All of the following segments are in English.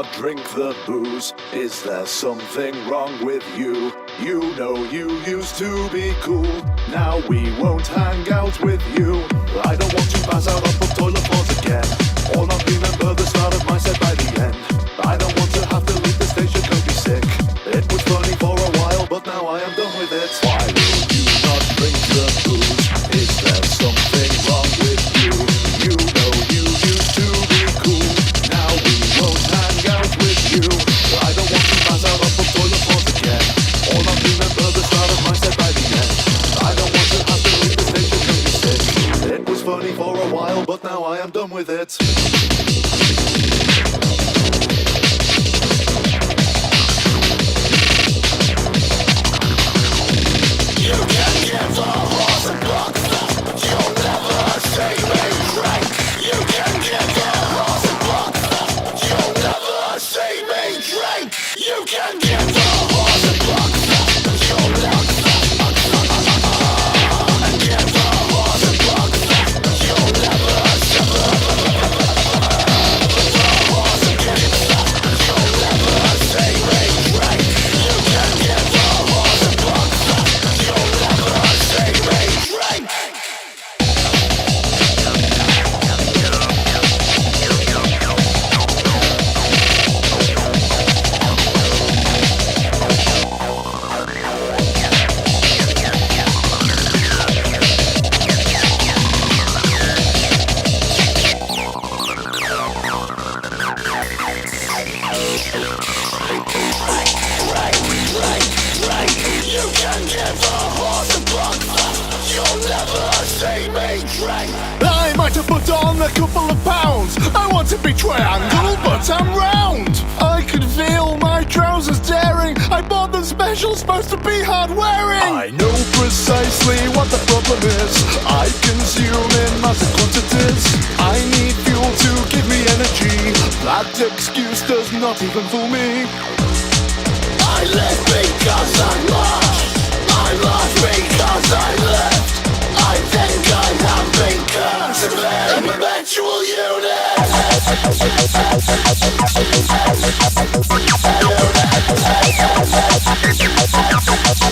not drink the booze? Is there something wrong with you? You know you used to be cool. Now we won't hang out with you. I don't want to pass out on toilet floors again, or not remember the start of my set by the end. I don't want to have to leave the station, could be sick. It was funny for a while, but now I am done with it. Why will you not drink the booze? Is there something wrong with you? You know you used to be cool. Now we won't hang out with you. I don't want to pass out on toilet floors again, or not remember the start of my set by the end. I don't want to have to leave the station, could be sick. It was funny for a while, but now I am done with it. You can give the horse a block, but you'll never see me drink. You can give the horse a block, but you'll never see me drink. You can give the horse a block, but you'll never and give the horse a block, but you'll never give the horse a gift, but you'll never see me drink. You can give the horse a block, but you'll never see me drink. You can give the horse a block, but you'll never see me drink. I might have put on a couple of pounds. I want to be triangle, but I'm round. I could feel my trousers tearing. I bought them special, supposed to be hard wearing. I know precisely what the problem is. I consume in massive quantities. I need fuel to give me energy. That excuse does not even fool me. I live because I'm lost. I'm lost because I left. I think I have been cursed with a perpetual unit.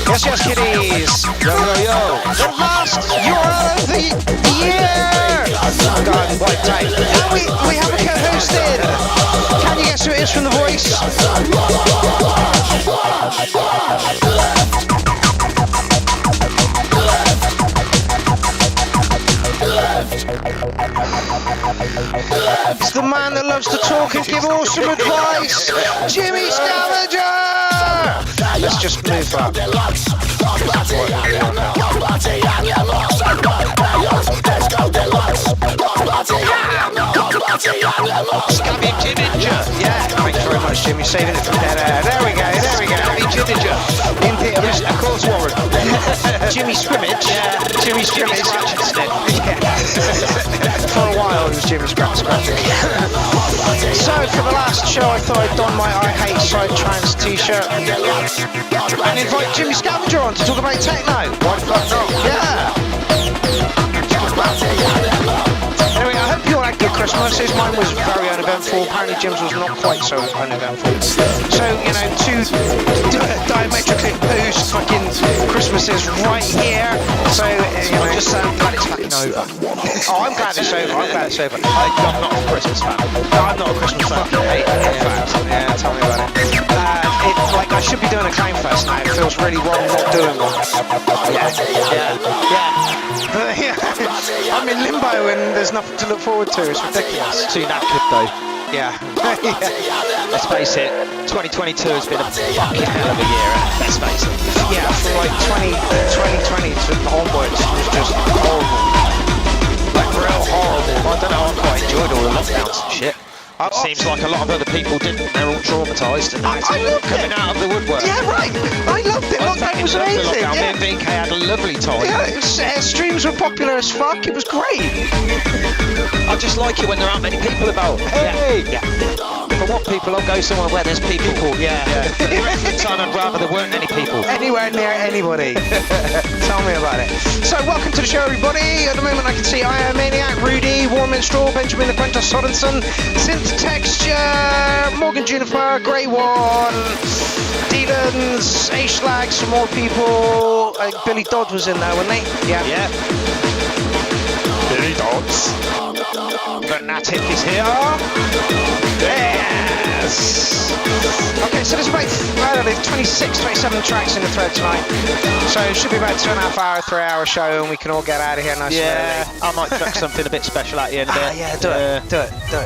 Yes, yes, kiddies. Yo, yo, yo. The last Euro of the year. God, what time? And we have a co-hosted. Can you guess who it is from the voice? It's the man that loves to talk and give awesome advice, Jimmy Scavenger! Let's just move up. Scavenger! Yeah, thanks very much, Jimmy. Saving it from dead air. There we go, there we go. Scavenger. In the of course, Warren. Jimmy Scrimmage. Yeah, Jimmy Scrimmage. For a while, it was Jimmy Scratch. So, for the last show, I thought I'd don my I Hate Side Trance t-shirt and invite Jimmy Scavenger on to talk about techno. Why the fuck not? Yeah. Anyway, I hope you all had a good Christmas. Mine was very uneventful. Apparently Jim's was not quite so uneventful. So, you know, two diametrically opposed fucking Christmases right here. So, you know, just glad it's fucking over. Oh, I'm glad it's over. I'm not a Christmas fan. No, I'm not a Christmas fan. I hate fans. Yeah, tell me about it. Like, I should be doing a Clown Fest now. It feels really wrong not doing one. Yeah. I'm in limbo and there's nothing to look forward to. It's ridiculous. Too knackered though. Yeah. Let's face it, 2022 has been a fucking hell of a year. Let's face it. Yeah, from like 2020 to onwards, it was just horrible. Like real horrible. I don't know, I quite enjoyed all the lockdowns and shit. Seems like a lot of other people didn't. They're all traumatised and I loved coming it. out of the woodwork. Yeah, right. I loved it. Lockdown was amazing. Me and VK had a lovely time. Yeah, streams were popular as fuck. It was great. I just like it when there aren't many people about. Hey! Yeah. If I want people, I'll go somewhere where there's people. Yeah. For the rest of the time, I'd rather there weren't any people. Anywhere near anybody. Tell me about it. So, welcome to the show, everybody. At the moment, I can see I Am Maniac, Rudy, Warm Straw, Benjamin the Apprentice Sorensen, Synth Texture, Morgan Juniper, Grey One, Dylan's, H-Lag, some more people. Billy Dodd was in there, wasn't he? Yeah. Yeah. Billy Dodds. Lunatic is here. Yes. Okay, so there's about 26, 27 tracks in the thread tonight. So it should be about 2.5 hour, 3 hour show, and we can all get out of here nice and early. I might chuck something a bit special at you in a bit. Yeah, do it.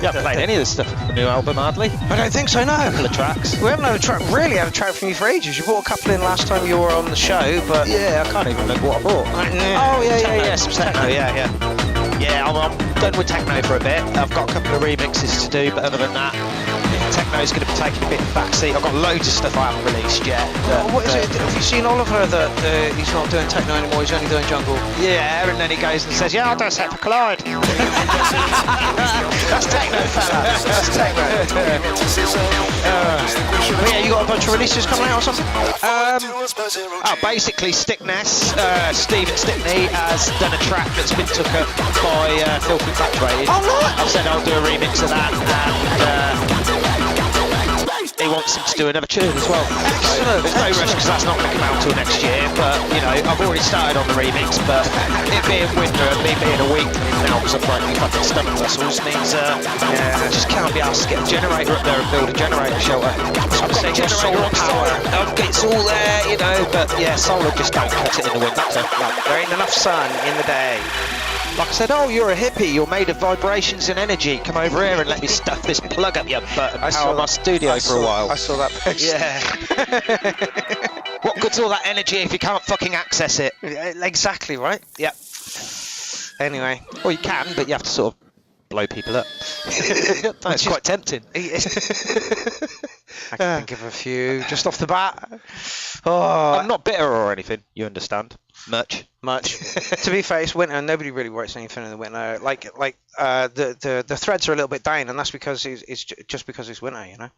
You haven't played any of this stuff from the new album, hardly. I don't think so, no. A couple of tracks. We haven't had a track, really had a track from you for ages. You brought a couple in last time you were on the show, but... Yeah, I can't even remember what I brought. Oh, yeah, some techno, yeah. Yeah, I'm done with techno for a bit. I've got a couple of remixes to do, but other than that, techno's going to be taking a bit of backseat. I've got loads of stuff I haven't released yet. What is it? Have you seen Oliver that he's not doing techno anymore, he's only doing jungle? Yeah, and then he goes and says, yeah, I'll do a set for Collide. That's techno, fella. That's techno. Yeah, you got a bunch of releases coming out or something? Basically, Stickness, Stephen Stickney has done a track that's been took up by Filthy Infatuated. Oh, nice! I've said I'll do a remix of that, and he wants him to do another tune as well. Excellent. There's no rush because that's not going to come out till next year, but you know, I've already started on the remix, but it being winter and me being a week now because I've broken fucking stomach muscles means I just can't be asked to get a generator up there and build a generator shelter. I've got a generator on power. It's all there, you know, but yeah, solar just don't cut it in the winter. There ain't enough sun in the day. Like I said, oh, you're a hippie, you're made of vibrations and energy. Come over here and let me stuff this plug up your butt and power my studio for a while. I saw that post. Yeah. What good's all that energy if you can't fucking access it? Exactly, right? Yep. Anyway. Well, you can, but you have to sort of blow people up. That's quite tempting. I can think of a few just off the bat. Oh, I'm not bitter or anything, you understand. Much. To be fair, it's winter and nobody really writes anything in the winter. The threads are a little bit down, and that's because it's just because it's winter, you know.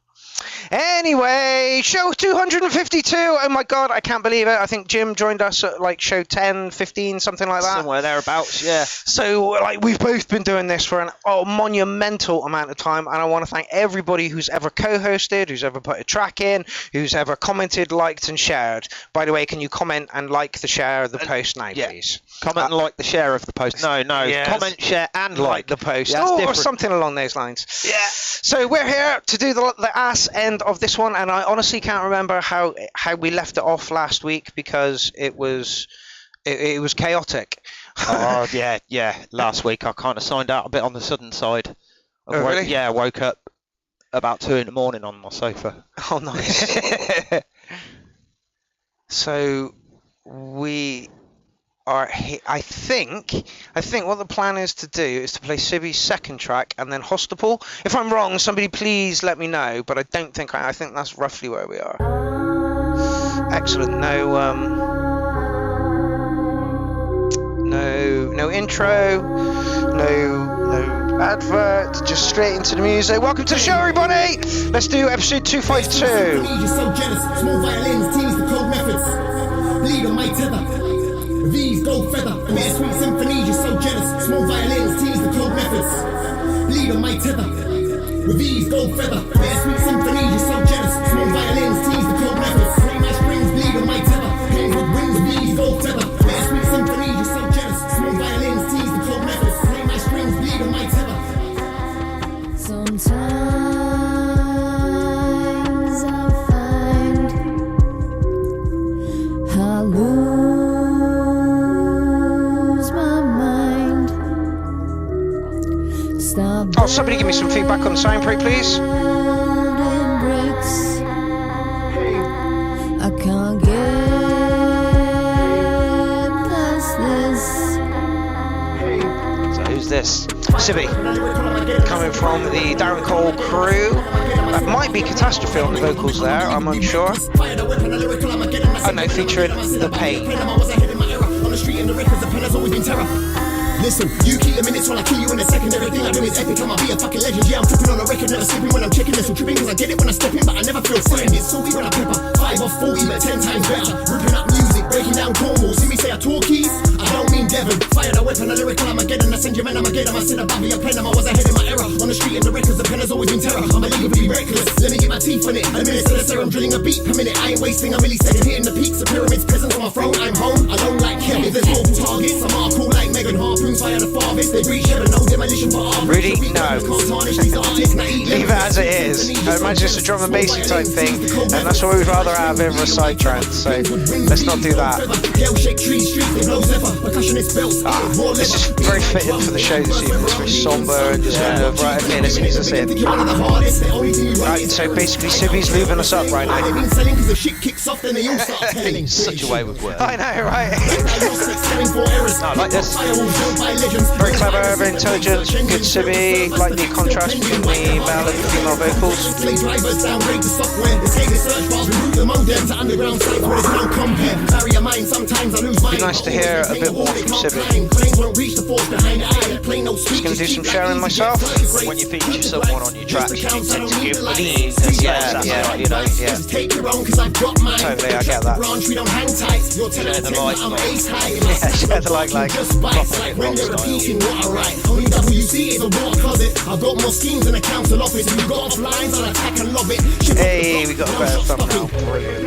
Anyway, show 252. Oh my god, I can't believe it. I think Jim joined us at like show 10, 15, something like that. Somewhere thereabouts, yeah. So like we've both been doing this for a monumental amount of time, and I want to thank everybody who's ever co-hosted, who's ever put a track in, who's ever commented, liked, and shared. By the way, can you comment and like the share of the post now, please? Comment and like the share of the post. No. Yes. Comment, share, and like the post. Yeah, or something along those lines. Yeah. So we're here to do the ass end of this one, and I honestly can't remember how we left it off last week because it was chaotic. Oh yeah. Last week I kind of signed out a bit on the sudden side. Really? Yeah, I woke up about 2 a.m. on my sofa. Oh, nice. So we are. I think what the plan is to do is to play Sibby's second track and then Hostapole. If I'm wrong, somebody please let me know. But I don't think I think that's roughly where we are. Excellent. No intro. No advert. Just straight into the music. Welcome to the show, everybody. Let's do episode 252. You're so jealous. Small violins, tease the code methods. Lead on my tether. V's gold feather. Bittersweet symphonies, you're so jealous. Small violins, tease the code methods. Lead on my tether. With V's gold feather. Bittersweet symphonies, you're so jealous. Small violins, tease the code methods. Play my strings, bleed on my tether. Pain with wings, V's gold feather. Bittersweet symphonies, you're so jealous. Small violins, tease the code methods. Play my strings, bleed on my tether. Sometimes I find I lose my mind. Stop. Oh, somebody give me some feedback on the sound, please. building bricks. I can't get past this. So who's this? Sibby, coming from the Darren Cole crew. That might be Catastrophe on the vocals there, I'm unsure. Oh no, featuring The Pain. Listen, you keep the minutes while I kill you in a second. Everything I do is epic, I'ma be a fucking legend. Yeah, I'm tripping on a record, never slipping when I'm checking this. I'm tripping cause I get it when I step in, but I never feel frightened. It's salty when I pepper, 5 off 40, but 10 times better. Ripping up music, breaking down chord walls. See me say I talk keys, I don't mean Devon. Fired away weapon, a lyrical Armageddon. I send you men, I'm again. I said above your pen, I was ahead in my era. On the street and the records, the pen has always been terror. I'm illegally reckless. Let me get my teeth on it. A minute to the serum, drilling a beat per minute. I ain't wasting a millisecond, hitting the peaks of pyramids. Presence on my throne, I'm home. I don't like hell. If there's multiple targets, I'm all cool like Megan. Harpoons fire the farthest. They breach heaven, no demolition for our Really? No. Leave it as it is. I imagine it's a drum and bassy type thing, and that's what we'd rather have over a side trance. So let's not do that. This is very fitting for the show this evening. It's very somber and just kind of right. Okay, let's ease us in. Right, so basically, Sibby's lubing us up right now. He's such a way with words. I know, right? I like this. Very clever, very intelligent, good Sibby. Like the contrast between the male and the female vocals. Be nice to hear a bit more from Sibby. Just going to do some sharing myself. When you feature someone on your tracks, you tend to give money. Yeah. You know, yeah. Totally, I get that. Share the like. Yeah, share the like. Only WC is a water closet. I've got more schemes than a council office. We've got offlines, I'll attack and love it. Hey, we got a better thumbnail. Brilliant.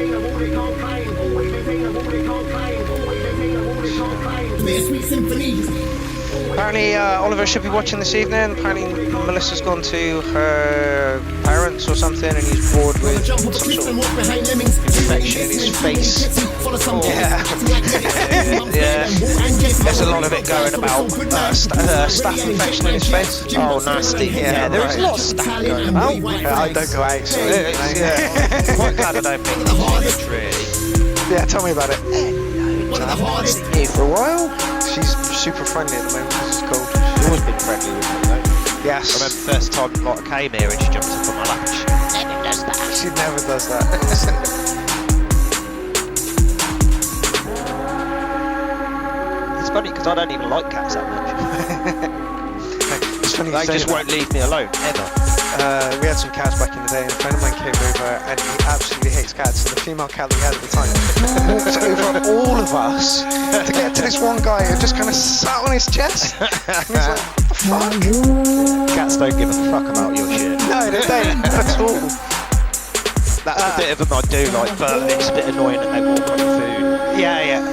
Sweet symphonies. Apparently, Oliver should be watching this evening. Apparently, Melissa's gone to her parents or something, and he's bored with some sort of infection in his face. Yeah. Yeah. There's a lot of it going about staph infection in his face. Oh, nasty. Yeah, there is a lot of staph going about. I don't go out, so I'm quite glad I don't meet it, really. yeah, tell me about it. Here for a while. She's super friendly at the moment, which is cool. She's always been friendly with me, though. Yes. I remember the first time I came here and she jumped up on my lap. She never does that. It's funny because I don't even like cats that much. It's funny They just won't leave me alone, ever. We had some cats back in the day, and a friend of mine came over, and he absolutely hates cats. And the female cat that we had at the time walked over all of us to get to this one guy who just kind of sat on his chest. And he's like, what the fuck? Cats don't give a fuck about your shit. No, they don't at all. That's a bit of them I do like, but it's a bit annoying that they walk on your food. Yeah.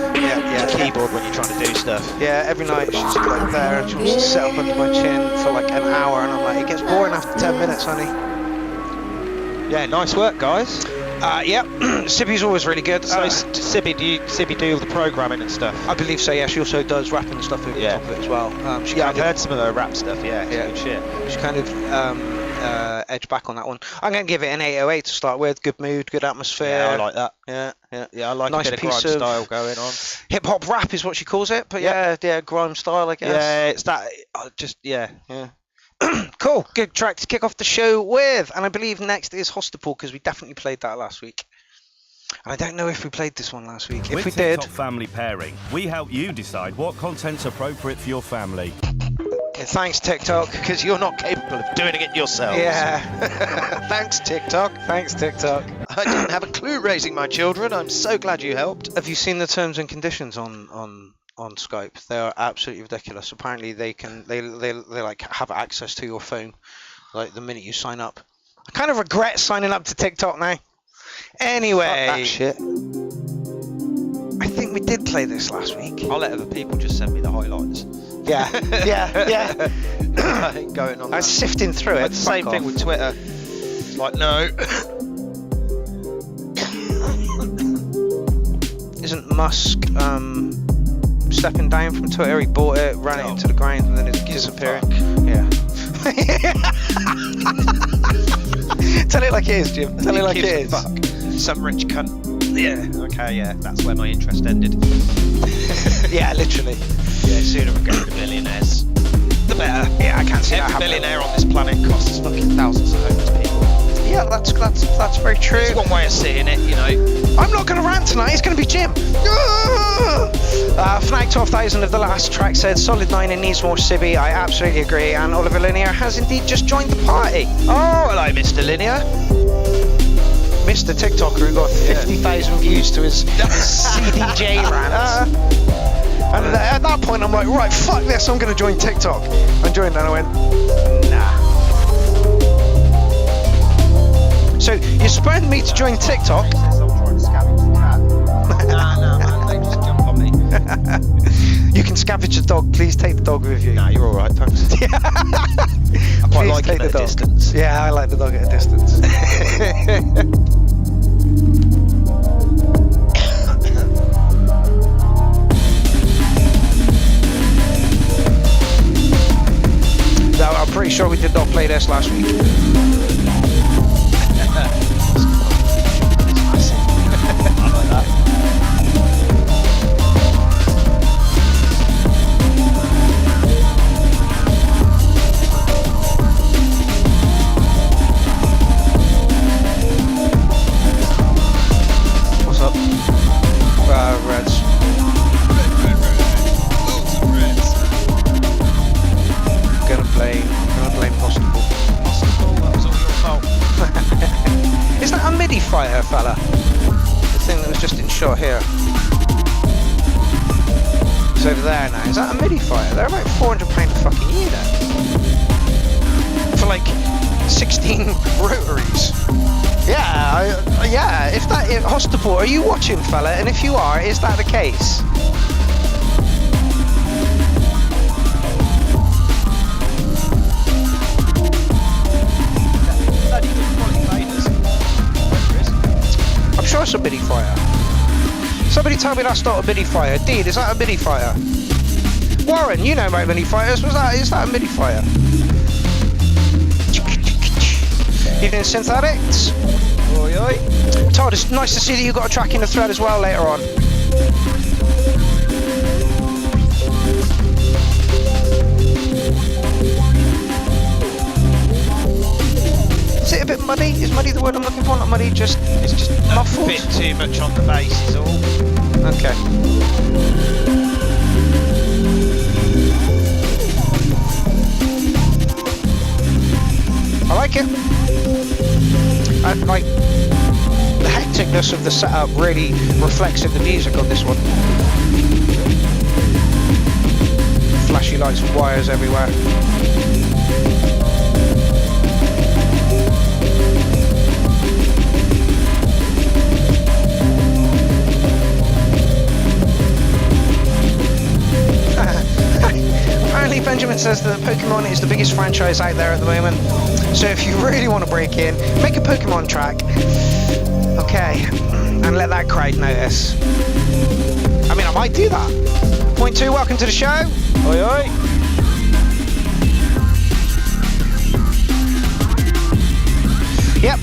The keyboard when you're trying to do stuff. Yeah, every night she's like there, and she'll just sit up under my chin for like an hour, and I'm like, it gets boring after 10 minutes, honey. Yeah, nice work, guys. Yeah, Sibby's always really good. So, Sibby do all the programming and stuff? I believe so, yeah. She also does rapping and stuff over the top of it as well. I've heard some of her rap stuff, yeah. Good shit. She kind of edged back on that one. I'm going to give it an 808 to start with. Good mood, good atmosphere. Yeah, I like that. Yeah. Yeah, I like nice a bit of grime style going on. Hip-hop rap is what she calls it, but yeah, grime style, I guess. Yeah, it's that, yeah. Cool, good track to kick off the show with. And I believe next is Hostapol, because we definitely played that last week. And I don't know if we played this one last week. If we did... TikTok Family Pairing, we help you decide what content's appropriate for your family. Yeah, thanks, TikTok. Because you're not capable of doing it yourselves. Yeah. Thanks, TikTok. I didn't have a clue raising my children. I'm so glad you helped. Have you seen the terms and conditions on Skype? They are absolutely ridiculous. Apparently they like have access to your phone like the minute you sign up. I kind of regret signing up to TikTok now. Anyway, fuck that shit. I think we did play this last week. I'll let other people just send me the highlights. Yeah. I ain't going on. I was sifting through it. It's the same thing with Twitter. It's like, no. Isn't Musk stepping down from Twitter? He bought it, ran it into the ground, and then it's disappearing. Yeah. Tell it like it is, Jim. Tell it like it is. Fuck. Some rich cunt. Yeah. Okay. Yeah. That's where my interest ended. Yeah, literally. Yeah. Sooner we go to billionaires, the better. Yeah, I can't see that Every happening. billionaire on this planet costs fucking thousands of homeless people. Yeah, that's very true. It's one way of seeing it, you know. I'm not going to rant tonight. It's going to be Jim. Fnac 12,000 of the last track said solid 9 and needs more Sibby. I absolutely agree. And Oliver Linear has indeed just joined the party. Oh, hello, Mr. Linear. Mr. TikToker who got 50,000 views to his CDJ rant. And at that point, I'm like, right, fuck this, I'm going to join TikTok. I joined and I went, nah. So you spurned me to join TikTok. I'm trying to scavenge the cat. Nah, man, they just jump on me. You can scavenge the dog. Please take the dog with you. Nah, you're all right, thanks. I quite Please like take it at the a dog. distance. Yeah, I like the dog at a distance. No, I'm pretty sure we did not play this last week. What's up? Reds. Gonna blame Hostable. That was all your fault. Is that a MIDI fire, fella? The thing that was just in shot here. It's over there now. Is that a MIDI fire? They're about £400 a fucking year now. For like 16 rotaries. Yeah, if Hostable, are you watching, fella? And if you are, is that the case? Bloody good quality faders. I'm sure it's a MIDI fire. Somebody tell me that's not a MIDI fire. Dean, is that a MIDI fire? Warren, you know about MIDI fires. Is that a MIDI fire? Evening, Synth Addicts. Oi, oi. Todd, it's nice to see that you got a track in the thread as well later on. Is it a bit muddy? Is muddy the word I'm looking for? Not muddy, just It's just a muffled? bit too much on the bass is all. Okay. I like it. I like the hecticness of the setup really reflects in the music on this one. Flashy lights and wires everywhere. Apparently Benjamin says that Pokemon is the biggest franchise out there at the moment. So if you really want to break in, make a Pokemon track. Okay. And let that crowd notice. I mean, I might do that. Point 2, welcome to the show. Oi, oi. Yep,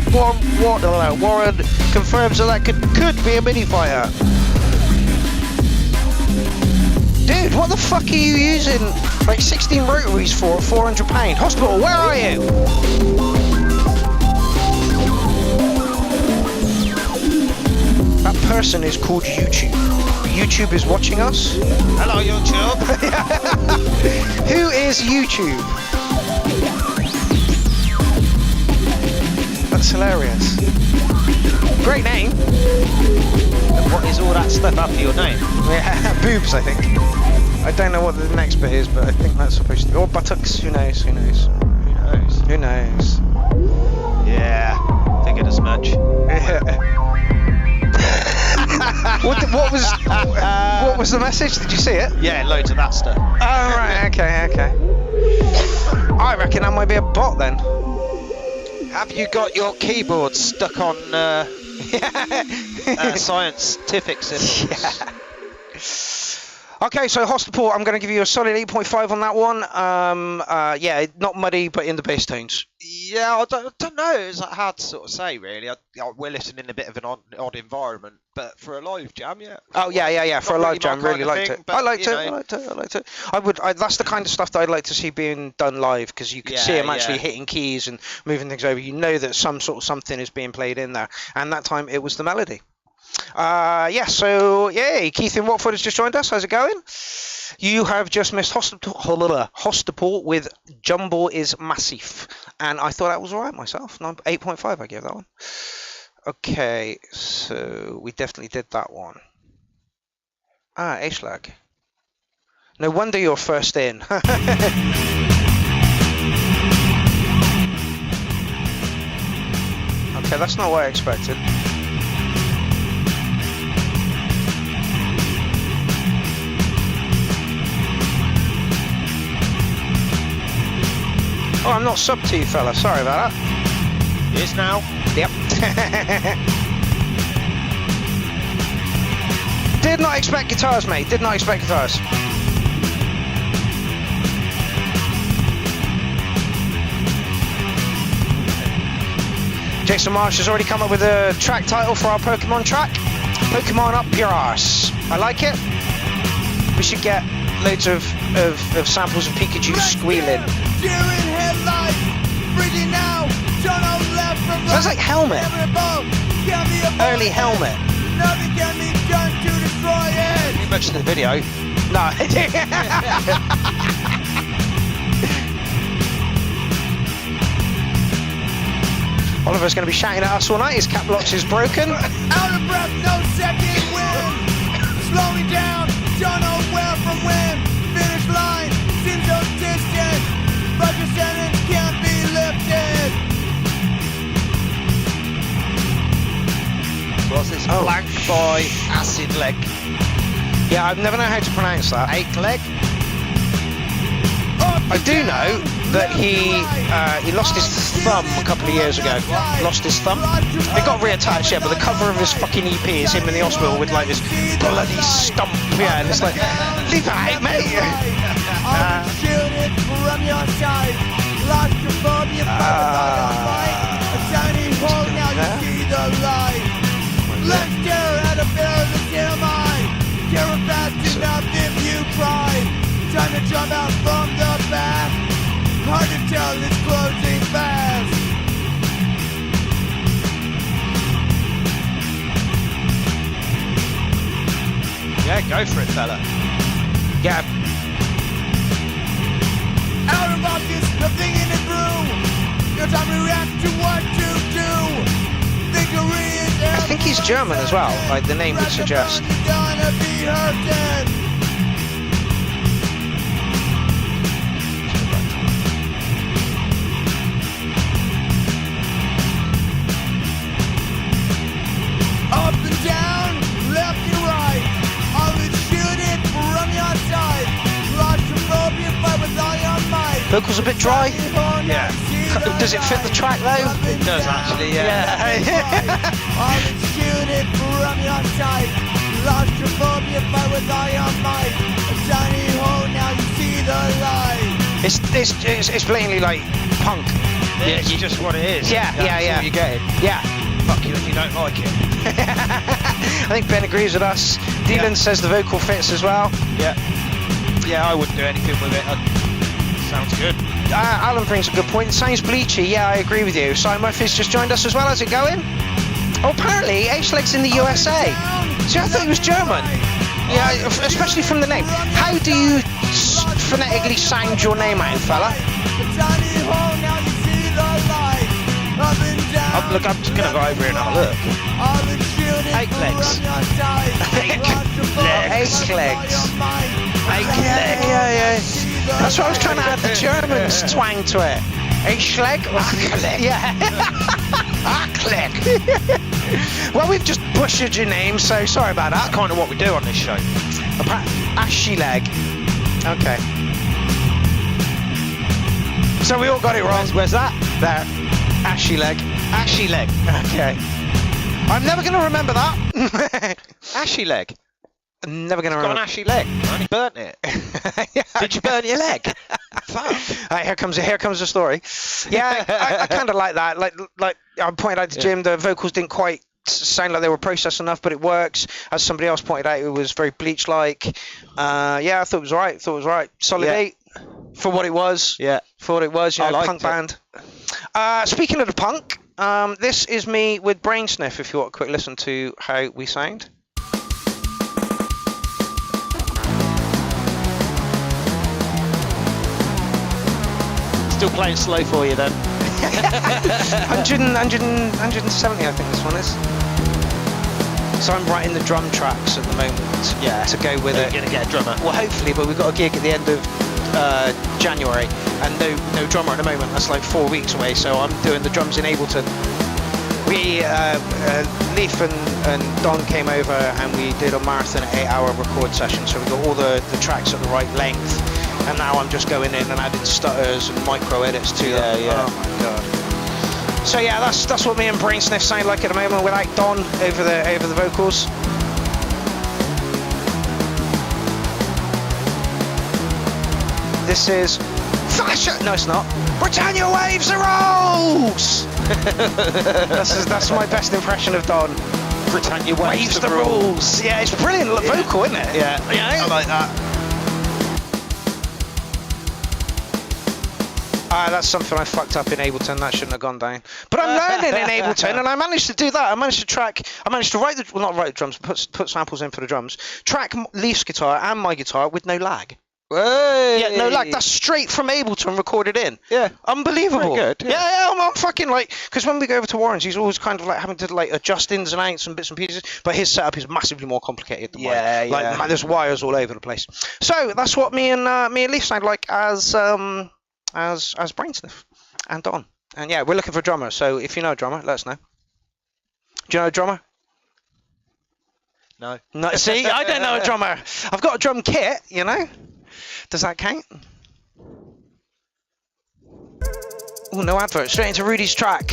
Warren confirms that could be a mini fire. Dude, what the fuck are you using like 16 rotaries for at £400? Hospital, where are you? That person is called YouTube. YouTube is watching us. Hello, YouTube. Who is YouTube? That's hilarious. Great name. And what is all that stuff after your name? Yeah, boobs, I think. I don't know what the next bit is, but I think that's supposed to be. Or buttocks, who knows, who knows. Who knows? Who knows? Yeah, figured as much. What was the message? Did you see it? Yeah, loads of that stuff. Oh, right, okay. I reckon that might be a bot then. Have you got your keyboard stuck on scientific symbols? Yeah. Okay, so Hospital, I'm going to give you a solid 8.5 on that one. Yeah, not muddy, but in the bass tones. Yeah, I don't know. It's like hard to sort of say, really. We're listening in a bit of an odd environment, but for a live jam, yeah. Oh yeah. For a live jam, really liked it. But, I liked it. That's the kind of stuff that I'd like to see being done live, because you could see him actually hitting keys and moving things over. You know that some sort of something is being played in there, and that time it was the melody. So yay, Keith in Watford has just joined us. How's it going? You have just missed Hospital with Jumble is Massif, and I thought that was alright myself. 8.5 I gave that one. Okay, so we definitely did that one. Ashlag. No wonder you're first in. Okay, that's not what I expected. Oh, I'm not sub to you, fella. Sorry about that. It is now. Yep. Did not expect guitars, mate. Did not expect guitars. Jason Marsh has already come up with a track title for our Pokemon track. Pokemon Up Your Arse. I like it. We should get loads of samples of Pikachu squealing. Sounds like Helmet. Early Helmet. Pretty much the video. No. Oliver's going to be shouting at us all night. His cap locks is broken. Out of breath, no second wind. Slowing down, don't know where from when. Finish line seems so distant, but your sentence can't be lifted. What's this? Black Boy Acid Leg. Yeah, I've never known how to pronounce that. Ache Leg. I do know that he lost his thumb a couple of years ago. Lost his thumb. It got reattached, yeah, but the cover of his fucking EP is him in the hospital with like this bloody stump, yeah, and it's like, leave it out, mate. Shoot it from your side. Lost your phobia, a tiny hole, now you see the light. Let's stare at a bear that's in mind. Care fast enough if you cry. Time to jump out from the back. Hard to tell, it's closing fast. Yeah, go for it, fella. Yeah. Out of focus, nothing in the room. No time to react to what to do. Victory is I think he's German as well, like the name would suggest. You're gonna be hurting. Up and down, left and right. I would shoot it from your side. Claustrophobia, fight with all your might. Vocals a bit dry. Yeah. Does it fit the track though? It does actually, yeah. I would shoot it from your side. Claustrophobia, fight with all your might. A tiny hole, now you see the light. It's blatantly like punk. Yeah, it's just what it is. Yeah, That's yeah, yeah. all you're getting. Yeah. Fuck you if you don't like it. I think Ben agrees with us. Dylan says the vocal fits as well. Yeah. Yeah, I wouldn't do anything with it. Sounds good. Alan brings a good point. It sounds bleachy. Yeah, I agree with you. Si Murphy's just joined us as well. How's it going? Oh, apparently H-Leg's in the USA. See, I thought he was German. Yeah, especially from the name. How do you phonetically sound your name out, fella? Look, I'm just going to go over here and have a look. 8 legs. 8 legs. 8 legs. 8 legs. Yeah. That's what I was trying to add the German twang to it. H-Leg? Yeah. Achleg. Well, we've just butchered your name, so sorry about that. That's kind of what we do on this show. Ashy leg. Okay. So we all got it wrong. Where's that? There. Ashy leg. Ashy leg. Okay. I'm never going to remember that. Ashy leg. I'm never going to Got an remember. ashy leg. I only burnt it. Did you burn your leg? Fuck. Right, here comes the story. Yeah, I kind of like that. Like I pointed out to Jim, the vocals didn't quite sound like they were processed enough, but it works. As somebody else pointed out, it was very Bleach-like. Yeah, I thought it was right. Solid 8 for what it was. Yeah. For what it was, you know, liked punk it. band. Speaking of the punk, this is me with Brain Sniff. If you want a quick listen to how we sound. Still playing slow for you then. 170, I think this one is. So I'm writing the drum tracks at the moment. Yeah. To go with You're it. going to get a drummer. Well, hopefully, but we've got a gig at the end of January, and no drummer at the moment. That's like 4 weeks away. So I'm doing the drums in Ableton. We Leaf and Don came over and we did a marathon 8-hour record session. So we got all the tracks at the right length, and now I'm just going in and adding stutters and micro edits to them. Yeah. Oh my god. So yeah, that's what me and Brainsniff sound like at the moment without Don over the vocals. This is Fashion. No, it's not. Britannia waves the rules. that's my best impression of Don. Britannia waves the rules. Yeah, it's brilliant vocal, isn't it? Yeah. You know? I like that. That's something I fucked up in Ableton. That shouldn't have gone down. But I'm learning in Ableton, and I managed to do that. I managed to write not write the drums, put samples in for the drums. Track Leaf's guitar and my guitar with no lag. Hey. Yeah, no lag. That's straight from Ableton, recorded in. Yeah. Unbelievable. Pretty good, yeah. I'm fucking like, because when we go over to Warren's, he's always kind of like having to like adjust ins and outs and bits and pieces. But his setup is massively more complicated than mine. Like, man, there's wires all over the place. So that's what me and Leaf sound like as Brainsniff and Don. And yeah, we're looking for a drummer. So if you know a drummer, let us know. Do you know a drummer? No. No. See, I don't know a drummer. I've got a drum kit, you know. Does that count? Oh, no advert. Straight into Rudy's track.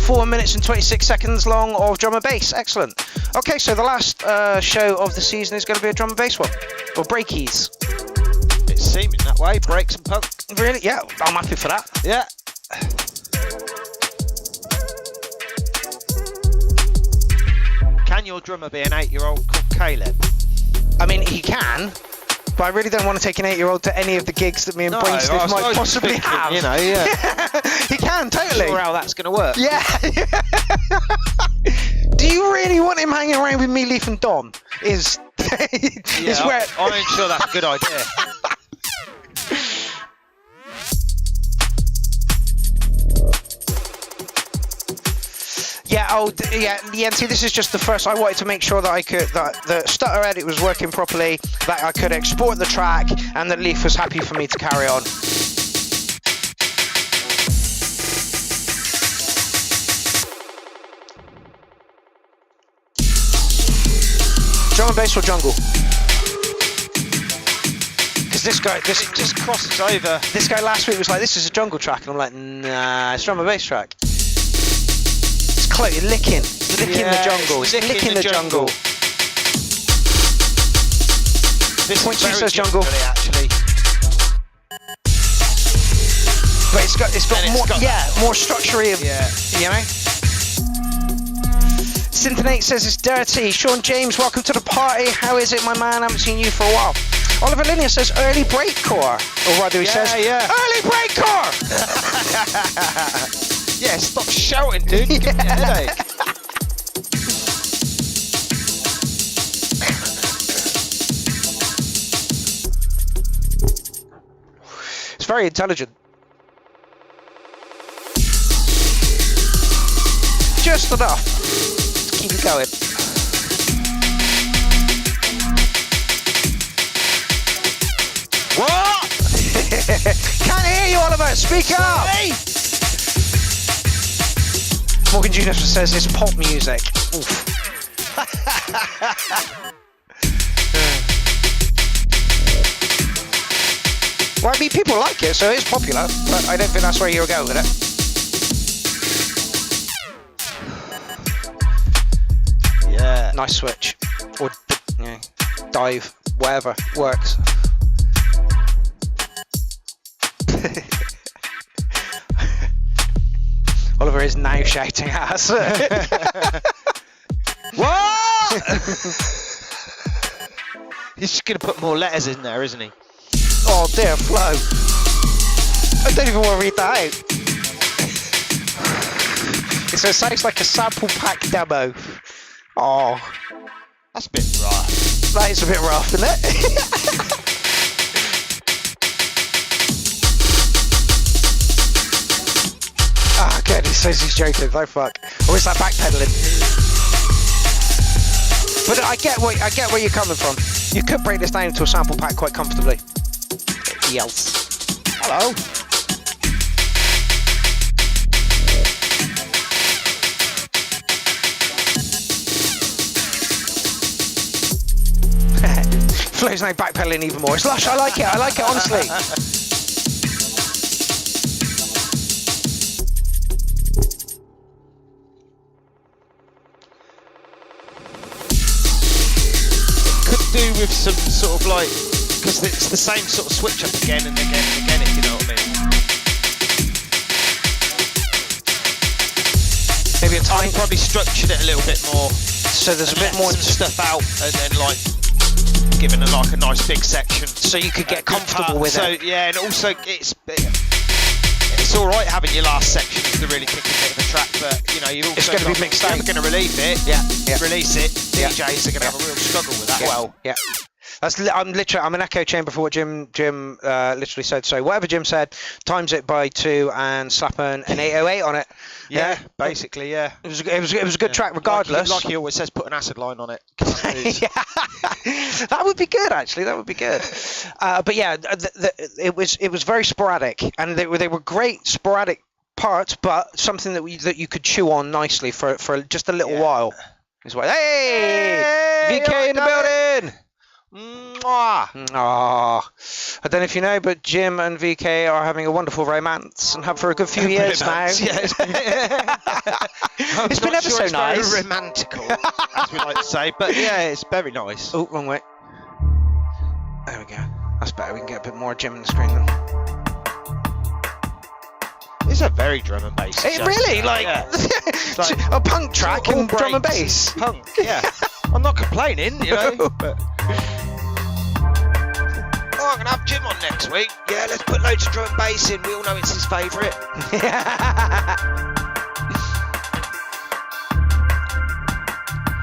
4 minutes and 26 seconds long of drum and bass. Excellent. Okay, so the last show of the season is going to be a drum and bass one. Or breakies. It's seeming that way. Breaks and punk. Really? Yeah, I'm happy for that. Yeah. Can your drummer be an 8-year-old called Caleb? I mean, he can. But I really don't want to take an 8-year-old to any of the gigs that me and Brainsniff might possibly have. You know, yeah. He can, totally. Sure how that's going to work. Yeah. Do you really want him hanging around with me, Leaf and Don? Is where... I'm not sure that's a good idea. Yeah, see, this is just the first. I wanted to make sure that that the stutter edit was working properly, that I could export the track, and that Leaf was happy for me to carry on. Drum and bass or jungle? Because this just crosses over. This guy last week was like, "This is a jungle track," and I'm like, "Nah, it's drum and bass track." Licking the jungle. It's licking the jungle. This point is says jungle. Actually. But it's got more structure-y of, you know. Synth says it's dirty. Sean James, welcome to the party. How is it, my man? I haven't seen you for a while. Oliver Linear says early breakcore, or rather he says early breakcore. Yeah, stop shouting, dude. Give me a headache. It's very intelligent. Just enough to keep it going. What? Can't hear you, Oliver. Speak up. Hey. Morgan Jr. says it's pop music. Oof. Well, I mean, people like it, so it's popular, but I don't think that's where you're going with it. Yeah. Nice switch. Or, dive, whatever, works. Oliver is now shouting at us. What? He's just going to put more letters in there, isn't he? Oh dear, Flo. I don't even want to read that out. It sounds like a sample pack demo. Oh. That's a bit rough. That is a bit rough, isn't it? Ah, good. He says he's joking. No fuck. Or is that backpedaling? But I get where you're coming from. You could break this down into a sample pack quite comfortably. Yes. Hello. Flo's now backpedaling even more. It's lush. I like it, honestly. Could do with some sort of like, because it's the same sort of switch up again and again and again, if you know what I mean. Maybe a I probably structured it a little bit more. So there's a bit more some stuff out, and then like giving it like a nice big section, so you could get comfortable with it. So yeah, and also it's all right having your last section to really kick a bit of a track, but you know, you've also it's going to be mixed out. You're going to release it. Yeah. Release it. DJs are going to have a real struggle with that. Well, yeah. I'm an echo chamber for what Jim literally said. So whatever Jim said, times it by 2 and slap an 808 on it. Yeah, basically, yeah. It was a good track regardless. Like he always says, put an acid line on it. Yeah. That would be good, actually. That would be good. But yeah, it was very sporadic, and they were great sporadic parts, but something that you could chew on nicely for just a little while. It's like, hey, VK in the building. Mwah. Oh, I don't know if you know, but Jim and VK are having a wonderful romance and have for a good few years now. Yes. It's been ever so nice. Very romantical, as we like to say, but yeah, it's very nice. Oh, wrong way. There we go. That's better. We can get a bit more Jim on the screen then. It's a very drum and bass. It really, like a punk track and drum and bass. Punk, yeah. I'm not complaining, you know. But I'm going to have Jim on next week. Yeah, let's put loads of drum and bass in. We all know it's his favourite.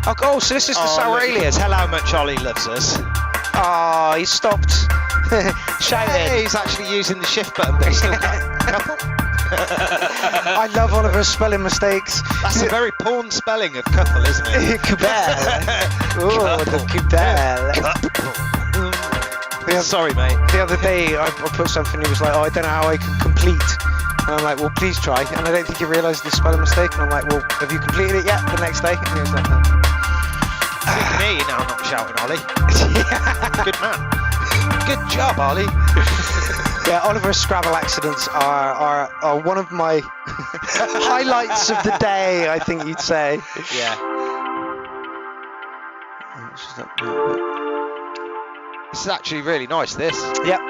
Oh, so this is the Sour Alien. Tell how much Ollie loves us. Oh, he stopped shouting. Yeah, he's actually using the shift button, but he's still got couple. I love Oliver's spelling mistakes. That's a very porn spelling of couple, isn't it? Couple. Oh, the couple. Sorry, mate. The other day, I put something, he was like, oh, I don't know how I can complete. And I'm like, well, please try. And I don't think he realised the spelling mistake. And I'm like, well, have you completed it yet? The next day? And he was like, no. You can hear you now, not shouting, Ollie. Good man. Good job, Ollie. Yeah, Oliver's Scrabble accidents are one of my highlights of the day, I think you'd say. Yeah. This is actually really nice, this. Yep.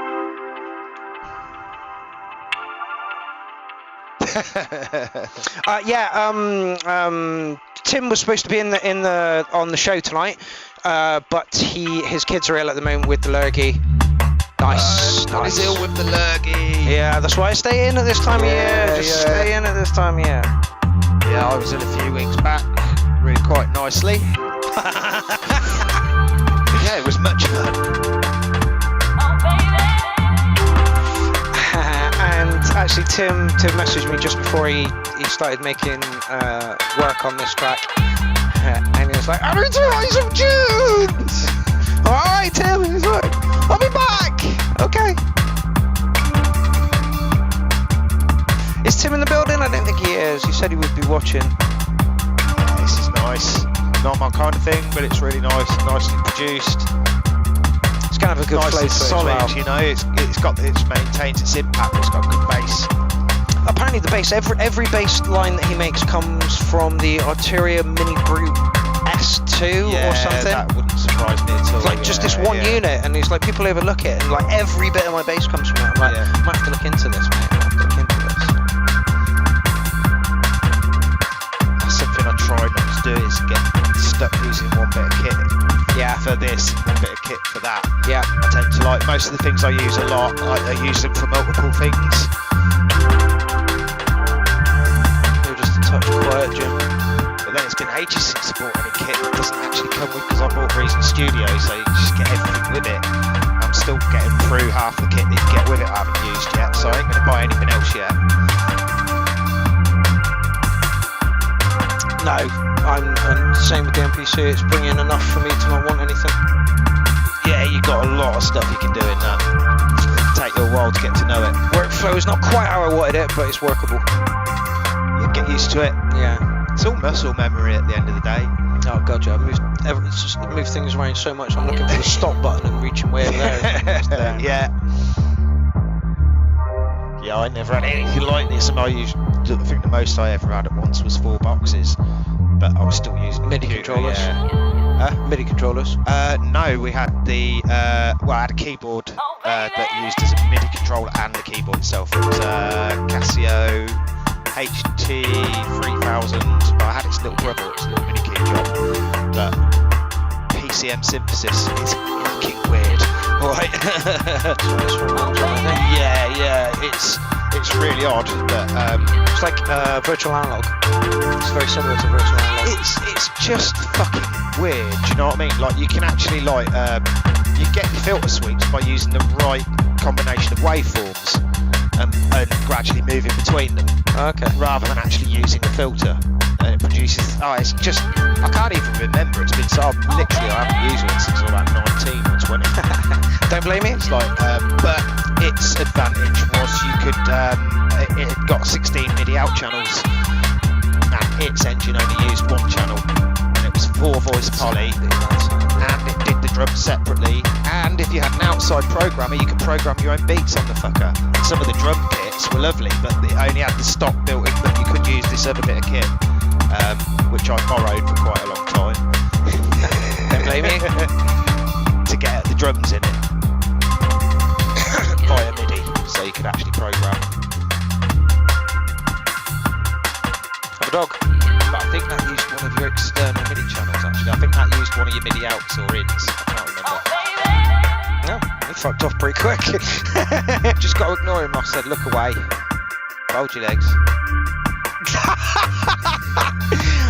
Tim was supposed to be on the show tonight, but his kids are ill at the moment with the lurgy. Nice. He's ill with the lurgy. Yeah, that's why I stay in at this time of year. Stay in at this time of year. Yeah, I was in a few weeks back, really quite nicely. Yeah, it was much fun. And actually, Tim messaged me just before he started making work on this track, and he was like, "I need to write some tunes." All right, Tim. He's like, "I'll be back." Okay. Is Tim in the building? I don't think he is. He said he would be watching. Yeah, this is nice. Not my kind of thing, but it's really nice, nicely produced. It's kind of a good nice flow to it solid, as well. You know. It maintains its impact. It's got good bass. Apparently, the bass, every bass line that he makes comes from the Arturia Mini Brute S2 or something. That wouldn't surprise me at all. Like just this one unit, and he's like, people overlook it, and like every bit of my bass comes from it. I'm like, I might have to look into this, mate. I have to look into this. That's something I try not to do, is get stuck using one bit of kit. Yeah. For this, one bit of kit for that. Yeah. I tend to like most of the things I use a lot. I use them for multiple things. You're just a touch quiet, Jim. But then it's been ages since I bought any kit that doesn't actually come with, because I bought Reason Studio, so you just get everything with it. I'm still getting through half the kit that you get with it I haven't used yet, so I ain't going to buy anything else yet. No, And same with the MPC. It's bringing enough for me to not want anything. Yeah, you got a lot of stuff you can do in that. It'll take you a while to get to know it. Workflow is not quite how I wanted it, but it's workable. You get used to it. Yeah. It's all muscle memory at the end of the day. Oh god, yeah. I've moved things around so much. I'm looking for the stop button and reaching way over there. It's there. Yeah. Yeah, I never had anything like this. I think the most I ever had at once was 4 boxes, but I was still using MIDI computer, controllers. Yeah. MIDI controllers. No, we had the I had a keyboard that used as a MIDI controller and the keyboard itself. It was Casio HT3000. I had its little brother, its little mini key job, but PCM synthesis is fucking weird. Right. Yeah, it's really odd, but It's like virtual analog. It's very similar to virtual analog. it's just fucking weird. Do you know what I mean? Like you can actually you get your filter sweeps by using the right combination of waveforms and gradually moving between them. Okay. Rather than actually using the filter. And it produces. It's just. I can't even remember. It's been so. Literally, I haven't used one since I was about 19 or 20. Don't blame me. It's like. But its advantage was you could. It had got 16 MIDI out channels. And its engine only used 1 channel. And it was 4 voice poly. And it did the drums separately. And if you had an outside programmer, you could program your own beats on the fucker. And some of the drum kits were lovely, but they only had the stock built in, but you could use this other bit of kit, which I borrowed for quite a long time. Don't blame me. To get the drums in it via MIDI, so you could actually program. Have a dog. But I think that used one of your external MIDI channels, actually. I think that used one of your MIDI outs or ins. I can't remember. No, he fucked off pretty quick. Just got to ignore him. I said, look away. Fold your legs.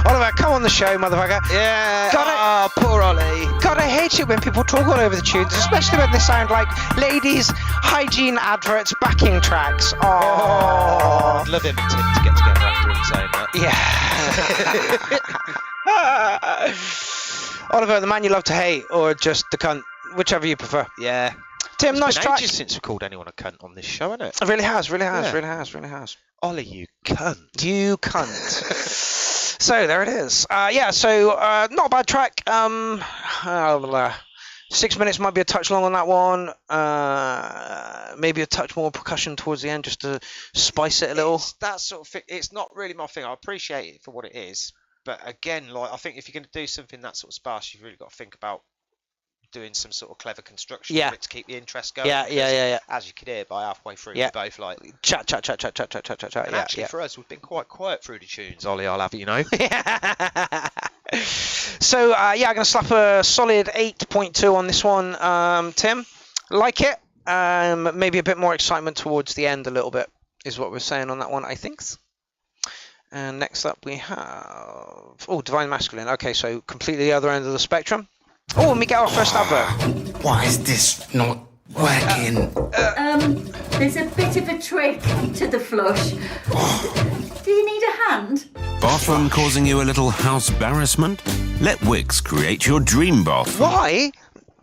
Oliver, come on the show, motherfucker. Yeah. Poor Ollie. God, I hate it when people talk all over the tunes, especially when they sound like ladies' hygiene adverts backing tracks. Oh. I'd love him and Tim to get together after him saying that. Yeah. Oliver, the man you love to hate, or just the cunt, whichever you prefer. Yeah. Tim, nice It's been track. ages since we called anyone a cunt on this show, hasn't it? It really has. Yeah. Ollie, you cunt. You cunt. So there it is. So not a bad track. 6 minutes might be a touch long on that one. Maybe a touch more percussion towards the end just to spice it a little. It's that sort of thing. It's not really my thing. I appreciate it for what it is, but again, like I think if you're going to do something that sort of sparse, you've really got to think about doing some sort of clever construction of it to keep the interest going. Yeah. As you could hear by halfway through, Yeah. we're both like Chat. And actually, for us, we've been quite quiet through the tunes, Ollie. I'll have it, you know. So I'm gonna slap a solid 8.2 on this one. Tim, like it. Maybe a bit more excitement towards the end, a little bit is what we're saying on that one, I think. And next up we have Divine Masculine. Okay, so completely the other end of the spectrum. Oh, let me get our first advert. Why is this not working? There's a bit of a trick to the flush. Do you need a hand? Bathroom causing you a little house embarrassment? Let Wix create your dream bathroom. Why?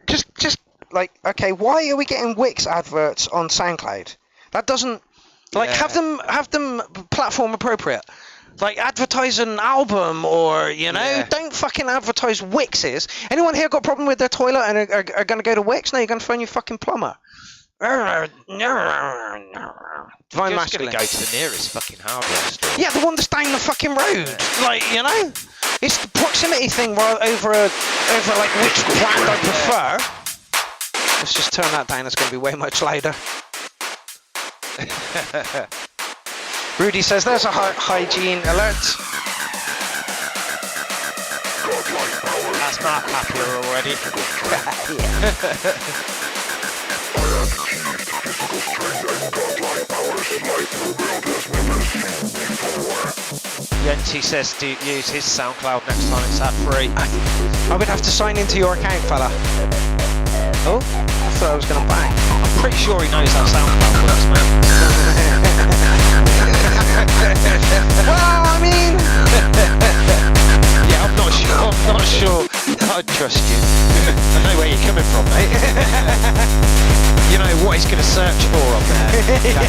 Just like, okay, why are we getting Wix adverts on SoundCloud? That doesn't have them platform appropriate. Like advertise an album or don't fucking advertise Wix's. Anyone here got a problem with their toilet and are going to go to Wix? No, you're going to phone your fucking plumber. Divine Masculine. Go to the nearest fucking hardware store. Yeah, the one that's down the fucking road. Like, it's the proximity thing over like which brand I prefer. Let's just turn that down. It's going to be way much louder. Rudy says there's a hygiene alert. That's Mark happier already. Yenti says to use his SoundCloud next time it's ad free. I would have to sign into your account, fella. Oh, I thought I was going to bang. I'm pretty sure he knows how SoundCloud works, man. Well, I mean... Yeah, I'm not sure I'd trust you. I know where you're coming from, mate. You know what he's going to search for up there.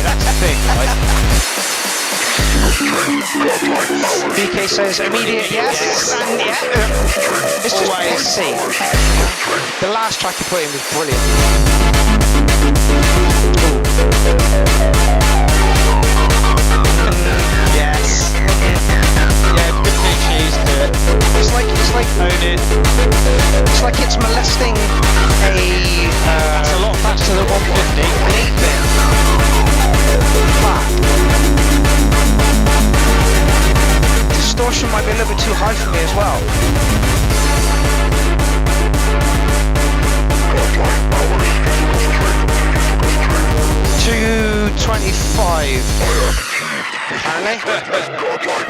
That's the thing, right? BK says immediate yes, and yeah. It's just Always. see. The last track you put in was brilliant. Yes. Yeah, good issues to it. It's like Own it. it's like it's molesting a That's a lot faster than 150. an 8-bit. Distortion might be a little bit too high for me as well. $225 apparently.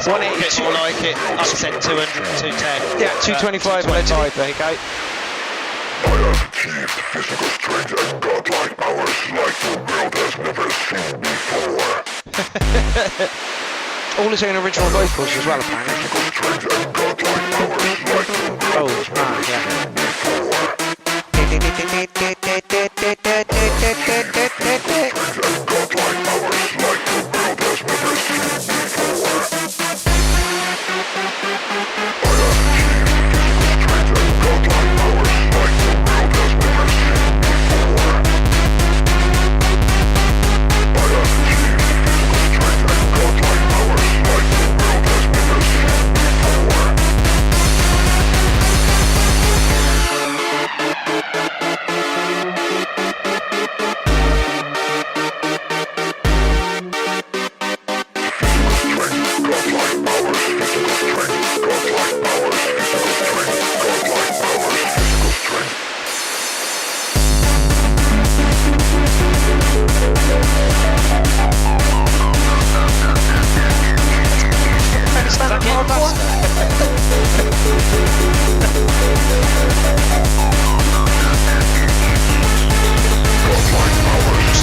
182. More like it. I said 200, 210. Yeah, 225 allegedly. There you go. All his own original vocals as well, apparently. Oh,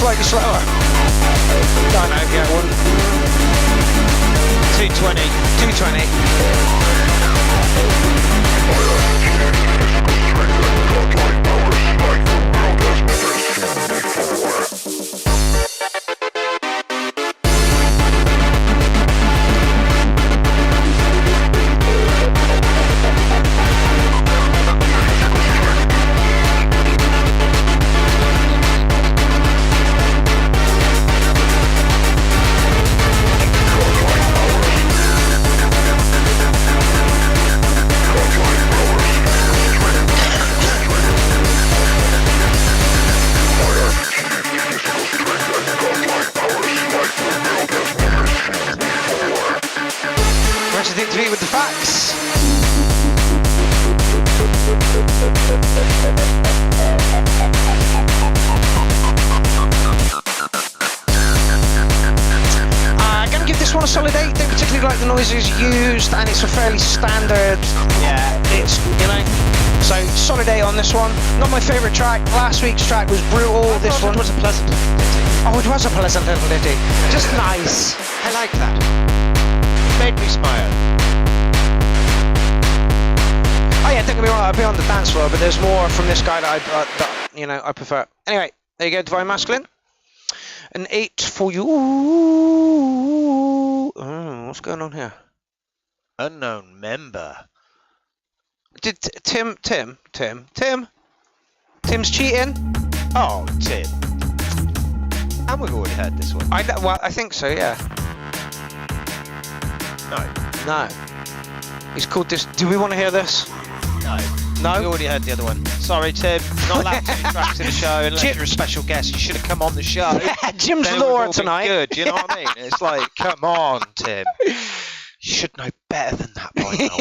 slightly slower. No, get one. 220. 220. To be with the facts. I'm going to give this one a solid 8. Don't particularly like the noises used, and it's a fairly standard. Yeah. It's, you know. So solid 8 on this one. Not my favourite track. Last week's track was brutal. This one was a pleasant little ditty. Oh, it was a pleasant little ditty. Just nice. I like that. Made me smile. Oh yeah, don't get me wrong, I'll be on the dance floor, but there's more from this guy that I prefer. Anyway, there you go, Divine Masculine. An 8 for you. Oh, what's going on here? Unknown member. Did Tim's cheating? Oh, Tim. And we've already heard this one. I think so, yeah. No. He's called this. Do we want to hear this? No? We already heard the other one. Sorry, Tim. Not allowed to do tracks in the show unless you're a special guest. You should have come on the show. Yeah, Jim's then lore we've all tonight. been good, you know what I mean? It's like, come on, Tim. You should know better than that by now.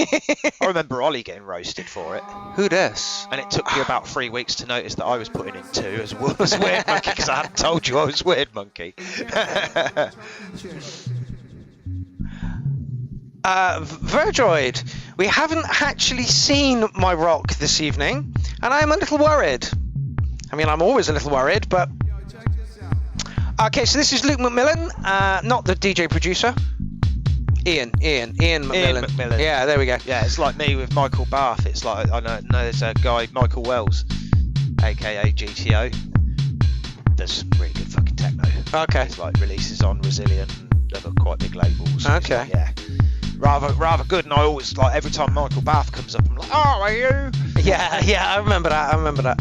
I remember Ollie getting roasted for it. Who this? And it took you about 3 weeks to notice that I was putting in 2 as Weird Monkey, because I hadn't told you I was Weird Monkey. Verdroid, we haven't actually seen my rock this evening, and I'm a little worried. I mean, I'm always a little worried, but... Okay, so this is Luke McMillan, not the DJ producer. Ian McMillan. McMillan. Yeah, there we go. Yeah, it's like me with Michael Bath. It's like, I know there's a guy, Michael Wells, aka GTO. Does some really good fucking techno. Okay. It's like releases on Resilient. They've got quite big labels. Okay. Yeah. Rather good. And I always, like, every time Michael Bath comes up, I'm like, oh, are you? Yeah, I remember that.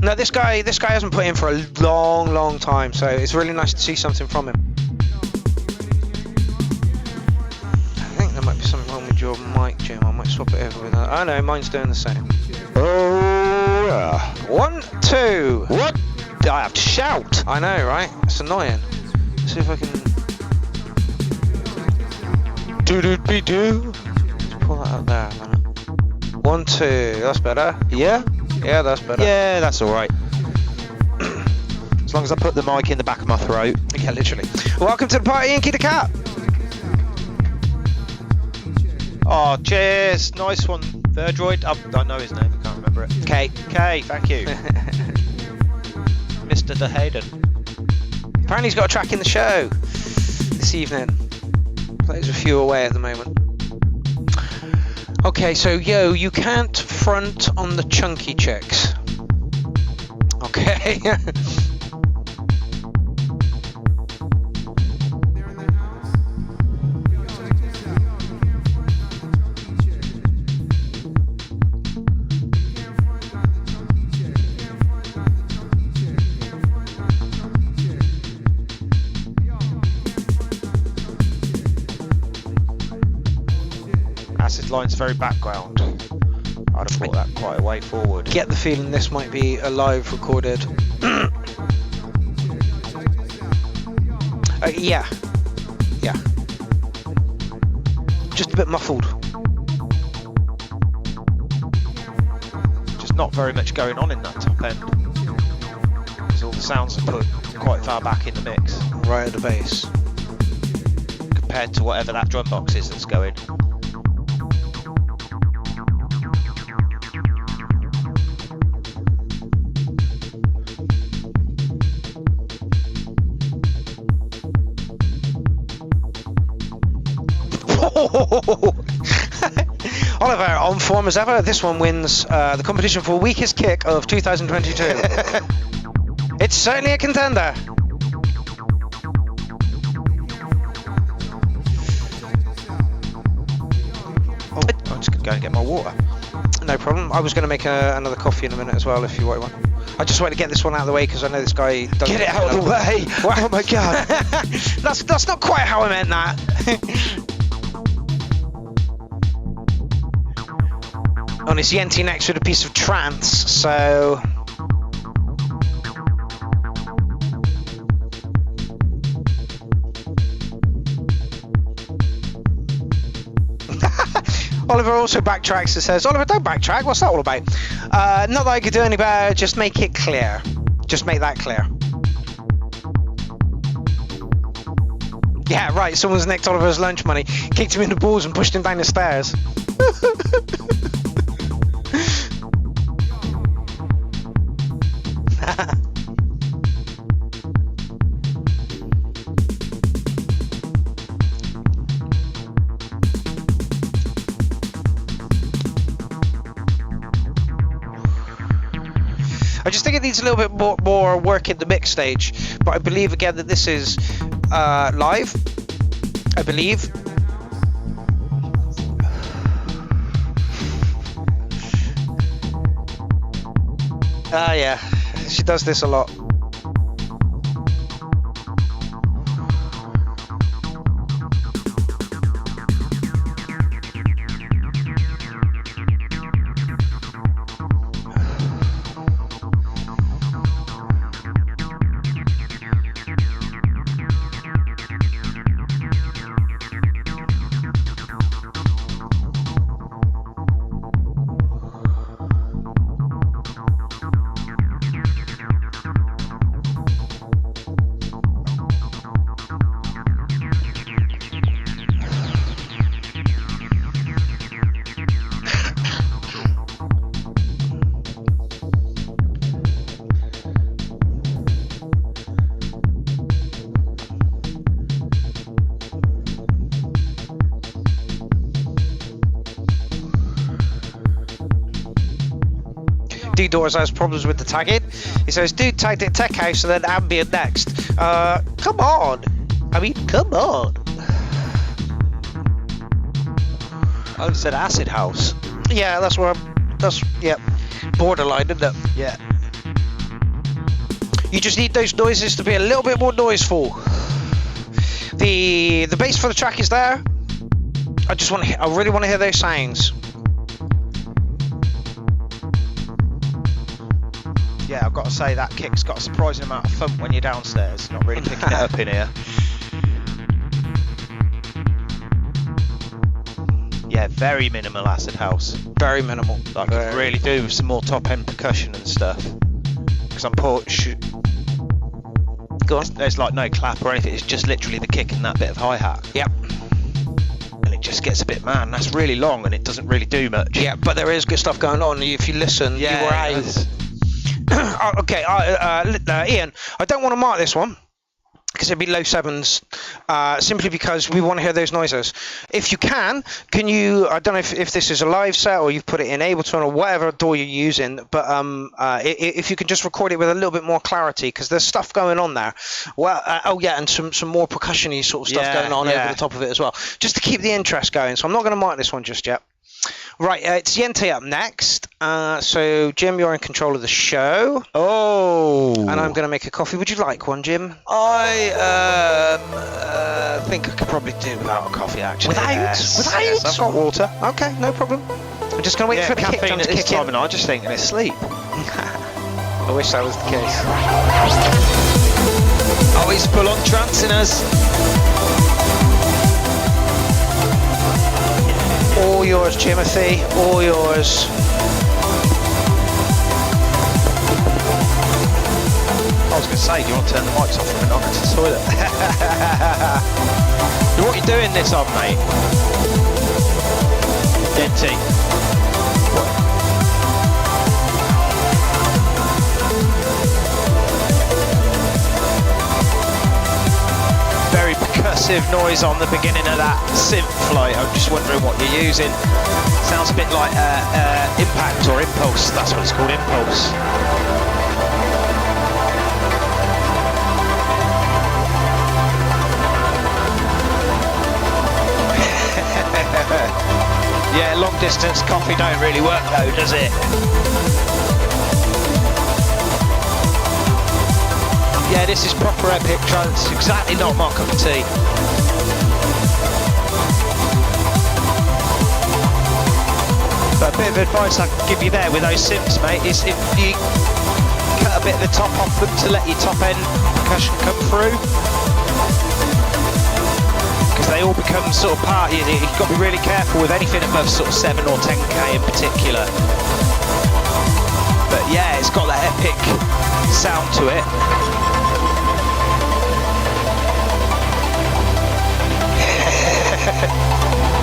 No, this guy hasn't put in for a long time, so it's really nice to see something from him. I think there might be something wrong with your mic, Jim. I might swap it over with that. Oh no, mine's doing the same. Oh yeah. 1, 2. What? I have to shout. I know, right? It's annoying. Let's see if I can. Do. Let's pull that out there a minute. 1, 2. That's better. Yeah, that's better. Yeah, that's all right. As long as I put the mic in the back of my throat. Yeah, literally. Welcome to the party, Inky the Cat. Oh, cheers. Nice one, Verdroid. I know his name. I can't remember it. K, thank you. Mr. De Hayden. Apparently he's got a track in the show this evening. Plays a few away at the moment. Okay, so you can't front on the chunky chicks. Okay. Acid line's very background. I'd have thought that quite a way forward. Get the feeling this might be a live recorded. Yeah. Just a bit muffled. Just not very much going on in that top end. Because all the sounds are put quite far back in the mix. Right at the bass. Compared to whatever that drum box is that's going. Oliver, on form as ever, this one wins the competition for weakest kick of 2022. It's certainly a contender. I'm just going to go and get my water. No problem. I was going to make another coffee in a minute as well, if you want one. I just want to get this one out of the way because I know this guy doesn't. Get it out of the way! Oh my god! That's not quite how I meant that. On his Yenti next with a piece of Trance, so. Oliver also backtracks and says, Oliver, don't backtrack, what's that all about? Not that I could do any better, just make it clear. Just make that clear. Yeah, right, someone's nicked Oliver's lunch money, kicked him in the balls and pushed him down the stairs. I just think it needs a little bit more work in the mix stage, but I believe again that this is live. I believe. Yeah, she does this a lot. few doors has problems with the tagging. He says, dude tagged it Tech House and then Ambient next. Come on. I mean, come on. I said Acid House. Yeah, that's where yeah, borderline, isn't it? Yeah. You just need those noises to be a little bit more noiseful. The bass for the track is there. I really want to hear those sounds. Yeah, I've got to say that kick's got a surprising amount of thump when you're downstairs. Not really picking it up in here. Yeah, very minimal Acid House. Very minimal. I could really do with some more top end percussion and stuff. Because I'm Go on. There's like no clap or anything. It's just literally the kick and that bit of hi hat. Yep. And it just gets a bit man. That's really long and it doesn't really do much. Yeah, but there is good stuff going on. If you listen, you were out. Okay, Ian, I don't want to mark this one because it'd be low sevens, simply because we want to hear those noises. If you can you, I don't know if this is a live set or you've put it in Ableton or whatever DAW you're using, but if you can just record it with a little bit more clarity, because there's stuff going on there. Well, oh yeah, and some more percussion-y sort of stuff going on over the top of it as well, just to keep the interest going. So I'm not going to mark this one just yet. Right, it's Yente up next. So, Jim, you're in control of the show. Oh. And I'm going to make a coffee. Would you like one, Jim? I think I could probably do without a coffee, actually. Without? Yes, I've got water. Okay, no problem. I'm just going to wait for the kick drum to kick in. And I'm just thinking it's sleep. I wish that was the case. Oh, he's full on trancing us. All yours, Timothy. All yours. I was going to say, do you want to turn the mics off for a minute? I'll go to the toilet. What are you doing this on, mate? Denty. Very percussive noise on the beginning of that synth flight. I'm just wondering what you're using. Sounds a bit like Impact or Impulse. That's what it's called, Impulse. Yeah, long distance coffee don't really work though, does it? Yeah, this is proper epic trance. Exactly not my cup of tea. But a bit of advice I can give you there with those synths, mate, is if you cut a bit of the top off them to let your top end percussion come through, because they all become sort of part. You've got to be really careful with anything above sort of 7 or 10k in particular. But yeah, it's got that epic sound to it.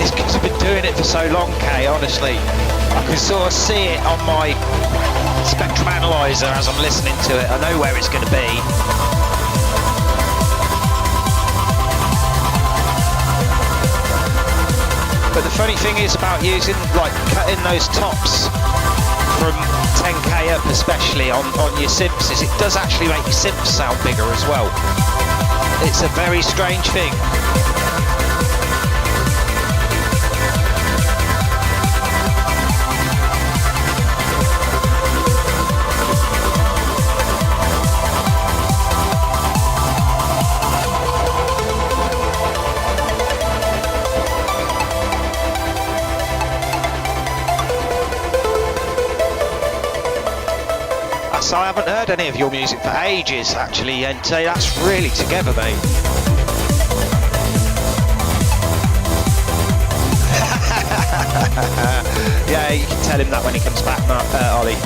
It's because I've been doing it for so long, Kay, honestly. I can sort of see it on my spectrum analyzer as I'm listening to it. I know where it's going to be. But the funny thing is about using, like, cutting those tops from 10k up, especially on your synths, is it does actually make your synths sound bigger as well. It's a very strange thing. So I haven't heard any of your music for ages, actually, and that's really together, mate. Yeah, you can tell him that when he comes back, Ollie.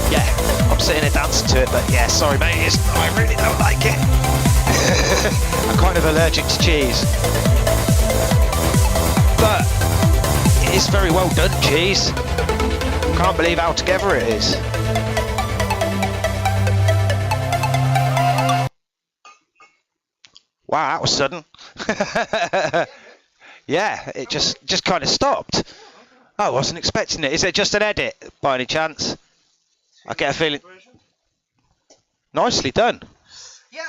Yeah, I'm sitting here dancing to it, but yeah, sorry, mate, I really don't like it. I'm kind of allergic to cheese. But it's very well done, cheese. Can't believe how together it is. Wow, that was sudden. yeah, it just kind of stopped. I wasn't expecting it. Is it just an edit by any chance? I get a feeling. Nicely done. Yeah,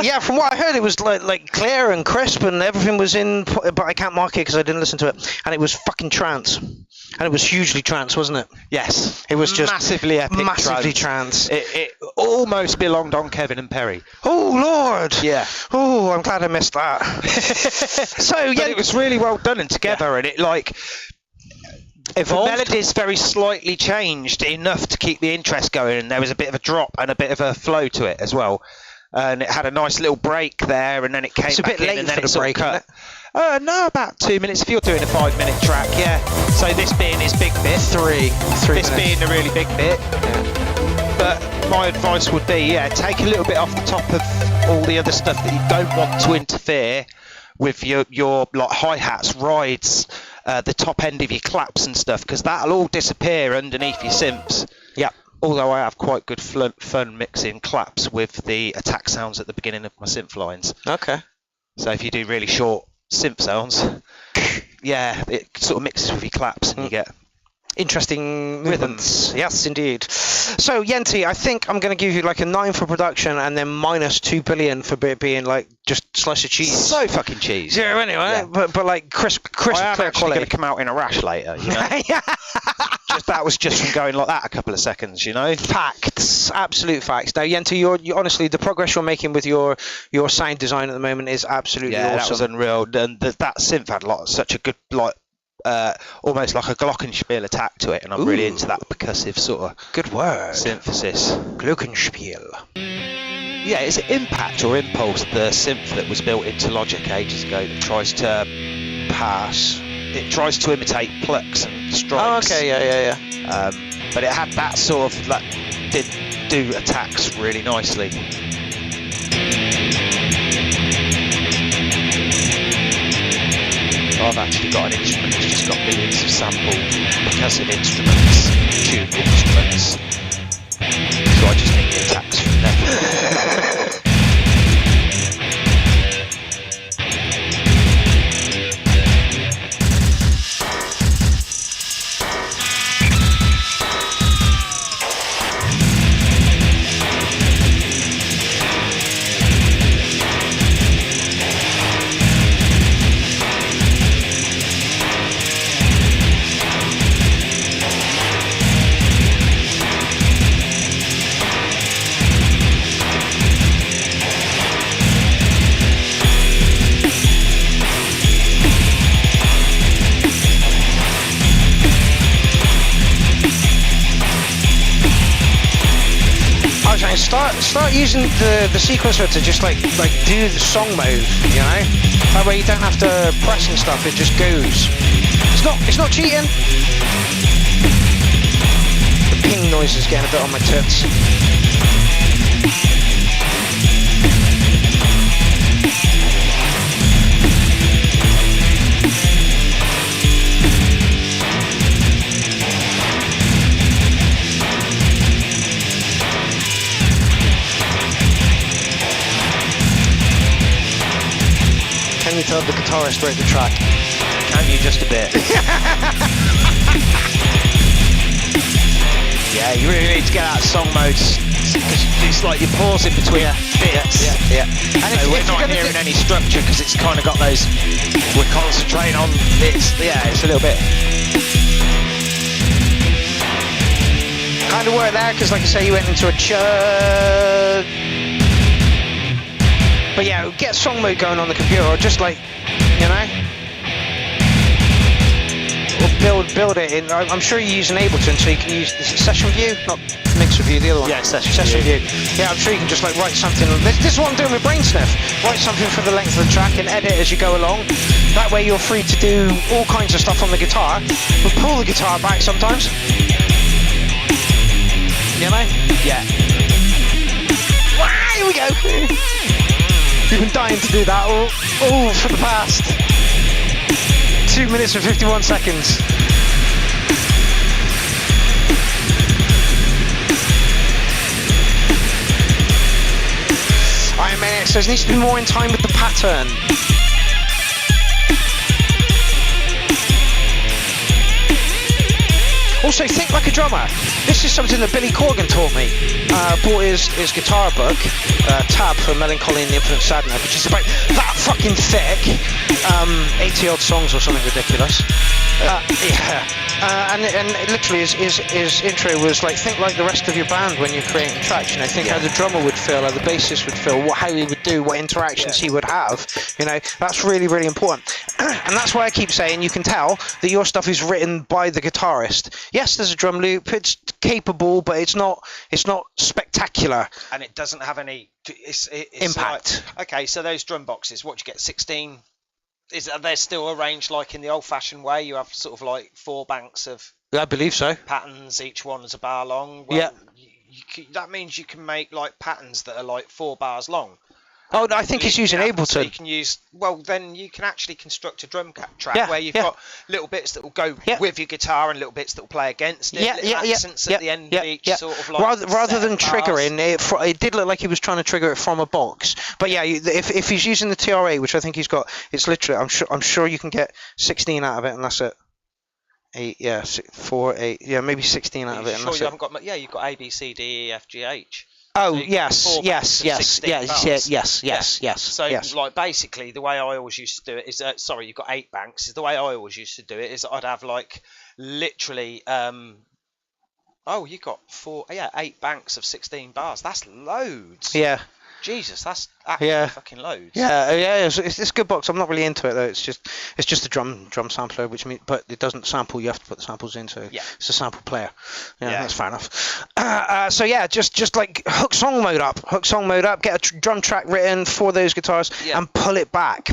yeah, from what I heard, it was like clear and crisp, and everything was in. But I can't mark it because I didn't listen to it. And it was fucking trance, and it was hugely trance, wasn't it? Yes, it was just massively epic. Massively trance. It almost belonged on Kevin and Perry. Oh Lord! Yeah. Oh, I'm glad I missed that. So yeah, but it was really well done and together, and it like. Evolved. The melodies very slightly changed enough to keep the interest going, and there was a bit of a drop and a bit of a flow to it as well. And it had a nice little break there, and then it came it's back a bit late and then for the break, cut. No, about 2 minutes if you're doing a 5-minute track, yeah. So this being his big bit, three this minutes. being the really big bit. Yeah. But my advice would be, yeah, take a little bit off the top of all the other stuff that you don't want to interfere with your like hi-hats, rides, the top end of your claps and stuff, because that'll all disappear underneath your synths. Yeah. Although I have quite good fun mixing claps with the attack sounds at the beginning of my synth lines. Okay. So if you do really short synth sounds, yeah, it sort of mixes with your claps and you get interesting rhythms. Yes, indeed. So Yenti, I think I'm going to give you like a 9 for production and then minus 2 billion for being like just slice of cheese. So fucking cheese. Yeah, anyway, yeah. But like crisp, I am clear actually quality. going to come out in a rash later, you know. That was just from going like that a couple of seconds, you know. Facts, absolute facts. Now, Yenti, you honestly, the progress you're making with your sound design at the moment is absolutely awesome. That was unreal. And that synth had such a good like. Almost like a glockenspiel attack to it, and I'm really into that percussive sort of good word synthesis. Glockenspiel. Yeah, is it Impact or Impulse, the synth that was built into Logic ages ago that tries to pass? It tries to imitate plucks and strikes. Oh, okay, yeah. But it had that sort of like did do attacks really nicely. I've actually got an instrument that's just got millions of sample percussive instruments, tuned instruments, so I just need the attacks from there. Start using the sequencer to just like do the song mode, you know. That way you don't have to press and stuff. It just goes. It's not cheating. The ping noise is getting a bit on my tits. Can you tell the guitarist wrote the track? Can you just a bit? Yeah, you really need to get out of song modes because it's like you're pausing between bits. Yeah. And if we're not hearing any structure because it's kind of got those. We're concentrating on bits. Yeah, it's a little bit. Kind of worked there because, like I say, you went into a chug. But yeah, get song mode going on the computer, or just like, you know, or build it in. I'm sure you use an Ableton, so you can use session view, not mixer view, the other one. Yeah, session view. Yeah, I'm sure you can just like write something. This is what I'm doing with Brainsniff. Write something for the length of the track and edit as you go along. That way you're free to do all kinds of stuff on the guitar, but pull the guitar back sometimes. You know? Yeah. Wow, here we go. You've been dying to do that all for the past 2 minutes and 51 seconds. I'm it says needs to be more in time with the pattern. Also, think like a drummer. This is something that Billy Corgan taught me. Bought his guitar book, Tab for Melancholy and the Infinite Sadness, which is about that fucking thick, 80 odd songs or something ridiculous. And literally his intro was like, think like the rest of your band when you're creating tracks, you know, think how the drummer would feel, how the bassist would feel, how he would do, what interactions he would have, you know, that's really, really important. And that's why I keep saying you can tell that your stuff is written by the guitarist. Yes, there's a drum loop, it's capable, but it's not spectacular. And it doesn't have any it's impact. Like, okay, so those drum boxes, what do you get, 16? Are they still arranged like in the old-fashioned way? You have sort of like 4 banks of I believe so. Patterns, each one is a bar long. Well, yeah. That means you can make like patterns that are like 4 bars long. Oh, no, I think he's using Ableton. So you can use, well, then you can actually construct a drum track where you've got little bits that will go with your guitar and little bits that will play against it. Accents at the end of each sort of like. Rather than triggering it did look like he was trying to trigger it from a box. But yeah, if he's using the TR8, which I think he's got, it's literally, I'm sure you can get 16 out of it, and that's it. 8, 4, 8, maybe 16 out of it. And sure, you haven't got, you've got A, B, C, D, E, F, G, H. Oh, so yes. So, like, basically, the way I always used to do it is, you've got 8 banks. The way I always used to do it is I'd have, like, literally, you got 8 banks of 16 bars. That's loads. Yeah. Jesus, that's actually fucking loads. Yeah, it's a good box. I'm not really into it though. It's just a drum sampler, which means, but it doesn't sample. You have to put the samples in, so it's a sample player. Yeah, that's fair enough. So yeah, just like hook song mode up, get a drum track written for those guitars, and pull it back.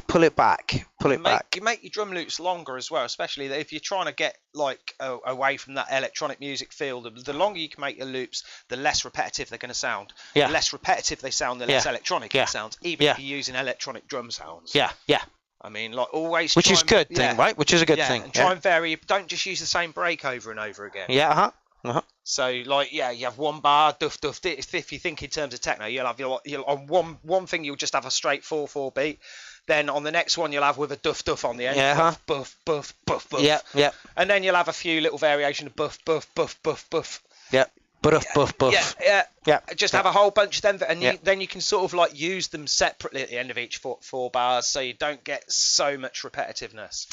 You make your drum loops longer as well, especially if you're trying to get like away from that electronic music feel. The longer you can make your loops, the less repetitive they're going to sound. The less repetitive they sound, the less electronic it sounds, even if you're using electronic drum sounds. I mean, like always. Which is good thing, right? Which is a good thing. And try and vary. Don't just use the same break over and over again. So, like, you have 1 bar, duff, duff. If you think in terms of techno, you'll have on one thing you'll just have a straight 4/4 beat. Then on the next one you'll have with a duff duff on the end. Buff, buff, buff, buff. Yeah. And then you'll have a few little variations of buff, buff, buff, buff, buff. Yeah. Buff. Yeah. Just have a whole bunch of them, and then you can sort of like use them separately at the end of each 4 bars, so you don't get so much repetitiveness.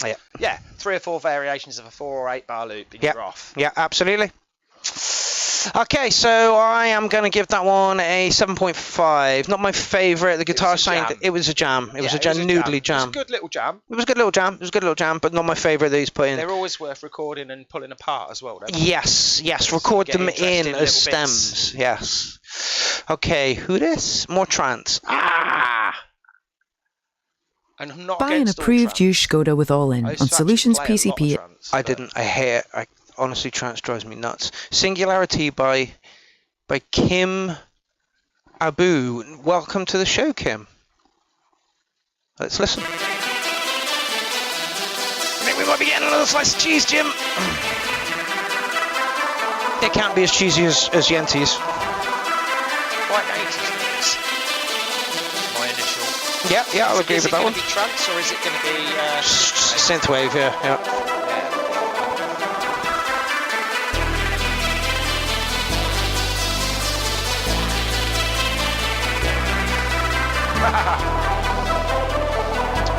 3 or 4 variations of a 4 or 8 bar loop, and you're off. Yeah, absolutely. Okay, so I am going to give that one a 7.5. Not my favourite. The guitar sound, it was a jam. It was a noodly jam. It was a good little jam. It was a good little jam, but not my favourite that he's put in. They're always worth recording and pulling apart as well, don't they? Yes. Record them in as stems. Yes. Okay, who this? More trance. And I'm not Buy an approved used Skoda with All-In on Solutions PCP. I didn't. I hate it. Honestly, trance drives me nuts. Singularity by Kim Abu. Welcome to the show, Kim. Let's listen. I think we might be getting another slice of cheese, Jim. It can't be as cheesy as Yenties. Quite 80s. My initial. Yeah, I'll agree with that one. Is it going to be trance or is it going to be synthwave? Yeah.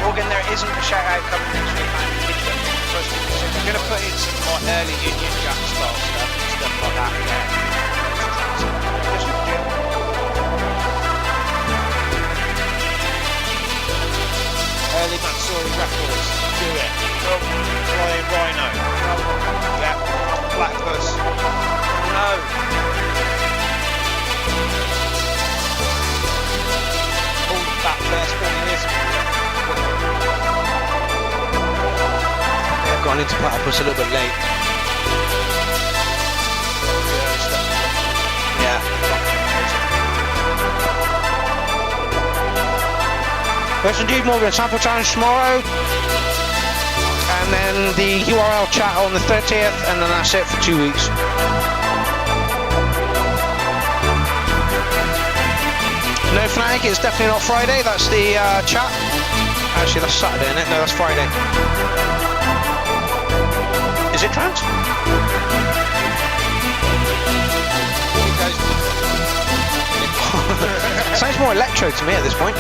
Morgan, there isn't a shout out coming next week, man. We're going to put in some more early Union Jack style stuff like that. Early Matsuri records. Do it. Flying Rhino. Blackbus. No. That first 4 years ago. I've gone into Platypus a little bit late. Yeah. Yes, indeed, Morgan. Sample challenge tomorrow. And then the URL chat on the 30th, and then that's it for 2 weeks. No flag, it's definitely not Friday. That's the chat. Actually, that's Saturday, isn't it? No, that's Friday. Is it Trance? Sounds more electro to me at this point.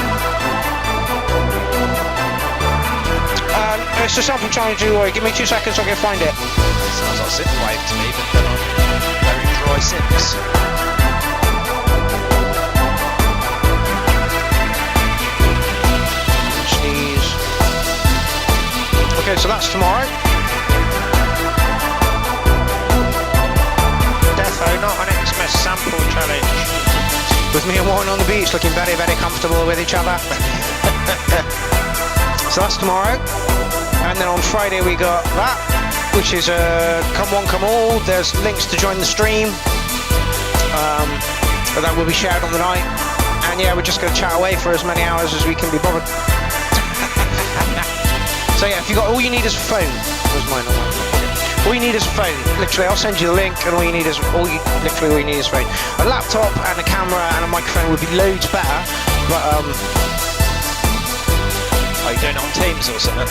It's a sample challenge. Give me 2 seconds, I'll go find it. Sounds like synthwave to me, but then on very dry synths. Sneeze. Okay, so that's tomorrow. Defo, not an Xmas sample challenge. With me and Warren on the beach, looking very, very comfortable with each other. So that's tomorrow. And then on Friday we got that, which is come one, come all. There's links to join the stream. But that will be shared on the night. And yeah, we're just going to chat away for as many hours as we can be bothered. So yeah, if you got, all you need is a phone. Where's mine? All you need is a phone. Literally, I'll send you the link, and all you need is all you need is a phone. A laptop and a camera and a microphone would be loads better. But are you doing it on Teams or something?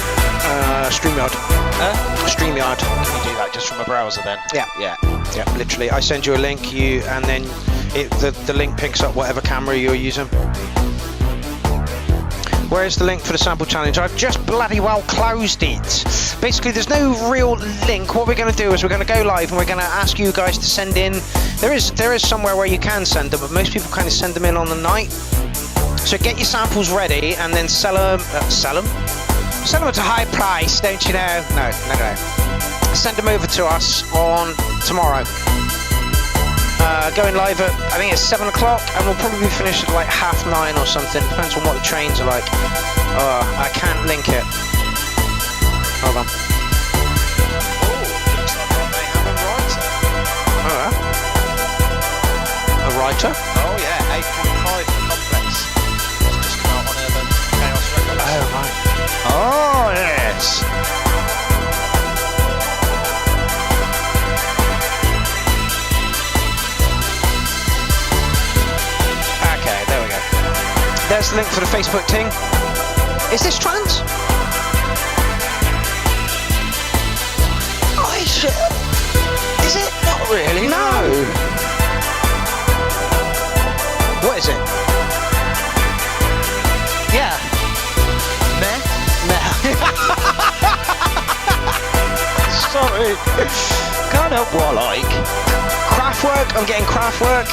StreamYard. StreamYard. Can you do that just from a browser then? Yeah. Literally, I send you a link, and then the link picks up whatever camera you're using. Where's the link for the sample challenge? I've just bloody well closed it. Basically, there's no real link. What we're going to do is we're going to go live and we're going to ask you guys to send in. There is somewhere where you can send them, but most people kind of send them in on the night. So get your samples ready and then sell them. Sell them at a high price, don't you know? No. Send them over to us on tomorrow. Going live at, I think it's 7 o'clock, and we'll probably be finished at like 9:30 or something. Depends on what the trains are like. I can't link it. Hold on. Looks like I may have a writer. A writer? Oh yeah, 8.5 Complex. It's just come out on Urban Chaos Records. Oh right. Oh yes. Okay, there we go. There's the link for the Facebook thing. Is this Trance? Oh shit. Is it? Not really. No. What is it? Yeah. Meh? Sorry. Can't help what I like. Kraftwerk, I'm getting Kraftwerk.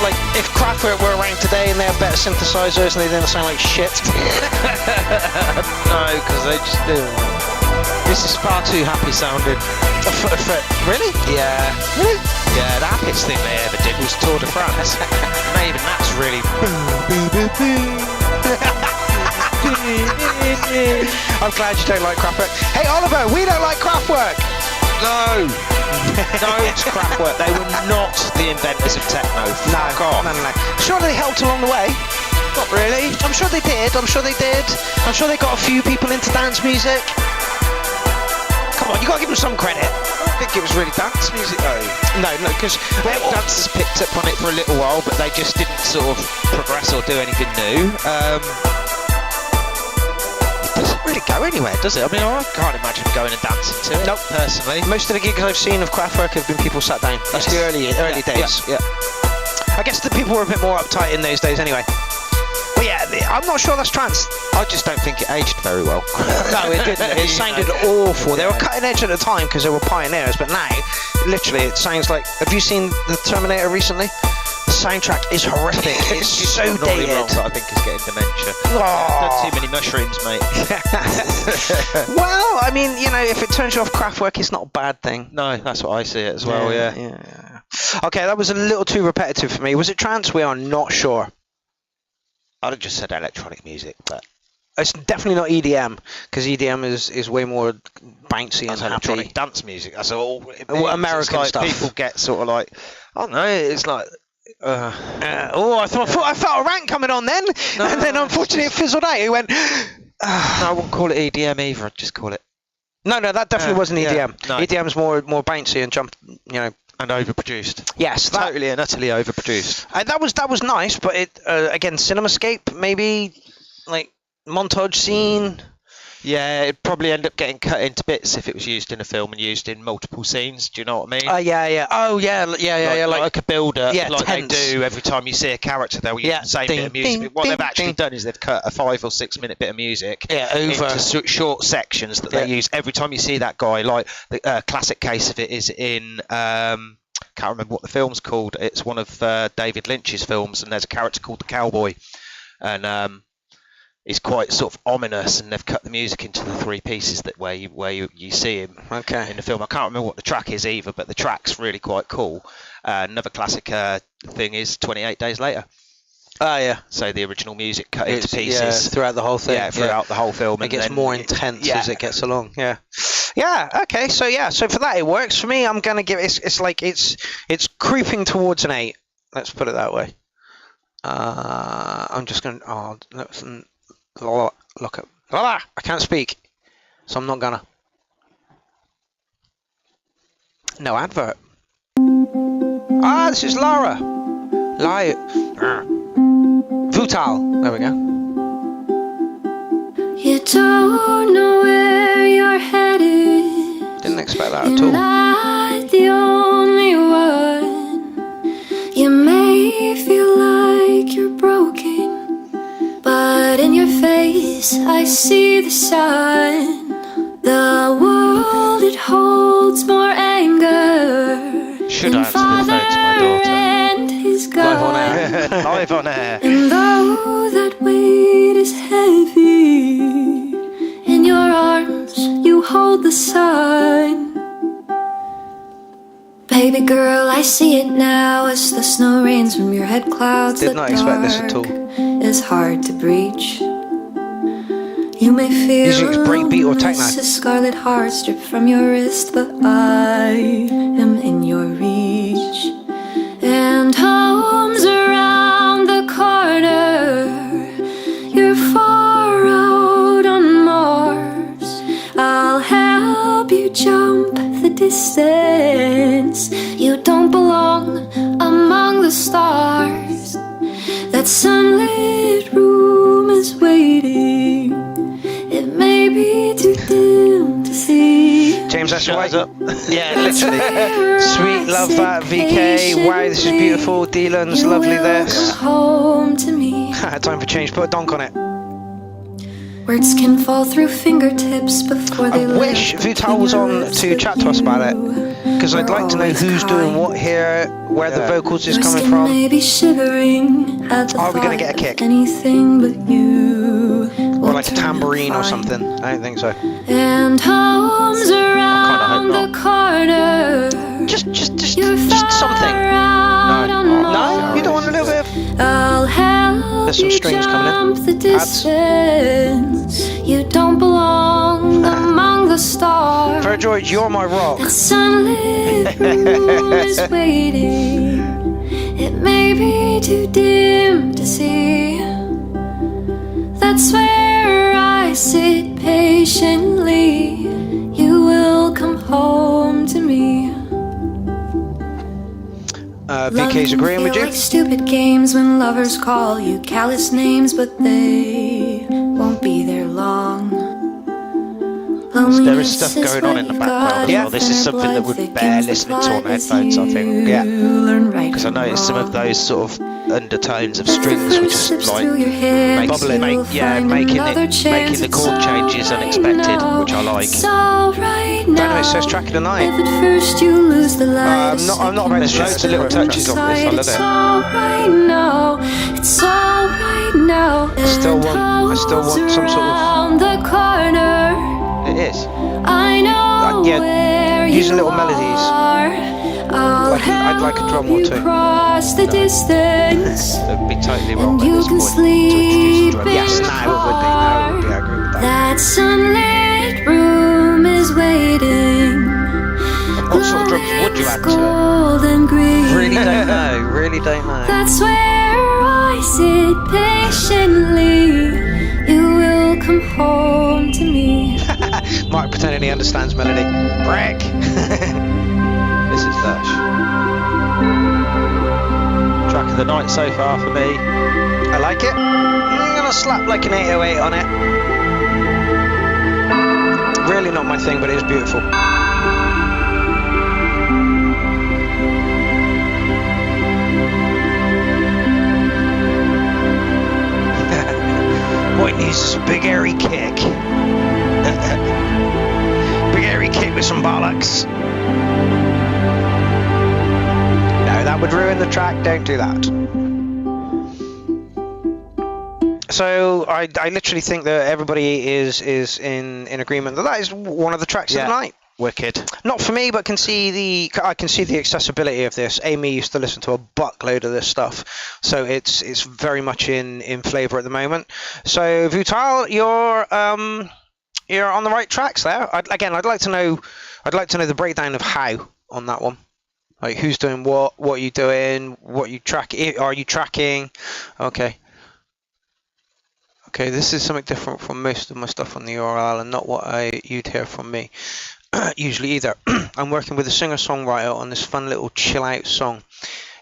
Like, if Kraftwerk were around today and they had better synthesizers and they didn't sound like shit. No, because they just do. This is far too happy sounding. Really? Yeah. Really? Yeah, the happiest thing they ever did was Tour de France. And even that's really... I'm glad you don't like Kraftwerk. Hey Oliver, we don't like Kraftwerk! No! Don't Kraftwerk. They were not the inventors of techno. Fuck off. No. Sure they helped along the way. Not really. I'm sure they did. I'm sure they got a few people into dance music. Come on, you gotta give them some credit. I don't think it was really dance music though. No, because dancers picked up on it for a little while, but they just didn't sort of progress or do anything new. It doesn't really go anywhere, does it? I mean, I can't imagine going and dancing to it. Nope. Personally. Most of the gigs I've seen of Kraftwerk have been people sat down. That's the early days. Yeah. I guess the people were a bit more uptight in those days anyway. But yeah, I'm not sure that's Trance. I just don't think it aged very well. No, it didn't. It sounded awful. They were cutting edge at the time because they were pioneers, but now, literally, it sounds like... Have you seen The Terminator recently? The soundtrack is horrific. It's so dated. Wrong, but I think he's getting dementia. Done too many mushrooms, mate. Well, I mean, you know, if it turns you off Kraftwerk, it's not a bad thing. No, that's what I see it as well, yeah. Okay, that was a little too repetitive for me. Was it Trance? We are not sure. I'd have just said electronic music, but... It's definitely not EDM, because EDM is way more bouncy and electronic happy. dance music. That's all. American like stuff. People get sort of like, I don't know. It's like. I thought I felt a rant coming on then, and then unfortunately it fizzled out. It went. No, I wouldn't call it EDM either. I'd just call it. No, that definitely wasn't EDM. No. EDM's more bouncy and And overproduced. Yes, that, Totally and utterly overproduced. that was nice, but it again, CinemaScape, maybe like montage scene. Yeah, it'd probably end up getting cut into bits if it was used in a film and used in multiple scenes. Do you know what I mean? Yeah. Oh, yeah. Like a build-up, yeah, like tense. they do every time you see a character. They'll use the same bit of music. What they've actually done is they've cut a 5 or 6 minute bit of music into short sections that they use every time you see that guy. Like the classic case of it is in can't remember what the film's called. It's one of David Lynch's films, and there's a character called the Cowboy, and he's quite sort of ominous, and they've cut the music into the 3 pieces that where you see him in the film. I can't remember what the track is either, but the track's really quite cool. Another classic thing is 28 Days Later. Oh, yeah. So the original music cut into pieces. Throughout the whole thing. Yeah, throughout the whole film. It gets more intense as it gets along. Yeah. Yeah, okay, so for that it works. For me, I'm going to give it, it's creeping towards an 8. Let's put it that way. I'm just going to, look up. I can't speak, so I'm not gonna. No advert. This is Lara. Vutal. There we go. You don't know where you're headed. Didn't expect that You're at all. not the only one. You may feel like you're broken, but in your face I see the sun. The world, it holds more anger. Should than answer the phone to my daughter. and his God. Live on air. Live on air. And though that weight is heavy, in your arms you hold the sun. Baby girl, I see it now as the snow rains from your head clouds. Did not expect this at all. Is hard to breach. You may feel Usually it's breakbeat or techno. a scarlet heart stripped from your wrist, but I am in your reach. And home's around the corner. You're far out on Mars. I'll help you jump the distance. You don't belong among the stars. That sunlit room is waiting. It may be too dim to see. James, that's Shut right. up. Yeah, literally. Sweet, love that. VK, wow, this is beautiful. Dylan's lovely this. Home to me. Time for change. Put a donk on it. Words can fall through fingertips before they I wish Vutal was on to chat to us about it, because I'd like to know who's doing what here, where the vocals is coming from. Maybe shivering at the Are we going to get a kick? anything but you. Or like a tambourine or something? I don't think so. And home's around hope the corner. Just something. No, you don't want a little bit of... I'll help There's some strings coming in. the distance. You don't belong among the stars. For George, you're my rock. The sunlit room is waiting. It may be too dim to see. That's where I sit patiently. You will come home to me. VK's agreeing with you. Like stupid games when lovers call you callous names, but they won't be there long. There is stuff going on in the background as well. This is something that would bear listening to on headphones, I think. Yeah. Because I noticed some of those sort of undertones of strings were just like making the chord changes unexpected, which I like. Dynamite says track of the night. If at first you lose the light, I'm not about to loads of little touches on this. I love it's it. all right now. It's all right now. I still want some sort around the corner. of... It is. I know where using you little melodies. are. I'd like a drum or two. Cross the distance. It would be totally wrong And at you this can point to sleep introduce drums. Yes, now it would be. Now it would be. I agree with that. That sunlit room is waiting. What sort of drums would you add to Gold and green. it? Really don't know. Really don't know. That's where I sit patiently. You will come home to me. Mark pretending he understands melody. Break. This is Dash. of the night so far for me. I like it. I'm gonna slap like an 808 on it. Really not my thing, but it is beautiful. Boy needs a big airy kick. Big airy kick with some bollocks. No, that would ruin the track. Don't do that. So I literally think that everybody is in agreement that is one of the tracks of the night. Wicked. Not for me, but I can see the accessibility of this. Amy used to listen to a buckload of this stuff, so it's very much in flavour at the moment. So Vital, you're on the right tracks there. I'd like to know the breakdown of how on that one. Like who's doing what are you doing, what you track? Are you tracking? Okay, this is something different from most of my stuff on the URL, and not what you'd hear from me usually either. I'm working with a singer-songwriter on this fun little chill-out song.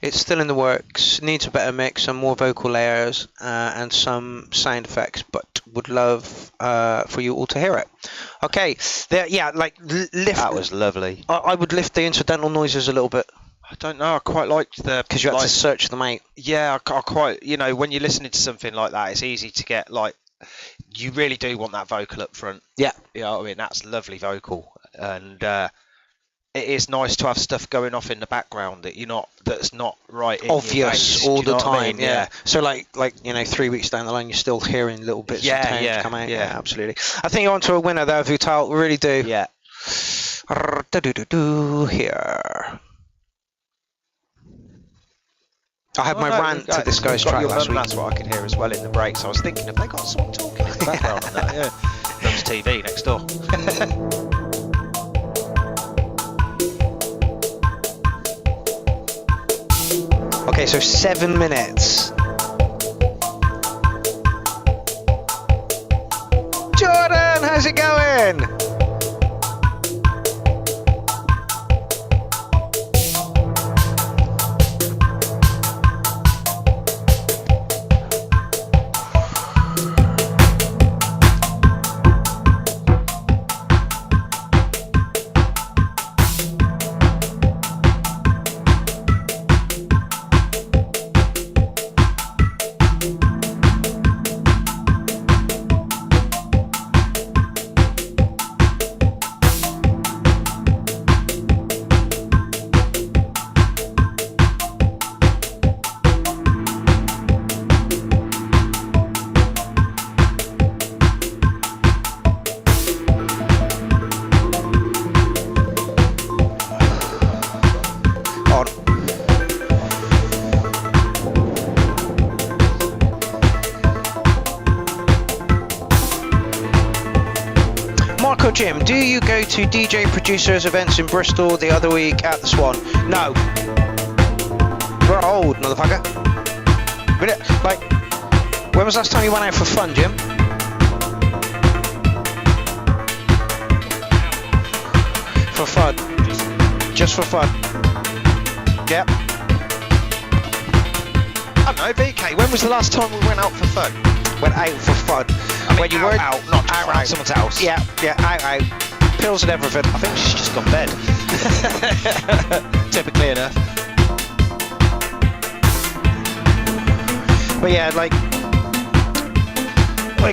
It's still in the works, needs a better mix, some more vocal layers, and some sound effects, but would love for you all to hear it. Okay, lift. That was lovely. I would lift the incidental noises a little bit. I don't know, I quite liked the... Because you had to search them out. Yeah, I quite... You know, when you're listening to something like that, it's easy to get, like... You really do want that vocal up front. Yeah. You know what I mean? That's lovely vocal. And it is nice to have stuff going off in the background that's not right in obvious your face, all the time. I mean? Yeah. So like 3 weeks down the line, you're still hearing little bits of tones come out. Yeah, absolutely. I think you're onto a winner there, Vital. We really do. Yeah. Here. I had my rant to this guy's track last week. That's what I could hear as well in the breaks. I was thinking, have they got someone talking in the background on that? Yeah. There was TV next door. Okay, so 7 minutes. Jordan, how's it going? Jim, do you go to DJ producers events in Bristol the other week at the Swan? No. We're old, motherfucker. Like, when was the last time you went out for fun, Jim? For fun. Just for fun. Yep. I don't know, BK, when was the last time we went out for fun? Went out for fun. I mean, when you were out, not just around someone's house. Yeah, out. Pills and everything. I think she's just gone to bed. Typically enough. But yeah, like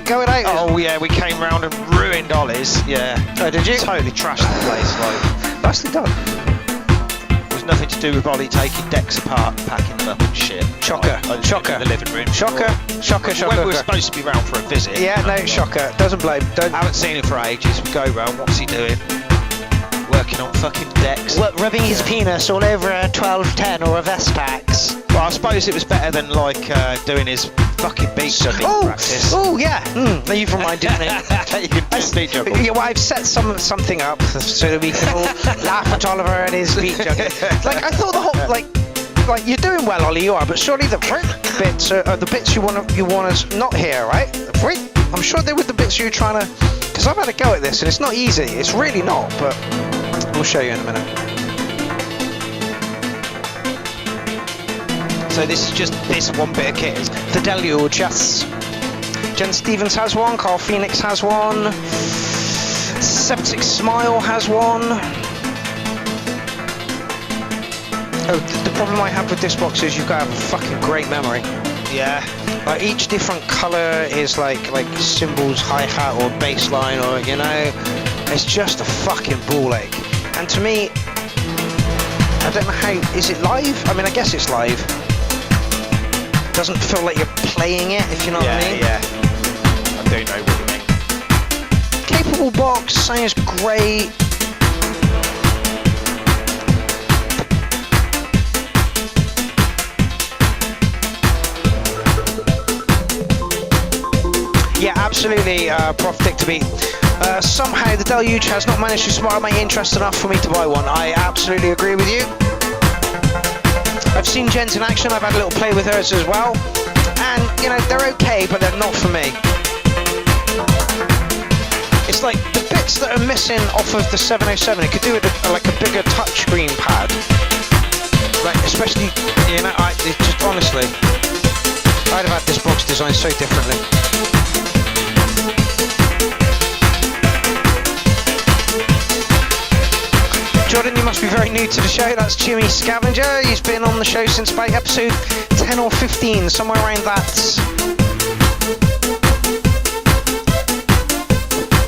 going out. Oh yeah, we came round and ruined Ollie's. Yeah. Oh, did you? Totally trashed the place. Like, nicely done. It was nothing to do with Ollie taking decks apart, packing them up and shit. Shocker. Shocker. In the living room. Shocker. When we were supposed to be round for a visit. Yeah, no, shocker. Doesn't blame. Don't. I haven't seen him for ages. We go round. What's he doing? Working on fucking decks. Rubbing his penis all over a 1210 or a Vestax. Well, I suppose it was better than like doing his fucking beat juggling practice. Oh yeah. You've reminded me. You can beat juggle. Yeah, well, I've set something up so that we can all laugh at Oliver and his beat juggling. Like I thought the whole like you're doing well, Ollie, you are, but surely the bits are the bits you want us not hear, right? I'm sure they were the bits you were trying to. Because I've had a go at this and it's not easy. It's really not, but we'll show you in a minute. So this is just this one bit of kit. It's the Deluge, yes. Jen Stevens has one, Carl Phoenix has one, 76 Smile has one. Oh, the problem I have with this box is you've got to have a fucking great memory. Yeah. Like each different colour is like cymbals, hi-hat or bass line, or you know, it's just a fucking ball ache. And to me, I don't know how, is it live? I mean, I guess it's live. Doesn't feel like you're playing it, if you know what I mean. Yeah, I do know what you mean. Capable box, sounds great. Yeah, absolutely, Prof Dick to beat. Somehow the Deluge has not managed to spark my interest enough for me to buy one. I absolutely agree with you. I've seen Jen's in action, I've had a little play with hers as well. And, you know, they're okay, but they're not for me. It's like the bits that are missing off of the 707, it could do with like a bigger touchscreen pad. Like, especially, you know, it just honestly, I'd have had this box designed so differently. Jordan, you must be very new to the show. That's Jimmy Scavenger. He's been on the show since about episode 10 or 15, somewhere around that.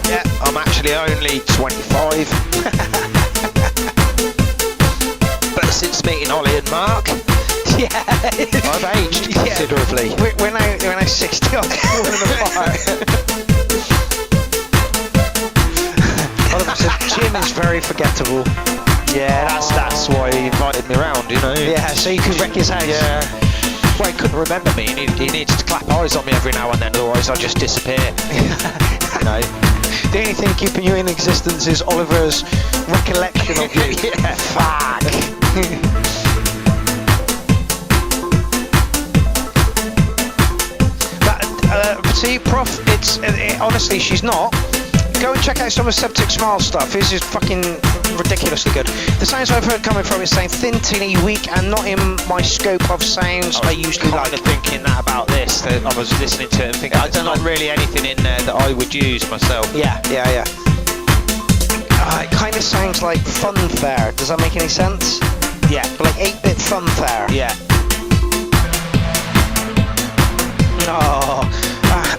Yeah, I'm actually only 25. But since meeting Ollie and Mark, yeah, I've aged considerably. Yeah. We're now 60 on Oliver said, Jim is very forgettable. Yeah, that's why he invited me around, you know. Yeah, so you could wreck his house. Yeah. Well, he couldn't remember me. He needs to clap eyes on me every now and then, otherwise I'll just disappear. You know. The only thing keeping you in existence is Oliver's recollection of you. Yeah. Fuck. See, Prof, honestly, she's not. Go and check out some of Septic Smile stuff. This is fucking ridiculously good. The sounds I've heard coming from it saying thin, tinny, weak, and not in my scope of sounds I usually like. I was thinking that about this. That I was listening to it and thinking, there's not really anything in there that I would use myself. Yeah. It kind of sounds like funfair. Does that make any sense? Yeah. Like 8-bit funfair. Yeah. Oh.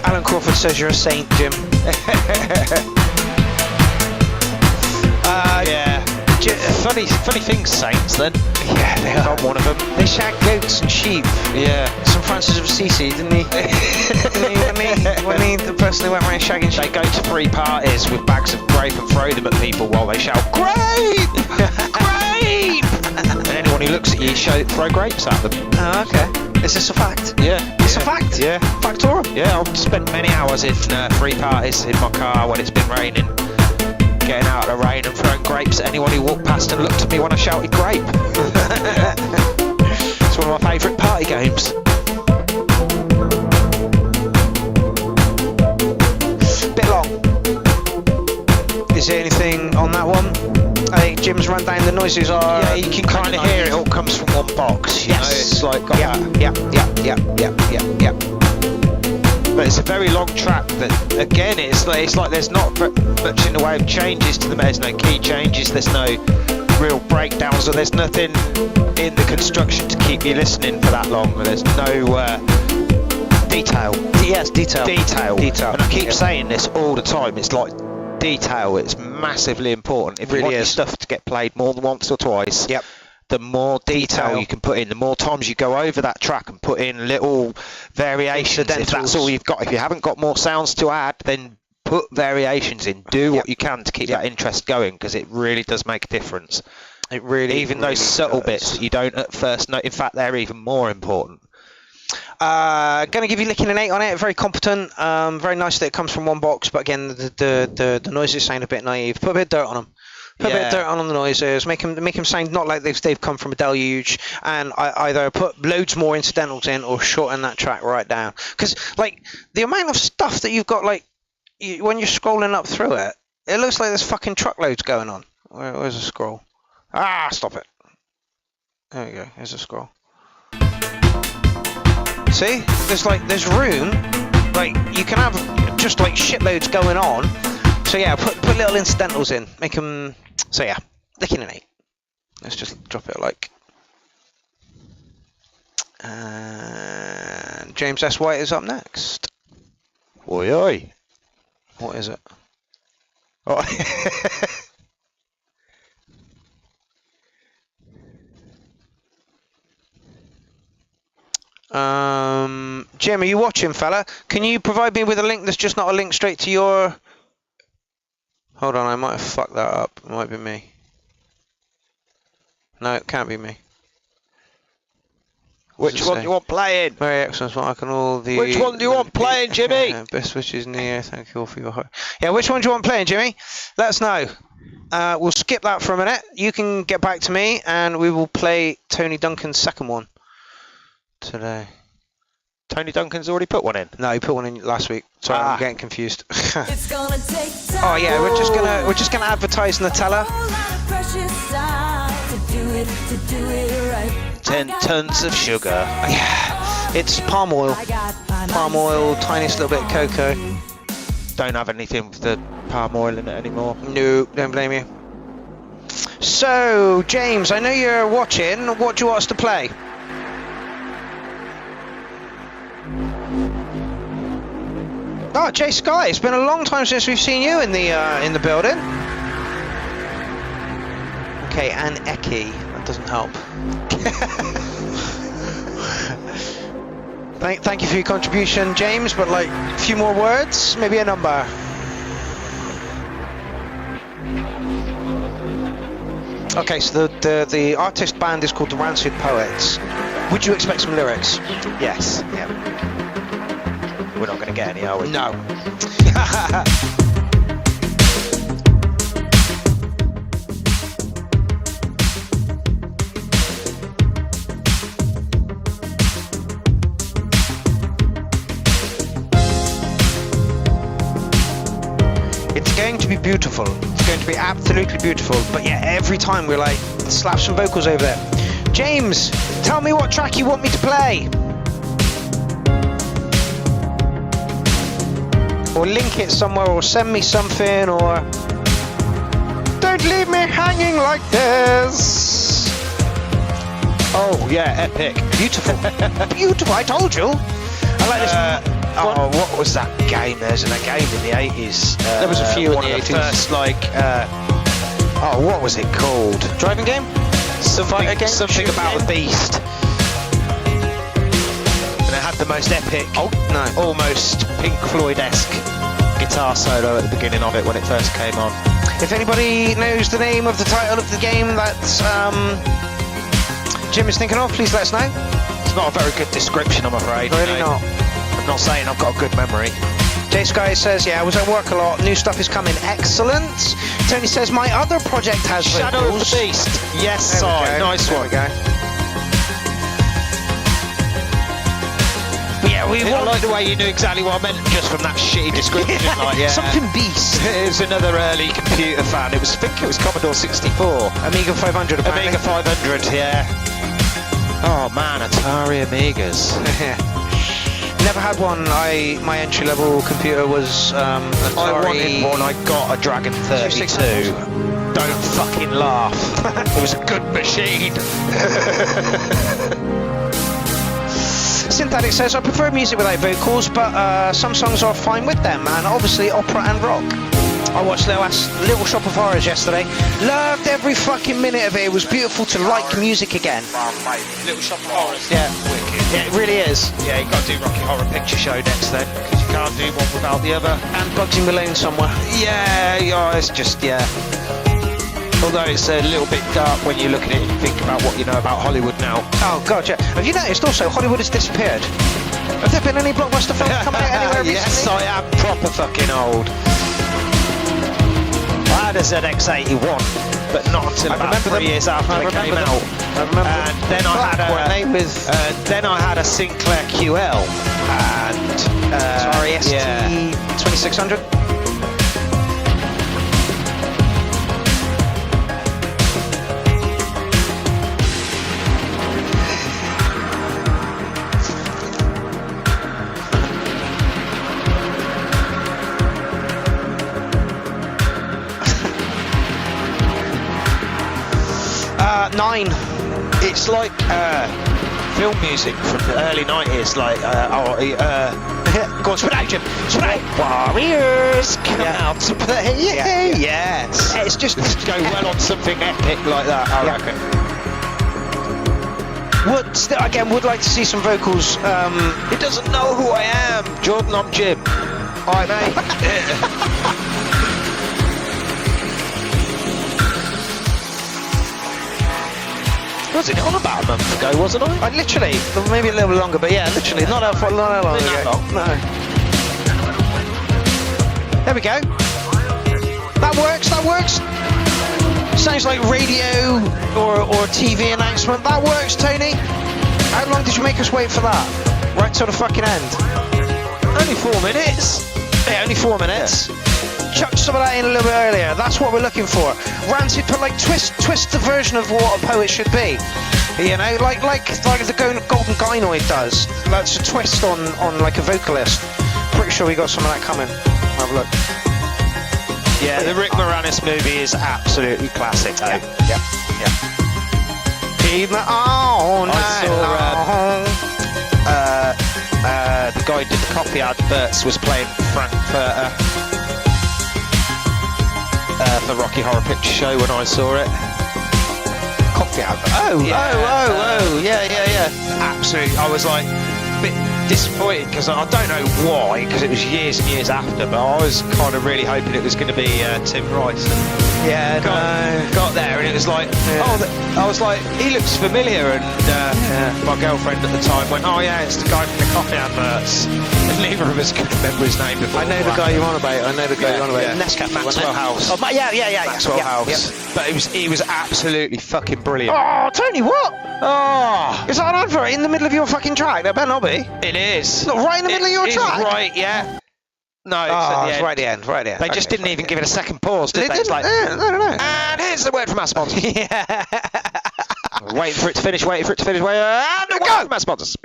Alan Crawford says you're a saint, Jim. Yeah. Funny things, saints then. Yeah, they are. I'm one of them. They shag goats and sheep. Yeah. St. Francis of Assisi, didn't he? when he the person who went around shagging sheep. They go to free parties with bags of grape and throw them at people while they shout, "Grape! Grape!" And anyone who looks at you, throw grapes at them. Oh, okay. Is this a fact? Yeah. It's a fact? Yeah. Factorum? Yeah, I've spent many hours in free parties in my car when it's been raining, getting out of the rain and throwing grapes at anyone who walked past and looked at me when I shouted grape. It's one of my favourite party games. Bit long. Is there anything on that one? I think Jim's run down the noises are... Yeah, you can kind of hear it all comes from one box, you know, it's like... Yeah. But it's a very long track that, again, it's like there's not much in the way of changes to them. There's no key changes, there's no real breakdowns, or there's nothing in the construction to keep you listening for that long. There's no detail. Yes, detail. And I keep saying this all the time, it's like detail, it's massively important. If you want your stuff to get played more than once or twice, the more detail you can put in, the more times you go over that track and put in little variations, if that's all you've got. If you haven't got more sounds to add, then put variations in. Do what you can to keep that interest going, because it really does make a difference. It really, even those subtle bits that you don't at first know, in fact, they're even more important. Gonna give you licking an 8 on it. Very competent. Very nice that it comes from one box, but again, the noises sound a bit naive. Put a bit of dirt on them. Put a bit of dirt on the noises. Make them sound not like they've come from a deluge. And either put loads more incidentals in or shorten that track right down. Because like the amount of stuff that you've got, like when you're scrolling up through it, it looks like there's fucking truckloads going on. Where's the scroll? Stop it. There we go. Here's a scroll. See, there's room. Like you can have just like shitloads going on. So yeah, put little incidentals in, make them. So yeah, licking an 8. Let's just drop it like. And James S. White is up next. Oi oi. What is it? Oh. Jim, are you watching, fella? Can you provide me with a link that's just not a link straight to your... Hold on, I might have fucked that up. It might be me. No, it can't be me. Which one do you want playing? Very excellent. I can all the... Which one do you want playing, Jimmy? Best wishes, Neo. Thank you all for your... Yeah, which one do you want playing, Jimmy? Let us know. We'll skip that for a minute. You can get back to me, and we will play Tony Duncan's second one today. Tony Duncan's already put one in. No, he put one in last week. Sorry, I'm getting confused. It's gonna take time. Oh yeah, we're just gonna advertise Nutella. 10 tons of sugar. Yeah, it's palm oil. Palm oil, tiniest little bit of cocoa. Don't have anything with the palm oil in it anymore. No, don't blame you. So, James, I know you're watching. What do you want us to play? Oh, Jay Sky, it's been a long time since we've seen you in the building. Okay, and Eki, that doesn't help. Thank you for your contribution, James, but like a few more words, maybe a number. Okay, so the artist band is called the Rancid Poets. Would you expect some lyrics? Yes. Yeah. We're not going to get any, are we? No. It's going to be beautiful. It's going to be absolutely beautiful. But yeah, every time we're like, slap some vocals over there. James, tell me what track you want me to play. Or link it somewhere, or send me something, or... Don't leave me hanging like this! Oh, yeah, epic. Beautiful. Beautiful, I told you! I like this... Oh, what was that game? There's a game in the 80s. There was a few in the 80s. First, like... oh, what was it called? Driving game? Something about a beast. And it had the most epic, almost Pink Floyd-esque guitar solo at the beginning of it when it first came on. If anybody knows the name of the title of the game that Jim is thinking of, please let us know. It's not a very good description, I'm afraid. Really not. I'm not saying I've got a good memory. Jay Sky says, yeah, I was at work a lot. New stuff is coming. Excellent. Tony says, my other project has Shadow vocals. of the Beast. Yes, sir. Nice one. There we go. Yeah, I like the way you knew exactly what I meant just from that shitty description. Like, yeah. Something beast. It was another early computer fan. I think it was Commodore 64. Amiga 500 apparently. Amiga 500, yeah. Oh man, Atari Amigas. Never had one. My entry level computer was Atari. I wanted one. I got a Dragon 32. Don't fucking laugh. It was a good machine. Synthetic says, I prefer music without vocals, but some songs are fine with them, and obviously opera and rock. I watched Little Shop of Horrors yesterday. Loved every fucking minute of it. It was beautiful to like music again. Little Shop of Horrors. Yeah. Wicked. Yeah, it really is. Yeah, you got to do Rocky Horror Picture Show next then, because you can't do one without the other. And Bugsy Malone somewhere. Yeah, it's just, yeah. Although it's a little bit dark when you look at it and think about what you know about Hollywood now. Oh god, yeah. Have you noticed also Hollywood has disappeared? Have there been any blockbuster films coming out anywhere recently? Yes, I am proper fucking old. I had a ZX81, but not until about 3 years after they came out. I remember. And then I had a Sinclair QL and ST 2600. 9. It's like film music from the early 90s, like Go on, spit out, Jim. Spit out. Warriors come out to play. Yes. It's just Go well on something epic like that, I reckon. Would like to see some vocals. He doesn't know who I am. Jordan, I'm Jim. Alright, mate. Was it on about a month ago, wasn't I? Literally, maybe a little longer, but yeah, literally, not that long ago. No. There we go. That works. Sounds like radio or TV announcement. That works, Tony. How long did you make us wait for that? Right till the fucking end. Only 4 minutes. Yeah, only 4 minutes. Chuck some of that in a little bit earlier. That's what we're looking for. Rancid, but like twist the version of what a poet should be. You know, like the Golden Gynoid does. That's a twist on like a vocalist. Pretty sure we got some of that coming. Have a look. Yeah, the Rick Moranis movie is absolutely classic. Yeah. Keep me all night long. The guy who did the coffee adverts was playing Frankfurter for Rocky Horror Picture Show when I saw it. Coffee advert. Yeah. Absolutely, I was like a bit disappointed because I don't know why, because it was years and years after, but I was kind of really hoping it was going to be Tim Rice. Yeah, got there and it was like, I was like, he looks familiar, and my girlfriend at the time went, oh yeah, it's the guy from the coffee adverts, and neither of us could remember his name before. I know the guy you want about. Nescafe Maxwell House. Oh, yeah. Maxwell House. Yep. But he was absolutely fucking brilliant. Oh, Tony, what? Oh, is that an advert in the middle of your fucking track? That better not be. It is. Not right in the middle of your track? Right, yeah. No, it's right at the end. They just didn't even give it a second pause, did they? It's like, no. And here's the word from our sponsors. Yeah. Waiting for it to finish, and go! From our sponsors.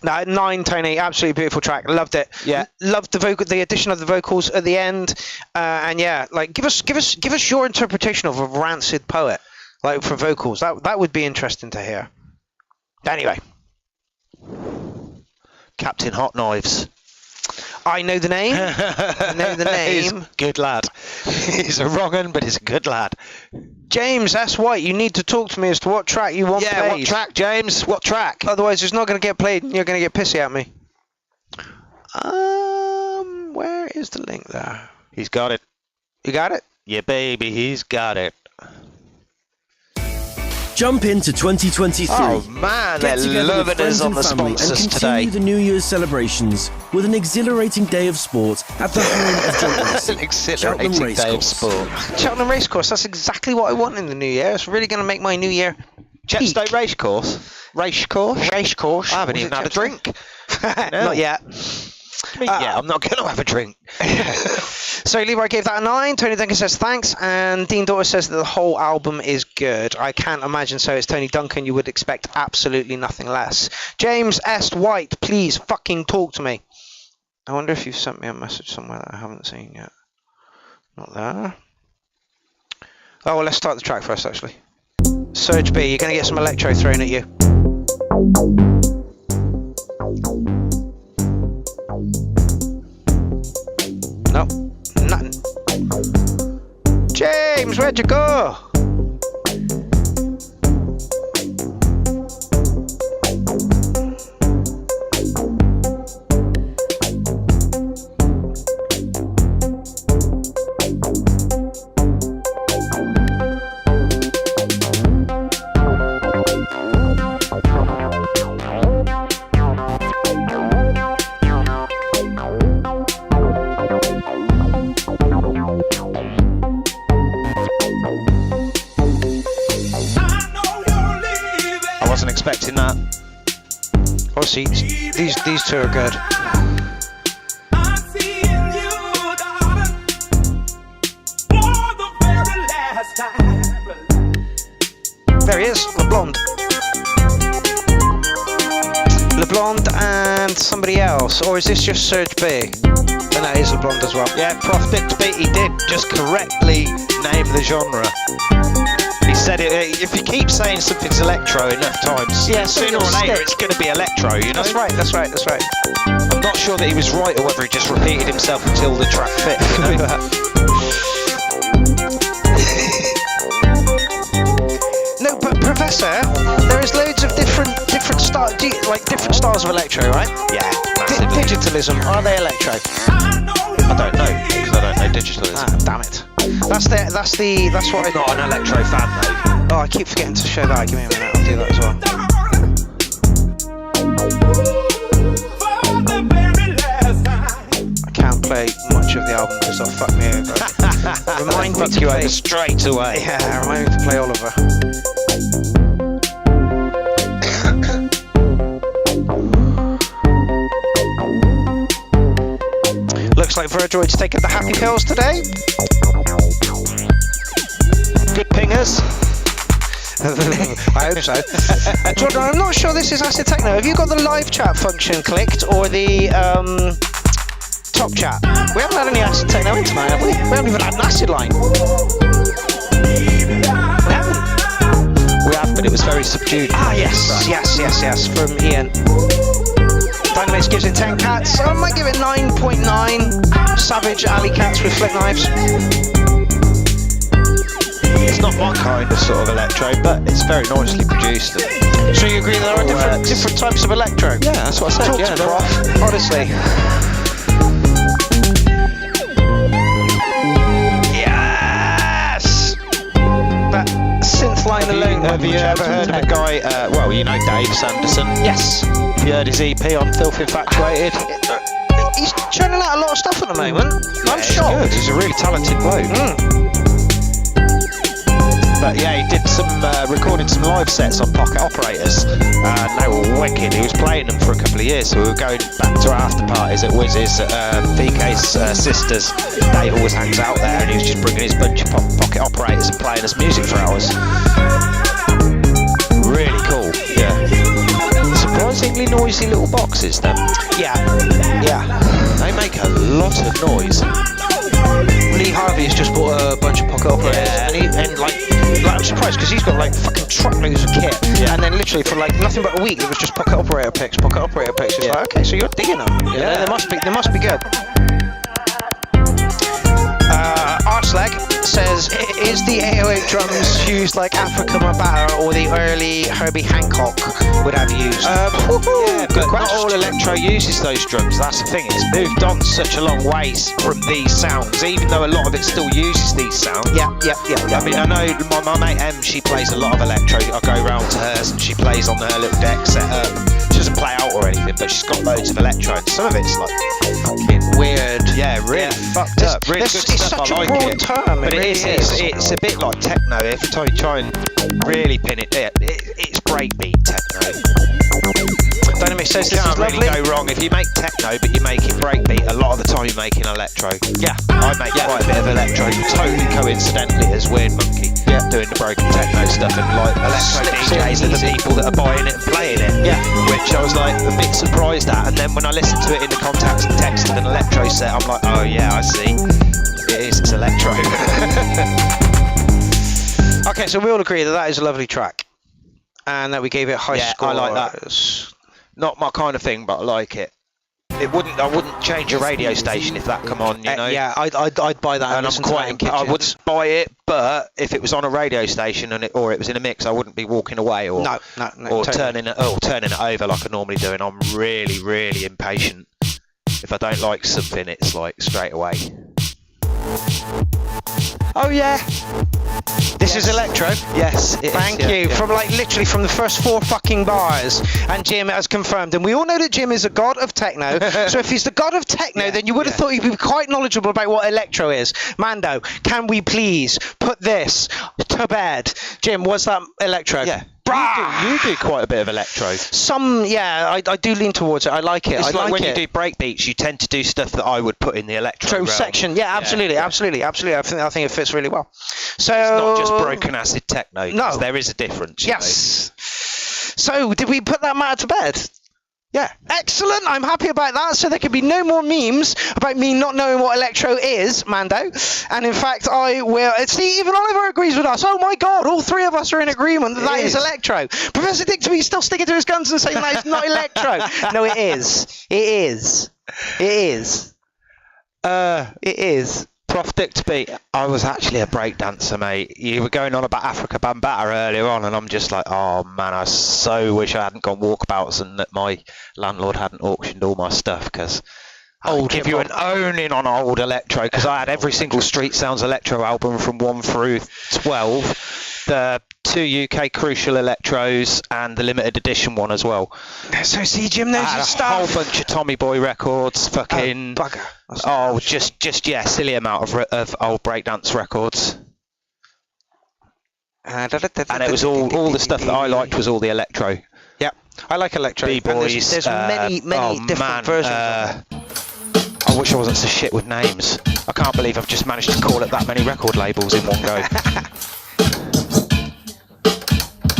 No, 9, Tony, absolutely beautiful track. Loved it. Yeah. Loved the addition of the vocals at the end. And yeah, like give us your interpretation of a Rancid poet, like for vocals. That would be interesting to hear. Anyway. Captain Hot Knives. I know the name. He's a good lad. He's a wrong un, but he's a good lad. James S. White, you need to talk to me as to what track you want played. What track, James? What track? Otherwise, it's not going to get played and you're going to get pissy at me. Where is the link there? He's got it. You got it? Yeah, baby, he's got it. Jump into 2023. Oh man, they're loving us on the sponsors and today. Continue the New Year's celebrations with an exhilarating day of sport at the home of jump racing. An exhilarating day of sport. Cheltenham Racecourse, that's exactly what I want in the new year. It's really going to make my new year. Jetstone Racecourse? Racecourse. I haven't even had a drink. Not yet. I'm not going to have a drink. So Leroy gave that a 9. Tony Duncan says thanks, and Dean Daughter says that the whole album is good. I can't imagine so. It's Tony Duncan. You would expect absolutely nothing less. James S. White, please fucking talk to me. I wonder if you've sent me a message somewhere that I haven't seen yet. Not there. Oh well, let's start the track first actually. Surge B, you're going to get some electro thrown at you. No, nothing. James, where'd you go? Expecting that. Obviously, these two are good. There he is, LeBlond and somebody else, or is this just Surge B? And that is LeBlond as well. Yeah, Prof Dick Beat, he did just correctly name the genre. He said it. If you keep saying something's electro enough times, sooner or later it's going to be electro. You know. That's right. I'm not sure that he was right or whether he just repeated himself until the track fit. You know. No, but Professor, there is loads of different styles of electro, right? Yeah. Digitalism, are they electro? I don't know because I don't know digitalism. Ah, damn it. That's what I'm not an electro fan though. Oh, I keep forgetting to show that. Give me a minute, I'll do that as well. I can't play much of the album because it'll fuck me over. Remind me to play straight away. Yeah, remind me to play Oliver. Looks like Verdroid's taking the happy pills today. Good pingers. I hope so. Jordan, I'm not sure this is Acid Techno. Have you got the live chat function clicked or the top chat? We haven't had any Acid Techno in tonight, have we? We haven't even had an Acid line. We haven't. We have, but it was very subdued. Ah, yes, from Ian. Dynamix gives it 10 cats. I might give it 9.9. Savage alley cats with flick knives. It's not my kind of sort of electro, but it's very nicely produced. So you agree there are different types of electro? Yeah, that's what I said. Talk to Prof, honestly. Yes! That synth line alone. Have you ever heard of a guy, well, you know Dave Sanderson? Yes. Have you heard his EP on Filth Infatuated? He's churning out a lot of stuff at the moment. I'm shocked. He's a really talented bloke. But yeah, he did some recording some live sets on Pocket Operators, and they were wicked. He was playing them for a couple of years, so we were going back to our after parties at Wiz's. VK's sisters, Dave always hangs out there, and he was just bringing his bunch of Pocket Operators and playing us music for hours. Really cool. Yeah. Surprisingly noisy little boxes, then. Yeah. They make a lot of noise. Lee Harvey has just bought a bunch of Pocket Operators, and I'm surprised because he's got like fucking truckloads of kit, and then literally for like nothing but a week it was just Pocket Operator picks. It's like, okay, so you're digging them. Yeah, they must be good. Arslag says, is the 808 drums used like Africa Mabata or the early Herbie Hancock would have used? Yeah, but not all electro uses those drums. That's the thing. It's moved on such a long ways from these sounds, even though a lot of it still uses these sounds. Yeah. I mean, I know my mate Em, she plays a lot of electro. I go round to hers and she plays on her little deck set up. She doesn't play out or anything, but she's got loads of electro. And some of it's like fucking weird. Yeah, really fucked up. Really good stuff. It's such I a like broad it. term. But it's a bit like techno. Every time you try and really pin it, it's breakbeat techno. Dynamic says this can't really go wrong if you make techno, but you make it breakbeat. A lot of the time you're making electro. Yeah, I make quite a bit of electro, totally coincidentally as Weird Monkey. Yeah, doing the broken techno stuff, and like electro DJs are the people that are buying it and playing it. Yeah, which I was like a bit surprised at, and then when I listened to it in the contacts and text of an electro set, I'm like, oh yeah, I see. It's electro. Okay, so we all agree that is a lovely track, and that we gave it high score. I like that. Not my kind of thing, but I like it. I wouldn't change a radio station if that come on, you know. Yeah, I'd buy that. And I'm quite. I wouldn't buy it, but if it was on a radio station or it was in a mix, I wouldn't be walking away or totally. turning it over like I normally do. And I'm really, really impatient. If I don't like something, it's like straight away. Oh yeah. This is Electro. Yes. Thank you. From like literally from the first 4 fucking bars, and Jim has confirmed, and we all know that Jim is a god of techno. So if he's the god of techno, then you would have thought he'd be quite knowledgeable about what electro is. Mando, can we please put this to bed? Jim, was that electro? Yeah. You do quite a bit of electro. I do lean towards it. I like it. It's like when you do breakbeats, you tend to do stuff that I would put in the electro section. Yeah, absolutely. I think it fits really well. So it's not just broken acid techno. No, there is a difference. Yes. So did we put that matter to bed? Yeah, excellent. I'm happy about that. So there can be no more memes about me not knowing what Electro is, Mando. And in fact, I will. See, even Oliver agrees with us. Oh my God, all three of us are in agreement that that is Electro. Professor Dictaby still sticking to his guns and saying that it's not Electro. No, it is. It is. It is. It is. Prof Dictaby, I was actually a breakdancer, mate. You were going on about Africa Bambaataa earlier on, and I'm just like, oh man, I so wish I hadn't gone walkabouts and that my landlord hadn't auctioned all my stuff, because I'll give you an owning on old Electro, because I had every single Street Sounds Electro album from 1 through 12, the 2 UK Crucial Electros, and the limited edition one as well. So see, Jim knows his stuff. A whole bunch of Tommy Boy records, fucking... bugger. Oh, just yeah, silly amount of old breakdance records. And it was all the stuff that I liked was all the Electro. Yeah, I like Electro. B-boys. There's many different versions. I wish I wasn't so shit with names. I can't believe I've just managed to call it that many record labels in one go.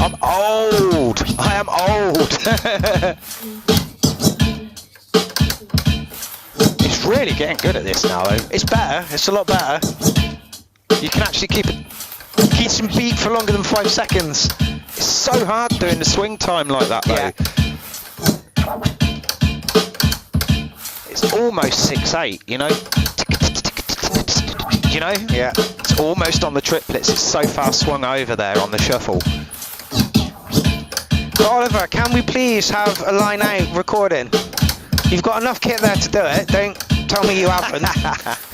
I'm old. I am old. It's really getting good at this now, though. It's better. It's a lot better. You can actually keep some beat for longer than 5 seconds. It's so hard doing the swing time like that, though. Yeah. It's almost 6/8, you know? You know? Yeah. It's almost on the triplets. It's so far swung over there on the shuffle. Oliver, can we please have a line out recording? You've got enough kit there to do it. Don't tell me you haven't.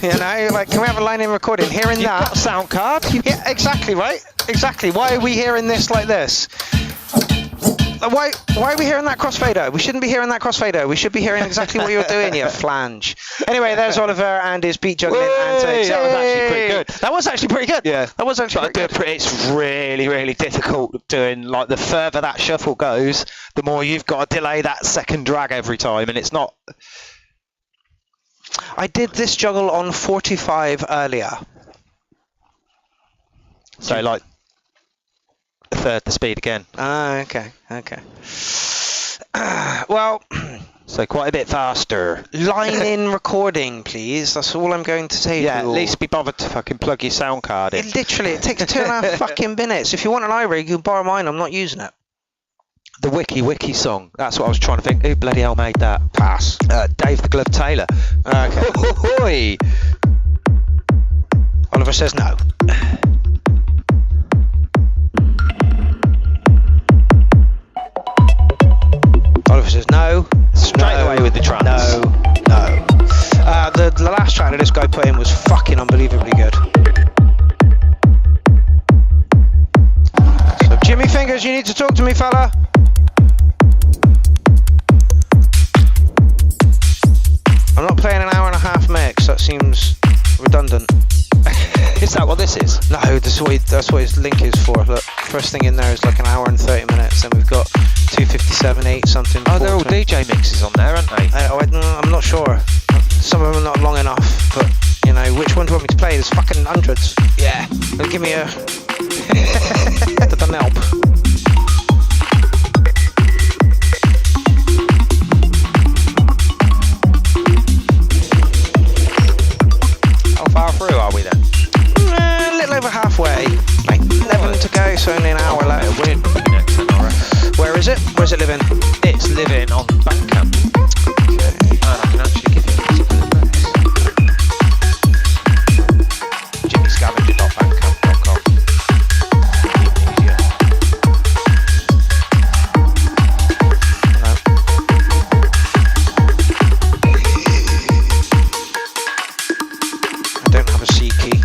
You know, like, can we have a line in recording? Hearing You've that. Got a sound card. Yeah, exactly, right? Exactly. Why are we hearing this like this? Why are we hearing that crossfader? We shouldn't be hearing that crossfader. We should be hearing exactly what you're doing, you flange. Anyway, there's Oliver and his beat juggling antics. That was actually pretty good. That was actually pretty good. Yeah. That was actually pretty good. It's really, really difficult doing, like, the further that shuffle goes, the more you've got to delay that second drag every time, and it's not... I did this juggle on 45 earlier. So, like, a third the speed again. Ah, okay. Well... So quite a bit faster. Line in recording, please. That's all I'm going to say. Yeah, at least be bothered to fucking plug your sound card in. It takes 2.5 fucking minutes. If you want an iRig, you can borrow mine. I'm not using it. The Wiki song. That's what I was trying to think. Who bloody hell made that? Pass. Dave the Glove Taylor. Okay. Oliver says no. Oliver says no. Straight away with the trance. No. The last track that this guy put in was fucking unbelievably good. So Jimmy Fingers, you need to talk to me, fella. I'm not playing an hour and a half mix. That seems redundant. Is that what this is? No, that's what his link is for. Look, first thing in there is like an hour and 30 minutes, and we've got 257, 8 something. Oh, they're all DJ mixes on there, aren't they? I'm not sure. Some of them are not long enough, but you know, which one do you want me to play? There's fucking hundreds. Yeah. Give me a. That doesn't help. How far through are we then? A little over halfway. Like 11 to go, so only an hour left. Where is it? Where's it living? It's living on Bandcamp. Okay. And I can actually give you a physical address. jimmyscavenger.bandcamp.com. Easier. I don't have a C key.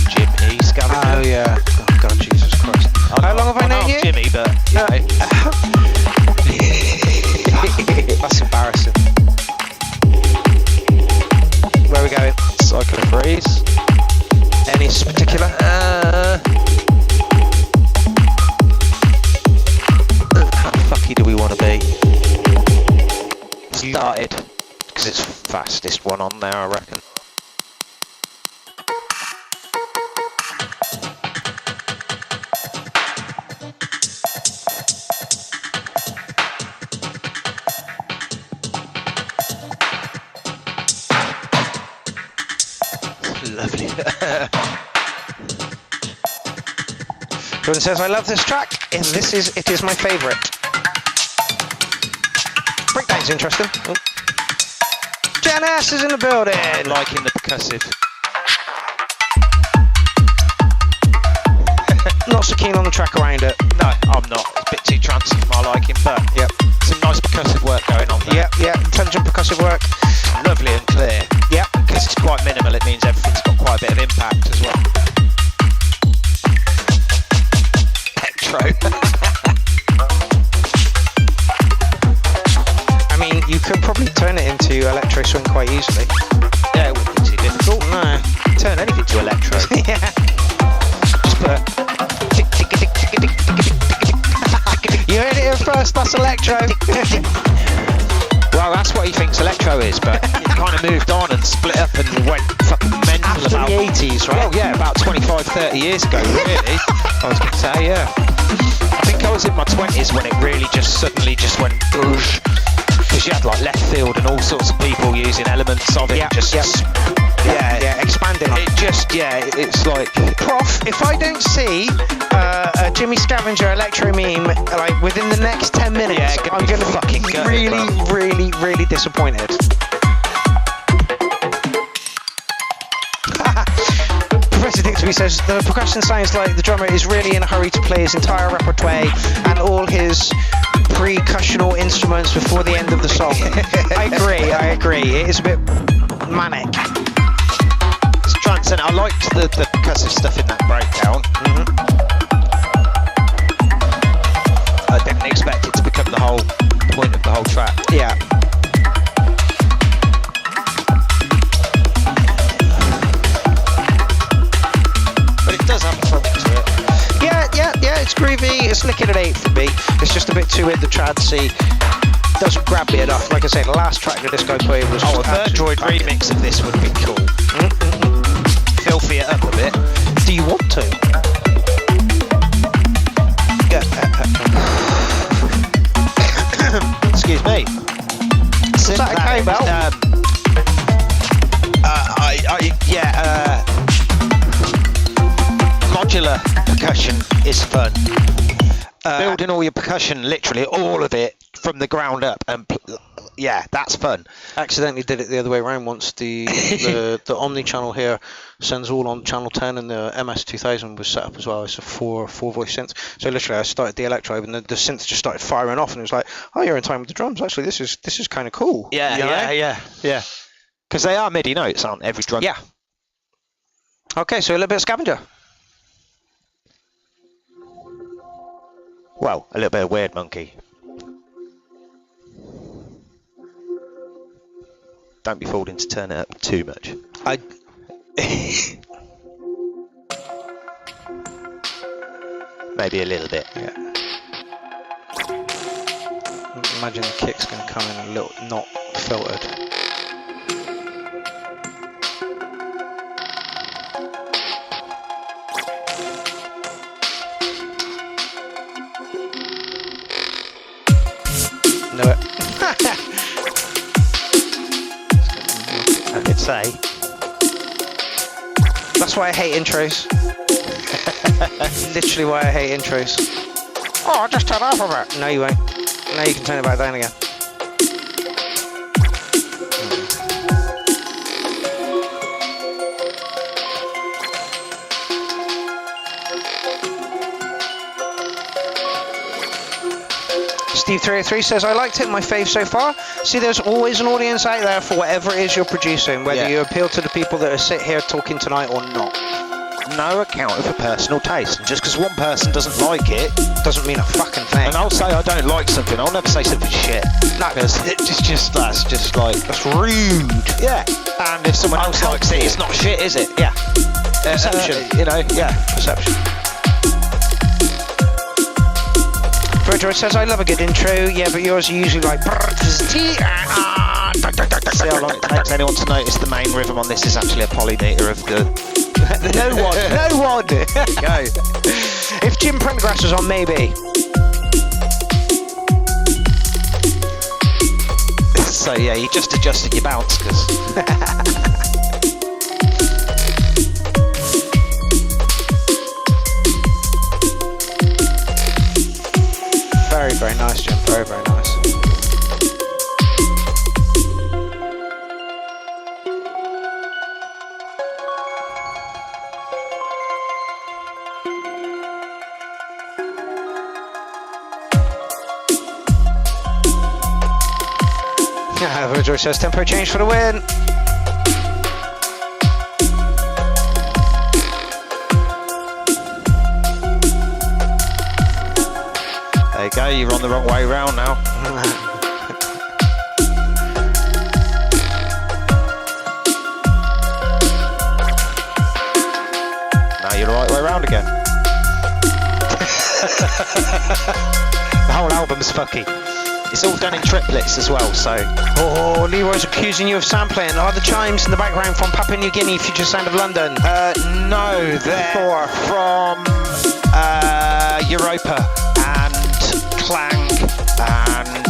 Jimmy Scavenger. Oh yeah. Oh God, Jesus Christ. How long have I known you? Jimmy, but you know. That's embarrassing. Where are we going? Cycle of Freeze. Any particular? How fucky do we want to be? Started. Because it's fastest one on there, I reckon. Jordan says, I love this track. It is my favourite. Breakdown's interesting. Oh. Janice is in the building. Liking the percussive. Not so keen on the track around it. No, I'm not. It's a bit too trancey for my liking, but yep. Some nice percussive work going on there. Yeah, intelligent percussive work. Lovely and clear. Yeah. Because it's quite minimal, it means everything's got quite a bit of impact as well. Electro. I mean, you could probably turn it into electro swing quite easily. Yeah, it wouldn't be too difficult. No. Turn anything to electro. Yeah. Just put you heard it here first, that's electro. Well, that's what he thinks electro is, but he kind of moved on and split up and went fucking mental after about the 80s, right? Well, yeah, about 25, 30 years ago, really. I was going to say, yeah. I think I was in my 20s when it really just suddenly just went boosh. Because you had like left field and all sorts of people using elements of it. Yeah, expanding. It just, it's like... Prof, if I don't see a Jimmy Scavenger electro meme like within the next 10 minutes, I'm going to fucking be really disappointed. Professor Dixby says the percussion sounds like the drummer is really in a hurry to play his entire repertoire and all his percussional instruments before the end of the song. I agree. It is a bit manic. It's trance, and I liked the percussive stuff in that breakdown. I didn't expect it to become the whole point of the whole track. Yeah. But it does have a funk to it. Yeah, it's groovy, it's licking at 8 for me. It's just a bit too in the trancey. Doesn't grab me enough. Like I said, the last track that this guy played was... Oh, a Murdroid remix of this would be cool. Filthy it up a bit. Do you want to? Excuse me. Is that okay, Bell? Modular percussion is fun. Building all your percussion, literally all of it from the ground up, and that's fun. Accidentally did it the other way around once. The Omni channel here sends all on channel 10, and the MS2000 was set up as well. It's a four voice synth. So literally, I started the electro, and the synth just started firing off, and it was like, oh, you're in time with the drums. Actually, this is kind of cool. Yeah. Because they are MIDI notes, aren't every drum? Yeah. Okay, so a little bit of Scavenger. Well, a little bit of Weird Monkey. Don't be fooled into turning it up too much. Maybe a little bit. Yeah. Imagine the kick's going to come in a little not filtered. Know it. I could say. That's why I hate intros. Literally why I hate intros. Oh, I'll just turn off of it. No, you won't. Now you can turn it back down again. Steve303 says, I liked it, my fave so far. See, there's always an audience out there for whatever it is you're producing, whether you appeal to the people that are sit here talking tonight or not. No account of a personal taste. And just because one person doesn't like it, doesn't mean a fucking thing. And I'll say I don't like something, I'll never say something shit. No, because that's just like, that's rude. Yeah. And if someone else likes it, it's not shit, is it? Yeah. Perception. Perception. Bridger says, I love a good intro, yeah, but yours are usually like... See how long it takes anyone to notice the main rhythm on this is actually a polymeter of the... No one! Go. If Jim Prendergrass was on, maybe. So yeah, you just adjusted your bounce, because... very nice, Jim. Very, very nice. Virgil says tempo change for the win. There you go, you're on the wrong way round now. Now you're the right way round again. The whole album's fucky. It's all done in triplets as well, so... Oh, Leroy's accusing you of sampling. Are the chimes in the background from Papua New Guinea, Future Sound of London? No, they're from Europa and Clang and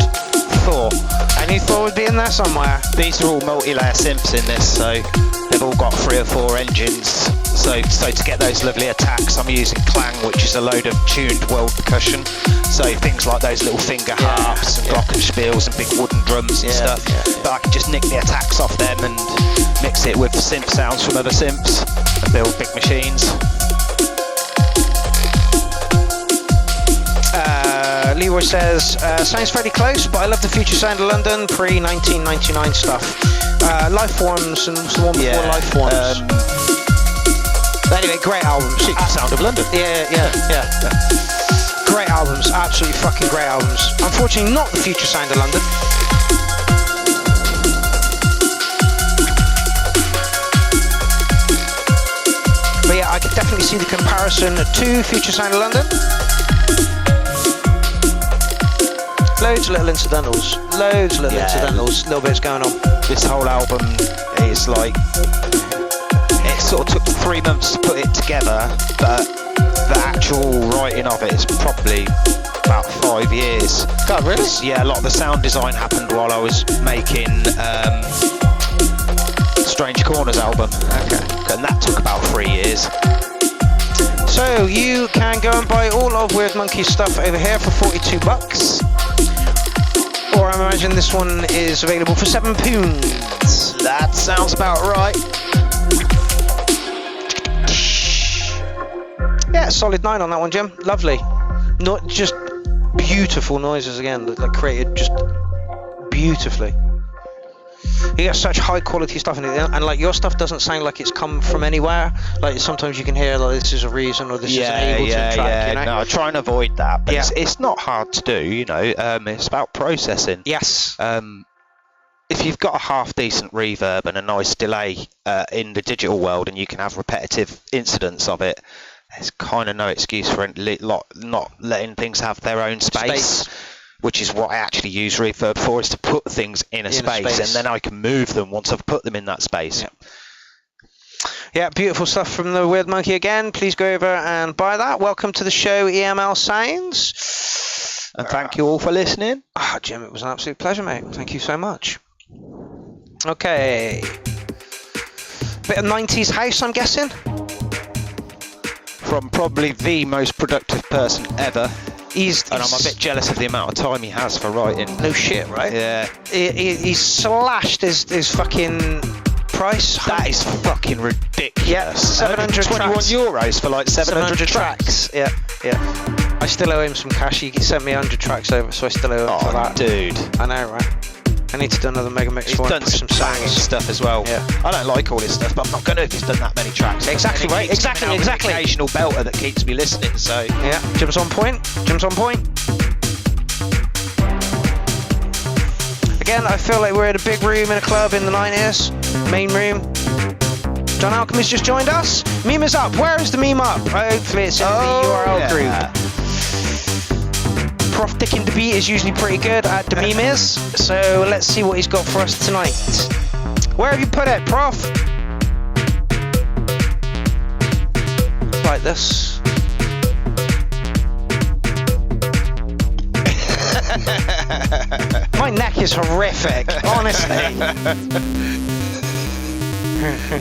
Thor. I knew Thor would be in there somewhere. These are all multi-layer synths in this, so they've all got 3 or 4 engines. So to get those lovely attacks, I'm using Clang, which is a load of tuned world percussion. So things like those little finger harps and glockenspiels and big wooden drums and stuff. But I can just nick the attacks off them and mix it with synth sounds from other synths and build big machines. Leroy says, sounds fairly close, but I love the Future Sound of London pre-1999 stuff. Life Forms and some one before Life Forms. But anyway, great albums. Future Sound of London. Yeah. Great albums, absolutely fucking great albums. Unfortunately, not the Future Sound of London. But yeah, I could definitely see the comparison to Future Sound of London. Loads of little incidentals. Little bits going on. This whole album is like... It sort of took 3 months to put it together, but the actual writing of it is probably about 5 years. God, really? Yeah, a lot of the sound design happened while I was making Strange Corners album. Okay. And that took about 3 years. So you can go and buy all of Weird Monkey's stuff over here for $42. Or I imagine this one is available for £7. That sounds about right. Yeah, solid 9 on that one, Jim. Lovely. Not just beautiful noises again, like created just beautifully. You get such high quality stuff in it, and like your stuff doesn't sound like it's come from anywhere. Like sometimes you can hear like this is a reason or this is an Ableton track. You know? No, I try and avoid that, but it's not hard to do. You know, it's about processing. Yes. If you've got a half decent reverb and a nice delay in the digital world, and you can have repetitive incidents of it, there's kind of no excuse for not letting things have their own space. Which is what I actually use reverb for, is to put things in a space, and then I can move them once I've put them in that space. Yeah, beautiful stuff from the Weird Monkey again. Please go over and buy that. Welcome to the show, EML Sounds. And thank you all for listening. Jim, it was an absolute pleasure, mate. Thank you so much. Okay. Bit of 90s house, I'm guessing? From probably the most productive person ever. And I'm a bit jealous of the amount of time he has for writing. No shit, right? Yeah. He's slashed his fucking price. That is fucking ridiculous. Yeah, 700 €21 for like 700 tracks. Yeah. I still owe him some cash. He sent me 100 tracks over, so I still owe him for that. Dude. I know, right? I need to do another mega mix for him. He's done some banging stuff as well. Yeah. I don't like all this stuff, but I'm not gonna if he's done that many tracks. Exactly right. Exactly. An occasional belter that keeps me listening. So yeah, Jim's on point. Again, I feel like we're in a big room in a club in the 90s. Main room. John Alchemy's just joined us. Meme is up. Where is the meme up? Hopefully it's in the URL group. Prof Dickin' the Beat is usually pretty good at the meme is, so let's see what he's got for us tonight. Where have you put it, Prof? Like this. My neck is horrific, honestly.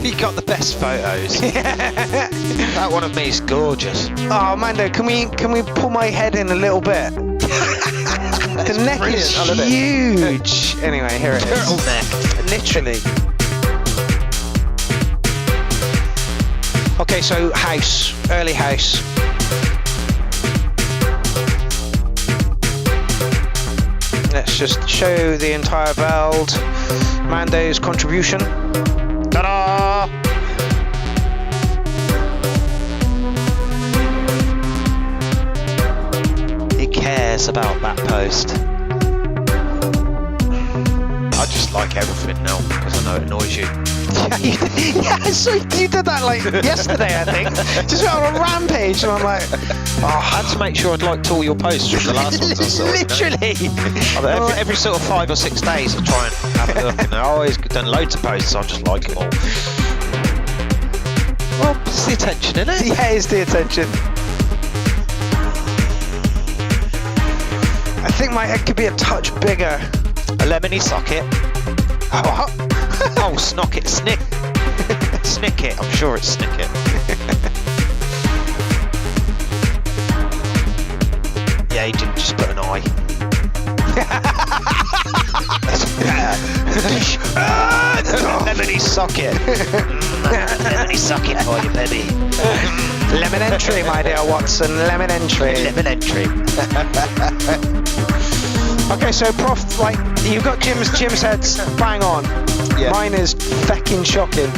You got the best photos. That one of me is gorgeous. Oh, Mando, can we pull my head in a little bit? The neck is huge. Anyway, here it is. Turtleneck. Literally. Okay, so house, early house. Let's just show the entire Veld, Mando's contribution. Ta-da! He cares about that post. I just like everything now because I know it annoys you. Yeah, so you did that like yesterday, I think. Just went on a rampage, and I'm like, I had to make sure I'd liked all your posts from the last ones I saw. Literally. Every sort of 5 or 6 days I try and have a look, and I've always done loads of posts, so I just like them all. Well, it's the attention, isn't it? Yeah, it's the attention. I think my head could be a touch bigger. A lemony socket. What? Oh, snocket, snick. Snick it, I'm sure it's snick it. Yeah, he didn't just put an eye. Lemony socket. Lemony socket for you, baby. Lemon entry, my dear Watson. Lemon entry. Lemon entry. Okay, so Prof, like, you've got Jim's heads bang on. Yeah. Mine is feckin' shocking.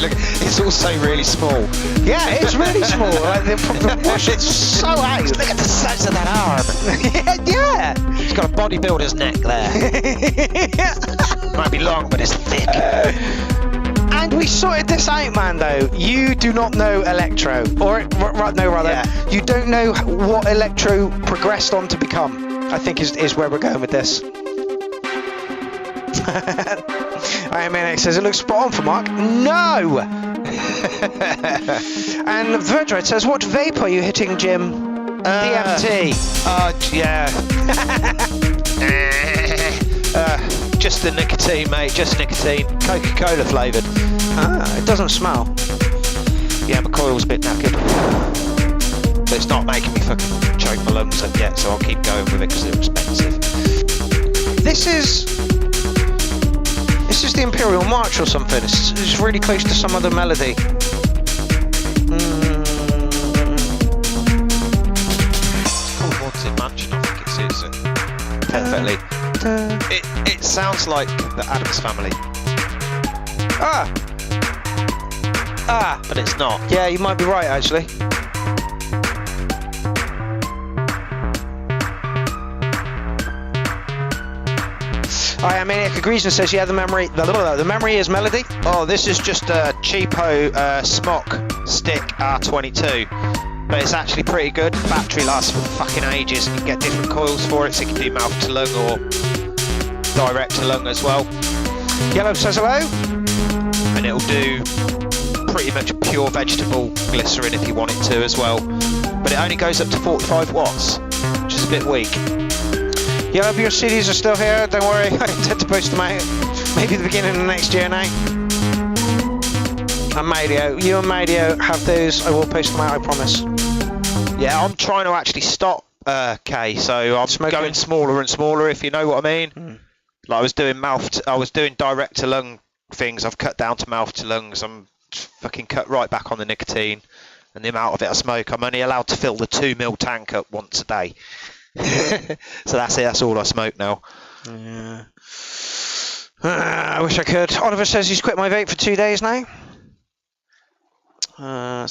Look, it's also really small. Yeah, it's really small. Like, the wash is so out. Look at the size of that arm. Yeah. He's got a bodybuilder's neck there. Might be long, but it's thick. And we sorted this out, Mando. You do not know Electro, you don't know what Electro progressed on to become. I think is where we're going with this. I mean, it says it looks spot on for Mark. No. And Verdred says, what vape are you hitting, Jim? DMT. Yeah. Just the nicotine, mate. Just nicotine. Coca-Cola flavoured. It doesn't smell. Yeah, my coil's a bit knackered. But it's not making me fucking choke my lungs up yet, so I'll keep going with it because they're expensive. This is the Imperial March or something. It's really close to some other melody. It's called Haunted Mansion, I think it suits it perfectly. It sounds like the Addams Family. But it's not. Yeah, you might be right, actually. I mean, Greason says, yeah, the memory is melody. Oh, this is just a cheapo Smock stick R22, but it's actually pretty good. Battery lasts for fucking ages. You can get different coils for it, so you can do mouth to lung or direct to lung as well. Yellow says hello. And it'll do pretty much pure vegetable glycerin if you want it to as well. But it only goes up to 45 watts, which is a bit weak. Yellow, your CDs are still here, don't worry. I intend to post them out maybe the beginning of next year now. And Mario, you and Mario have those. I will post them out, I promise. Yeah, I'm trying to actually stop K, so I'm going smaller and smaller, if you know what I mean. Like I was doing direct to lung things. I've cut down to mouth to lungs. I'm fucking cut right back on the nicotine and the amount of it I smoke. I'm only allowed to fill the 2 ml tank up once a day. So that's it, that's all I smoke now. Yeah. I wish I could. Oliver says he's quit my vape for 2 days now. Not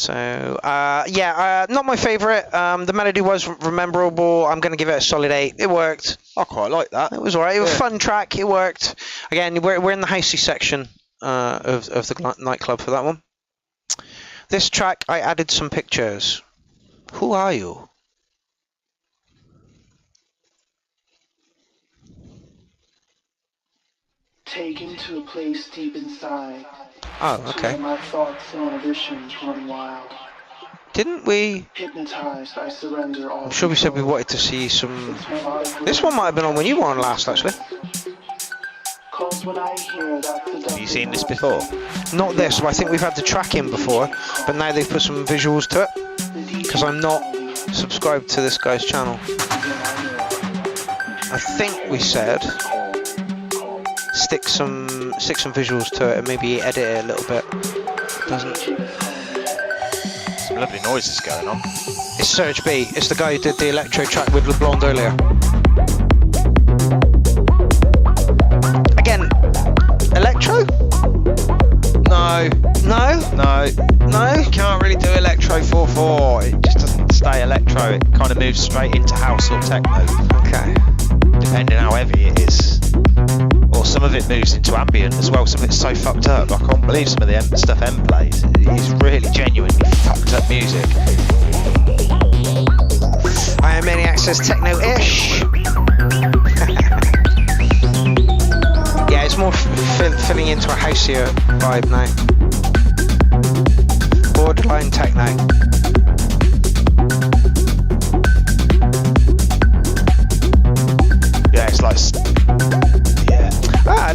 my favourite. The melody was memorable. I'm going to give it a solid 8. It worked. I quite like that. It was alright. It was a fun track. It worked. Again, we're in the housey section of the nightclub for that one. This track, I added some pictures. Who are you? Taken to a place deep inside. Oh, okay. My thoughts and inhibitions run wild. Didn't we? Hypnotized, I surrender all. I'm sure we said we wanted to see some. This one might have been on when you were on last, actually. Have you seen this before? Not this, but I think we've had the track in before, but now they've put some visuals to it. Because I'm not subscribe to this guy's channel. I think we said stick some visuals to it and maybe edit it a little bit. Doesn't. Some lovely noises going on. It's Serge B. It's the guy who did the Electro track with LeBlond earlier. Again, Electro? No. No? No. No? You can't really do Electro 4/4. It just doesn't stay Electro. It kind of moves straight into house or techno. Okay. Depending how heavy it is. Or some of it moves into ambient as well. Some of it's so fucked up. I can't believe some of the stuff M plays. It's really genuinely fucked up music. Iron Maniac says techno-ish. Yeah, it's more filling into a houseier vibe now. Borderline techno. Yeah, it's like...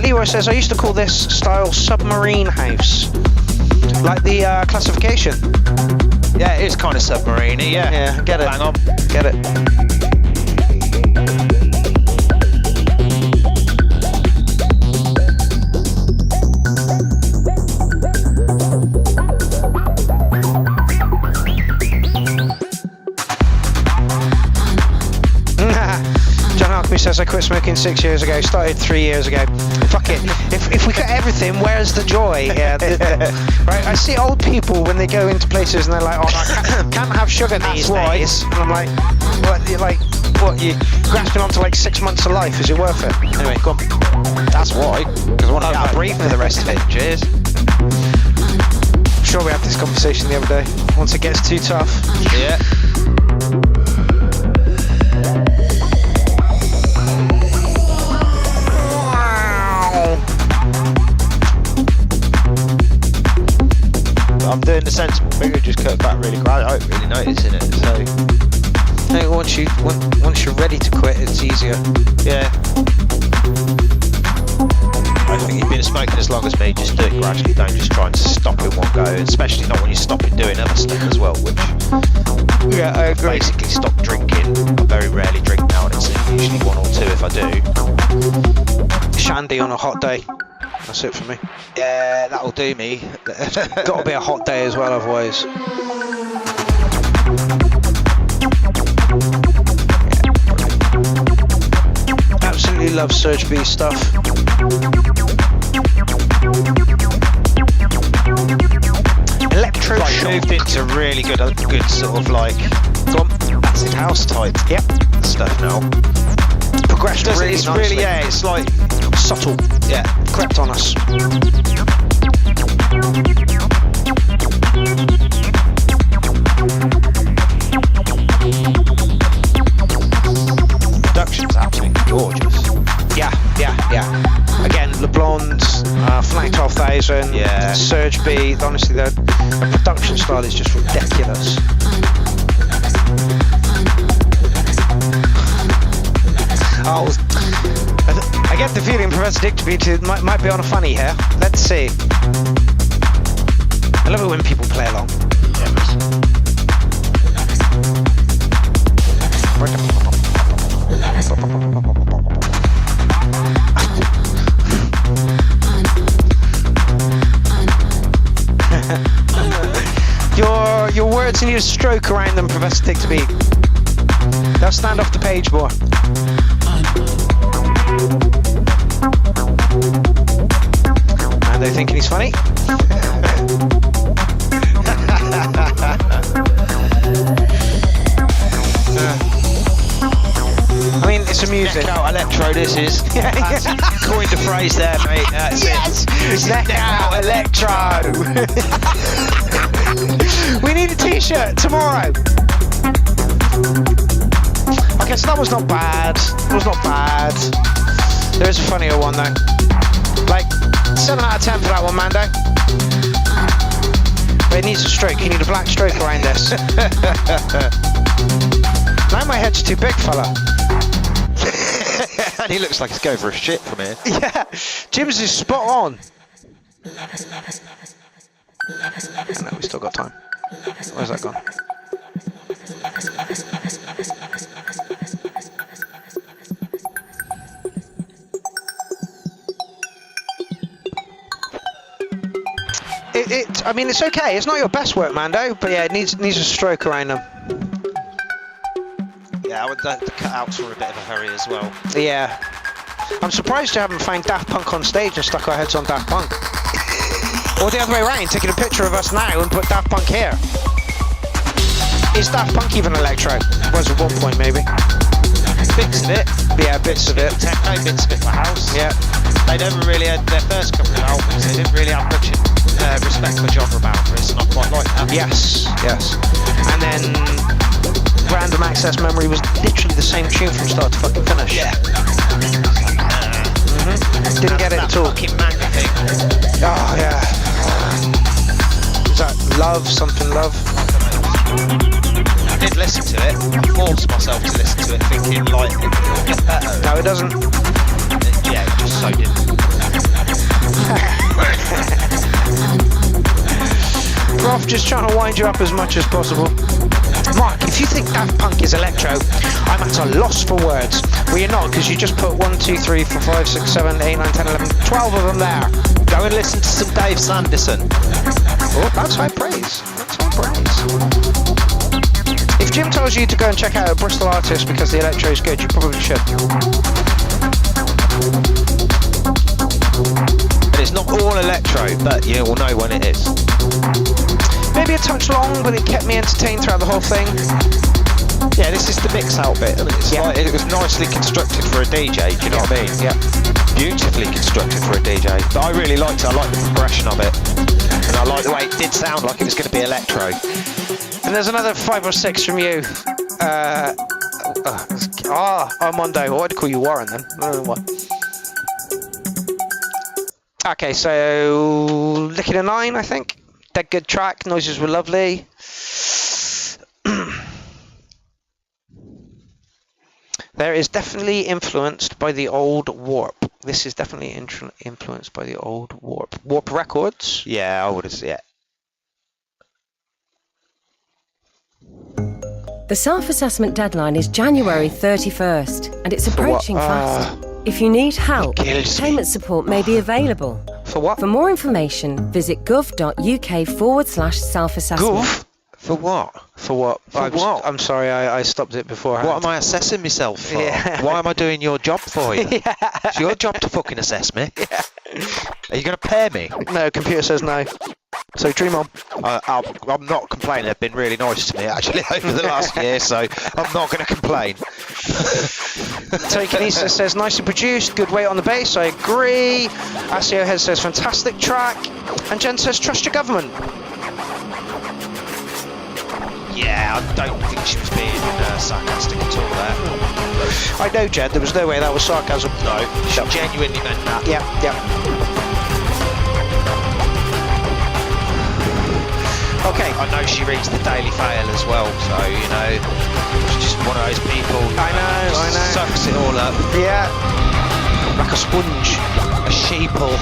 Leroy says, I used to call this style submarine house. Like the classification. Yeah, it is kind of submarine-y, yeah. Yeah, get it. Hang on. Get it. Says I quit smoking 6 years ago, started 3 years ago. Fuck it. If we got everything, where's the joy? Yeah, right. I see old people when they go into places and they're like, "Oh, I can't have sugar these days." And I'm like, "What? You grasping onto like 6 months of life? Is it worth it?" Anyway, go on. That's why. Because I want to be able to breathe for the rest of it. Cheers. I'm sure we had this conversation the other day. Once it gets too tough. Yeah. I'm doing the sensible figure, just cut back really quick. I don't really noticing it, so I think once you're ready to quit, it's easier. Yeah. I think you've been smoking as long as me, just do it gradually, don't just try and stop in one go, especially not when you're stopping doing other stuff as well, which yeah, I agree. Basically stop drinking. I very rarely drink now, and it's usually 1 or 2 if I do. Shandy on a hot day. That's it for me. Yeah, that'll do me. Got to be a hot day as well, otherwise. Absolutely love Serge B stuff. Electro moved into really good sort of like acid house type. Yep. Stuff now. Progressed really it's nicely. Really, yeah, it's like subtle. Yeah, crept on us. Production's absolutely gorgeous. Yeah. Again, LeBlond, Flank 12,000, yeah. Serge B. Honestly, the production style is just ridiculous. Oh, I get the feeling Professor Dick might be on a funny here. Let's see. I love it when people play along. Your words need a stroke around them, Professor Dick. They'll stand off the page more. And they're thinking he's funny. I mean, it's amusing. Neck out Electro, this is. Coined the phrase there, mate. That's yes! It. Neck out Electro! We need a t-shirt tomorrow. Okay, so that was not bad. It was not bad. There is a funnier one though. Like 7 out of 10 for that one, Mando. But it needs a stroke. You need a black stroke around this. Now my head's too big, fella. And he looks like he's going for a shit from here. Yeah, Jim's is spot on. No, we still got time. Where's that gone? I mean, it's okay. It's not your best work, Mando, but yeah, it needs a stroke around them. Yeah, the cutouts were a bit of a hurry as well. Yeah. I'm surprised you haven't found Daft Punk on stage and stuck our heads on Daft Punk. Or the other way around, taking a picture of us now and put Daft Punk here. Is Daft Punk even electro? Was at one point, maybe. Bits of it. Yeah, bits of it. Techno, bits of it for house. Yeah. They never really had their first couple of albums. They didn't really have much respect for genre boundaries, and I quite like that. Yes, yes. And then Random Access Memory was literally the same tune from start to fucking finish. Yeah. Didn't get it at all. Fucking manga thing. Oh yeah. Is that Love? Something Love? I did listen to it. I forced myself to listen to it, thinking like it'll get better. No, it doesn't. Yeah, it just so didn't. Prof, just trying to wind you up as much as possible. Mark, if you think Daft Punk is electro, I'm at a loss for words. Well, you're not, because you just put 1, 2, 3, 4, 5, 6, 7, 8, 9, 10, 11, 12 of them there. Go and listen to some Dave Sanderson. Oh, that's high praise. That's high praise. If Jim tells you to go and check out a Bristol artist because the electro is good, you probably should. And it's not all electro, but you will know when it is. Maybe a touch long, but it kept me entertained throughout the whole thing. Yeah, this is the mix out bit, and it's like it was nicely constructed for a DJ. Do you know what I mean? Yeah. Beautifully constructed for a DJ. But I really liked it. I liked the progression of it, and I liked the way it did sound like it was going to be electro. And there's another 5 or 6 from you. Armando. Well, I'd call you Warren then. I don't know what. Okay, so Licking a 9, I think. Dead good track. Noises were lovely. There is definitely influenced by the old Warp. This is definitely influenced by the old Warp. Warp Records? Yeah, I would have, yeah. The self-assessment deadline is January 31st, and it's approaching fast. If you need help, payment support may be available. For what? For more information, visit gov.uk/self-assessment. Gov? For what? For what? I'm sorry, I stopped it beforehand. What am I assessing myself for? Yeah. Why am I doing your job for you? Yeah. It's your job to fucking assess me. Yeah. Are you going to pay me? No, computer says no. So dream on. I'm not complaining. They've been really nice to me actually over the last year, so I'm not going to complain. Telekinesis says nicely produced, good weight on the bass. I agree. Asio Head says fantastic track, and Jen says trust your government. Yeah, I don't think she was being sarcastic at all there. I know, Jen. There was no way that was sarcasm. No, she genuinely meant that. Yeah, yeah. Okay. I know she reads the Daily Fail as well, so, you know, she's just one of those people. I know. Sucks it all up. Yeah. Like a sponge. A sheeple.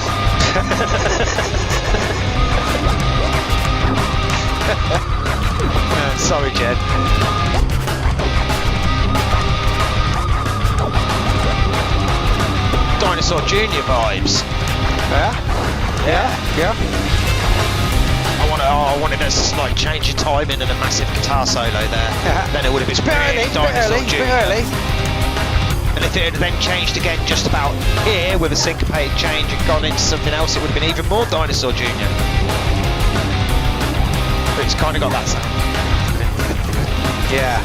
Sorry, Jed. Dinosaur Jr. vibes. Yeah. I wanted a slight change of timing and a massive guitar solo there. Then it would have been Dinosaur Jr. early. And if it had then changed again just about here with a syncopated change and gone into something else, it would have been even more Dinosaur Jr. But it's kind of got that sound. Yeah.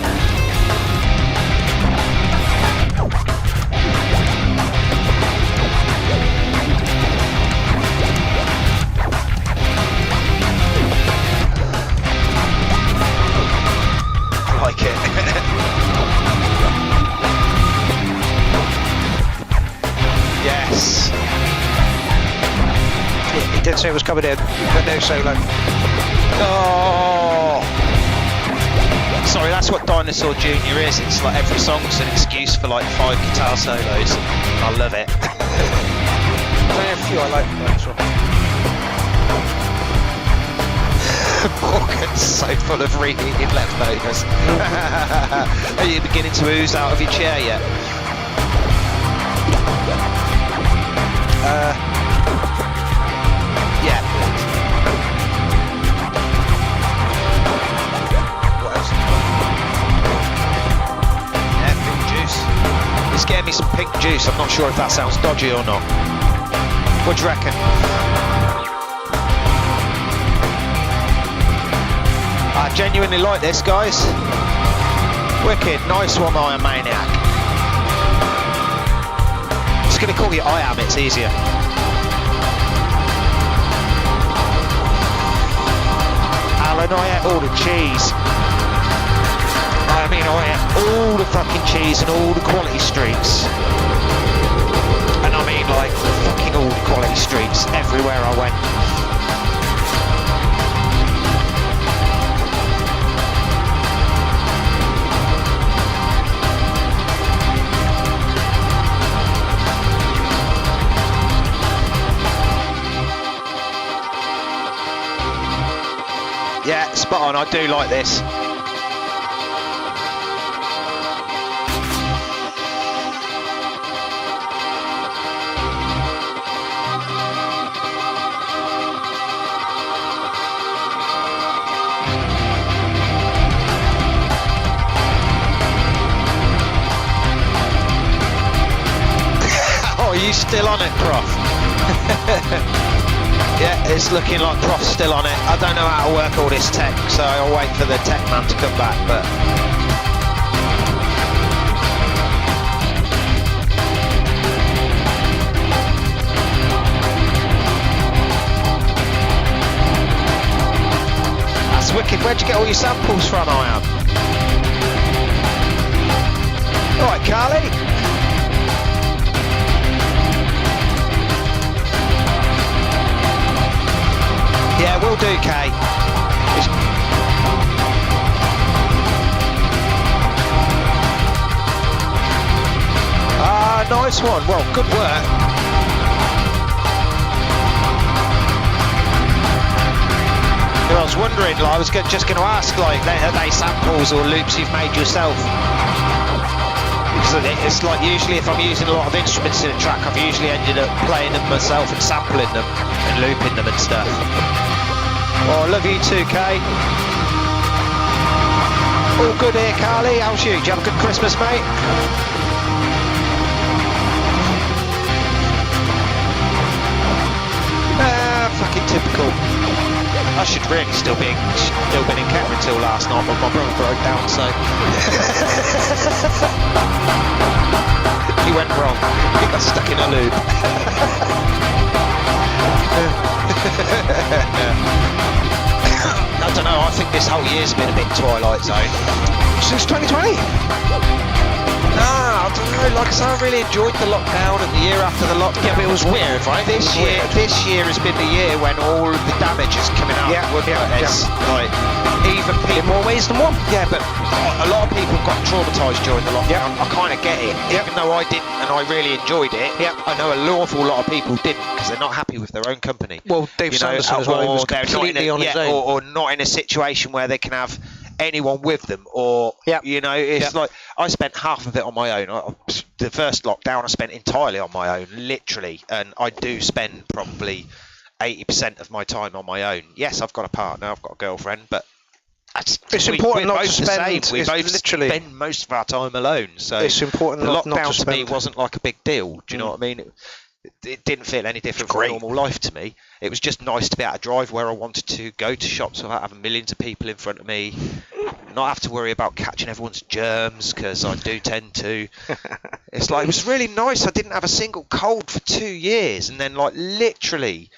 I like it. Yes. He did say it was coming in, but no solo. Oh. Sorry, that's what Dinosaur Jr. is. It's like every song's an excuse for like 5 guitar solos. I love it. There's only a few I like Dinosaur. Morgan's so full of reheated leftovers. Are you beginning to ooze out of your chair yet? Yeah. me some pink juice. I'm not sure if that sounds dodgy or not. What do you reckon? I genuinely like this, guys. Wicked, nice one, Iron Maniac. Just gonna call you I Am, it's easier. Alan, I ate all the cheese. I mean, I ate all the fucking cheese and all the quality streets. And I mean, like, fucking all the quality streets everywhere I went. Yeah, spot on, I do like this. Oh, are you still on it, Prof? Yeah, it's looking like Prof's still on it. I don't know how to work all this tech, so I'll wait for the tech man to come back, but... That's wicked. Where'd you get all your samples from, I Am? All right, Carly. Yeah, will do, Kay. Ah, nice one. Well, good work. I was wondering, like, I was just going to ask, like, are they samples or loops you've made yourself? Because it's like usually if I'm using a lot of instruments in a track, I've usually ended up playing them myself and sampling them and looping them and stuff. Oh, I love you too, Kay. All good here, Carly. How's you? Did you have a good Christmas, mate? Fucking typical. I should really still been in Kent until last night, but my brother broke down, so... He went wrong. He got stuck in a loop. I don't know, I think this whole year's been a bit Twilight Zone. Since 2020? Nah, I don't know, like I said, I really enjoyed the lockdown and the year after the lockdown. Yeah, but it was weird, right? This year has been the year when all of the damage is coming out. Yeah, it's like, even people... In more ways than one. Yeah, but a lot of people got traumatised during the lockdown. I kind of get it. Even though I didn't and I really enjoyed it, I know an awful lot of people didn't because they're not happy with their own company. Well, Dave Sanderson as well, he was completely on his own. Or not in a situation where they can have anyone with them, or you know, it's like I spent half of it on my own. The first lockdown I spent entirely on my own, literally, and I do spend probably 80% of my time on my own. Yes, I've got a partner, I've got a girlfriend, but it's important not to spend. We both literally spend most of our time alone, so it's important. The lockdown to me wasn't like a big deal. Do you know what I mean? It didn't feel any different from normal life to me. It was just nice to be able to drive where I wanted to, go to shops without having millions of people in front of me, not have to worry about catching everyone's germs, because I do tend to. It's like, it was really nice. I didn't have a single cold for 2 years, and then like literally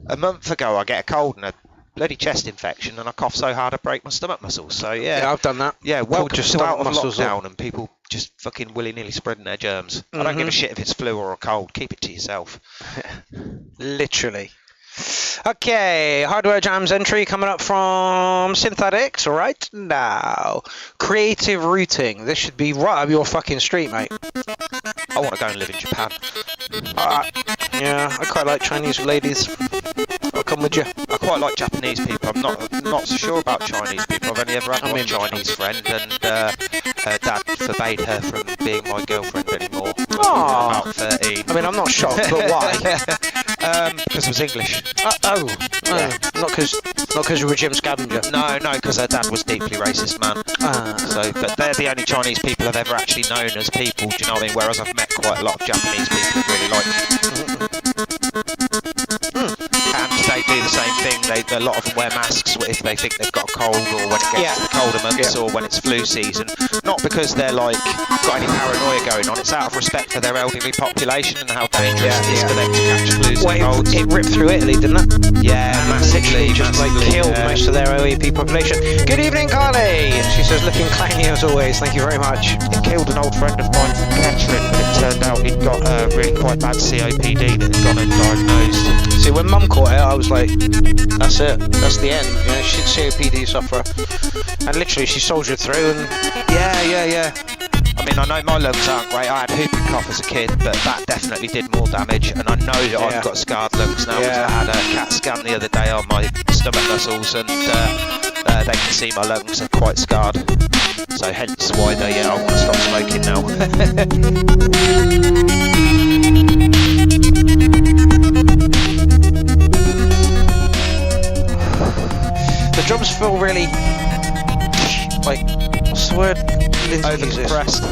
a month ago I get a cold and a bloody chest infection, and I cough so hard I break my stomach muscles. So yeah, I've done that. Yeah, welcome just to out of lockdown and people just fucking willy-nilly spreading their germs. I don't give a shit if it's flu or a cold. Keep it to yourself. Literally. Okay, Hardware Jams entry coming up from Synthetics right now. Creative routing. This should be right up your fucking street, mate. I want to go and live in Japan. Yeah, I quite like Chinese ladies. I'll come with you. I quite like Japanese people. I'm not so sure about Chinese people. I've only ever had one Chinese friend, and her dad forbade her from being my girlfriend anymore. Oh, about 13. I mean, I'm not shocked, but why? Because I was English. Yeah. Not because you were Jim Scavenger. No, because her dad was deeply racist, man. But they're the only Chinese people I've ever actually known as people. Do you know what I mean? Whereas I've met quite a lot of Japanese people who really like. And they do the same thing. A lot of them wear masks if they think they've got a cold, or when it gets to the colder months, or when it's flu season. Not because they're like got any paranoia going on. It's out of respect for their elderly population and how dangerous it is for them to catch flus and colds. It ripped through Italy, didn't it? Yeah, massively. Just killed most of their OEP population. Good evening, Carly. She says, looking clangy as always. Thank you very much. It killed an old friend of mine from Catchment, but it turned out he'd got really quite bad COPD that had gone undiagnosed. See, when Mum caught it, I was like, that's it. That's the end. You know, she's a COPD sufferer. And literally, she soldiered through and... Yeah. I mean, I know my lungs aren't great. I had whooping cough as a kid, but that definitely did more damage. And I know that I've got scarred lungs now, because I had a CAT scan the other day on my stomach muscles, and they can see my lungs are quite scarred. So hence why I want to stop smoking now. The drums feel really... like, what's the word? Over-compressed.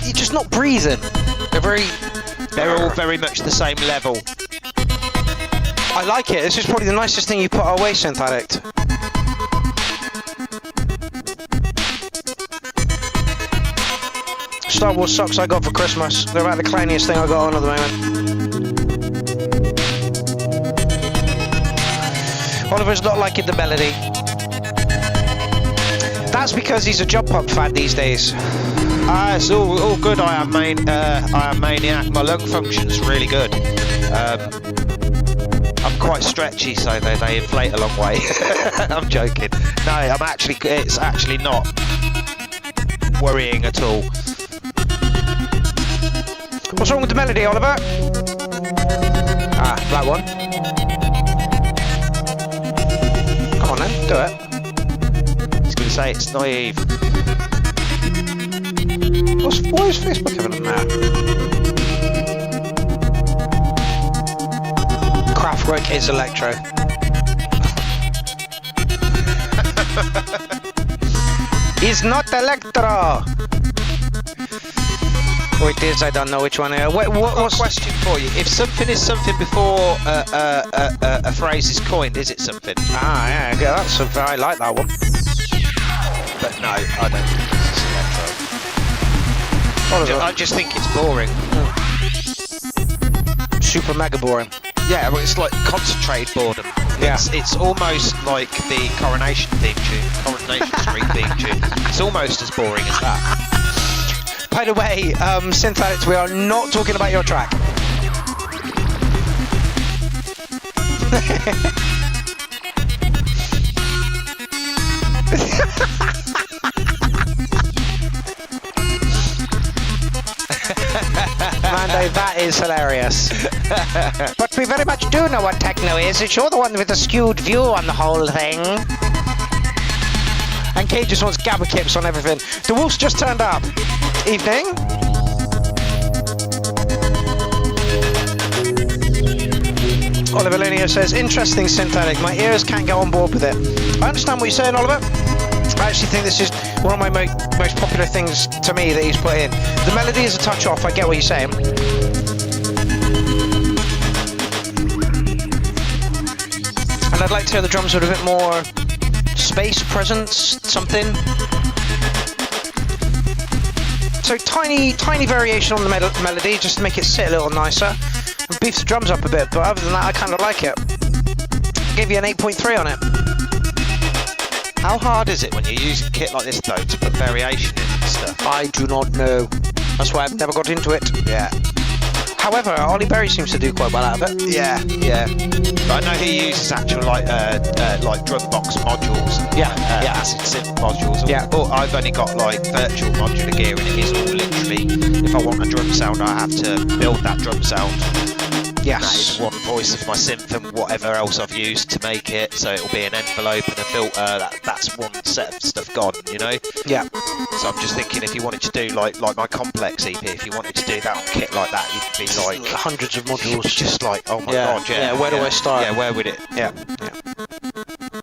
You're just not breathing. They're all very much the same level. I like it. This is probably the nicest thing you put away, Synth Addict. Star Wars socks I got for Christmas. They're about the clanniest thing I got on at the moment. Oliver's not liking the melody. That's because he's a Jump Up fan these days. It's all good. I am maniac. My lung function's really good. I'm quite stretchy, so they inflate a long way. I'm joking. No, it's actually not worrying at all. What's wrong with the melody, Oliver? That one. Come on then, do it. Say it's naive. Why is Facebook having a map? Kraftwerk is Electro. He's not Electro! Oh, it is, I don't know which one. What's a question for you? If something is something before a phrase is coined, is it something? Yeah, that's something. I like that one. But no, I don't think it's Electro. I just think it's boring. Super mega boring. Yeah, well, it's like concentrated boredom. Yeah. It's almost like the Coronation theme tune, Coronation Street theme tune. It's almost as boring as that. By the way, Synth Addict, we are not talking about your track. Mando, that is hilarious. But we very much do know what techno is. It's you're the one with the skewed view on the whole thing. And Kate just wants gabba kips on everything. The Wolves just turned up. Evening. Oliver Linear says, interesting Synth Addict. My ears can't go on board with it. I understand what you're saying, Oliver. I actually think this is one of my most popular things to me that he's put in. The melody is a touch off, I get what you're saying. And I'd like to hear the drums with a bit more space, presence, something. So tiny variation on the melody, just to make it sit a little nicer. And beef the drums up a bit, but other than that, I kind of like it. I gave you an 8.3 on it. How hard is it when you're using kit like this, though, to put variation in and stuff? I do not know. That's why I've never got into it. Yeah. However, Ollie Berry seems to do quite well out of it. Yeah. But I know he uses actual like drum box modules. Acid synth modules. Yeah. But I've only got like virtual modular gear, and it is all literally. If I want a drum sound, I have to build that drum sound. And that is one voice of my synth and whatever else I've used to make it. So it'll be an envelope and a filter. That's one set of stuff gone, you know? Yeah. So I'm just thinking, if you wanted to do like my complex EP, if you wanted to do that on kit like that, you'd be like hundreds of modules. Just like, oh my god, yeah. Yeah, where do I start? Yeah, where would it? Yeah.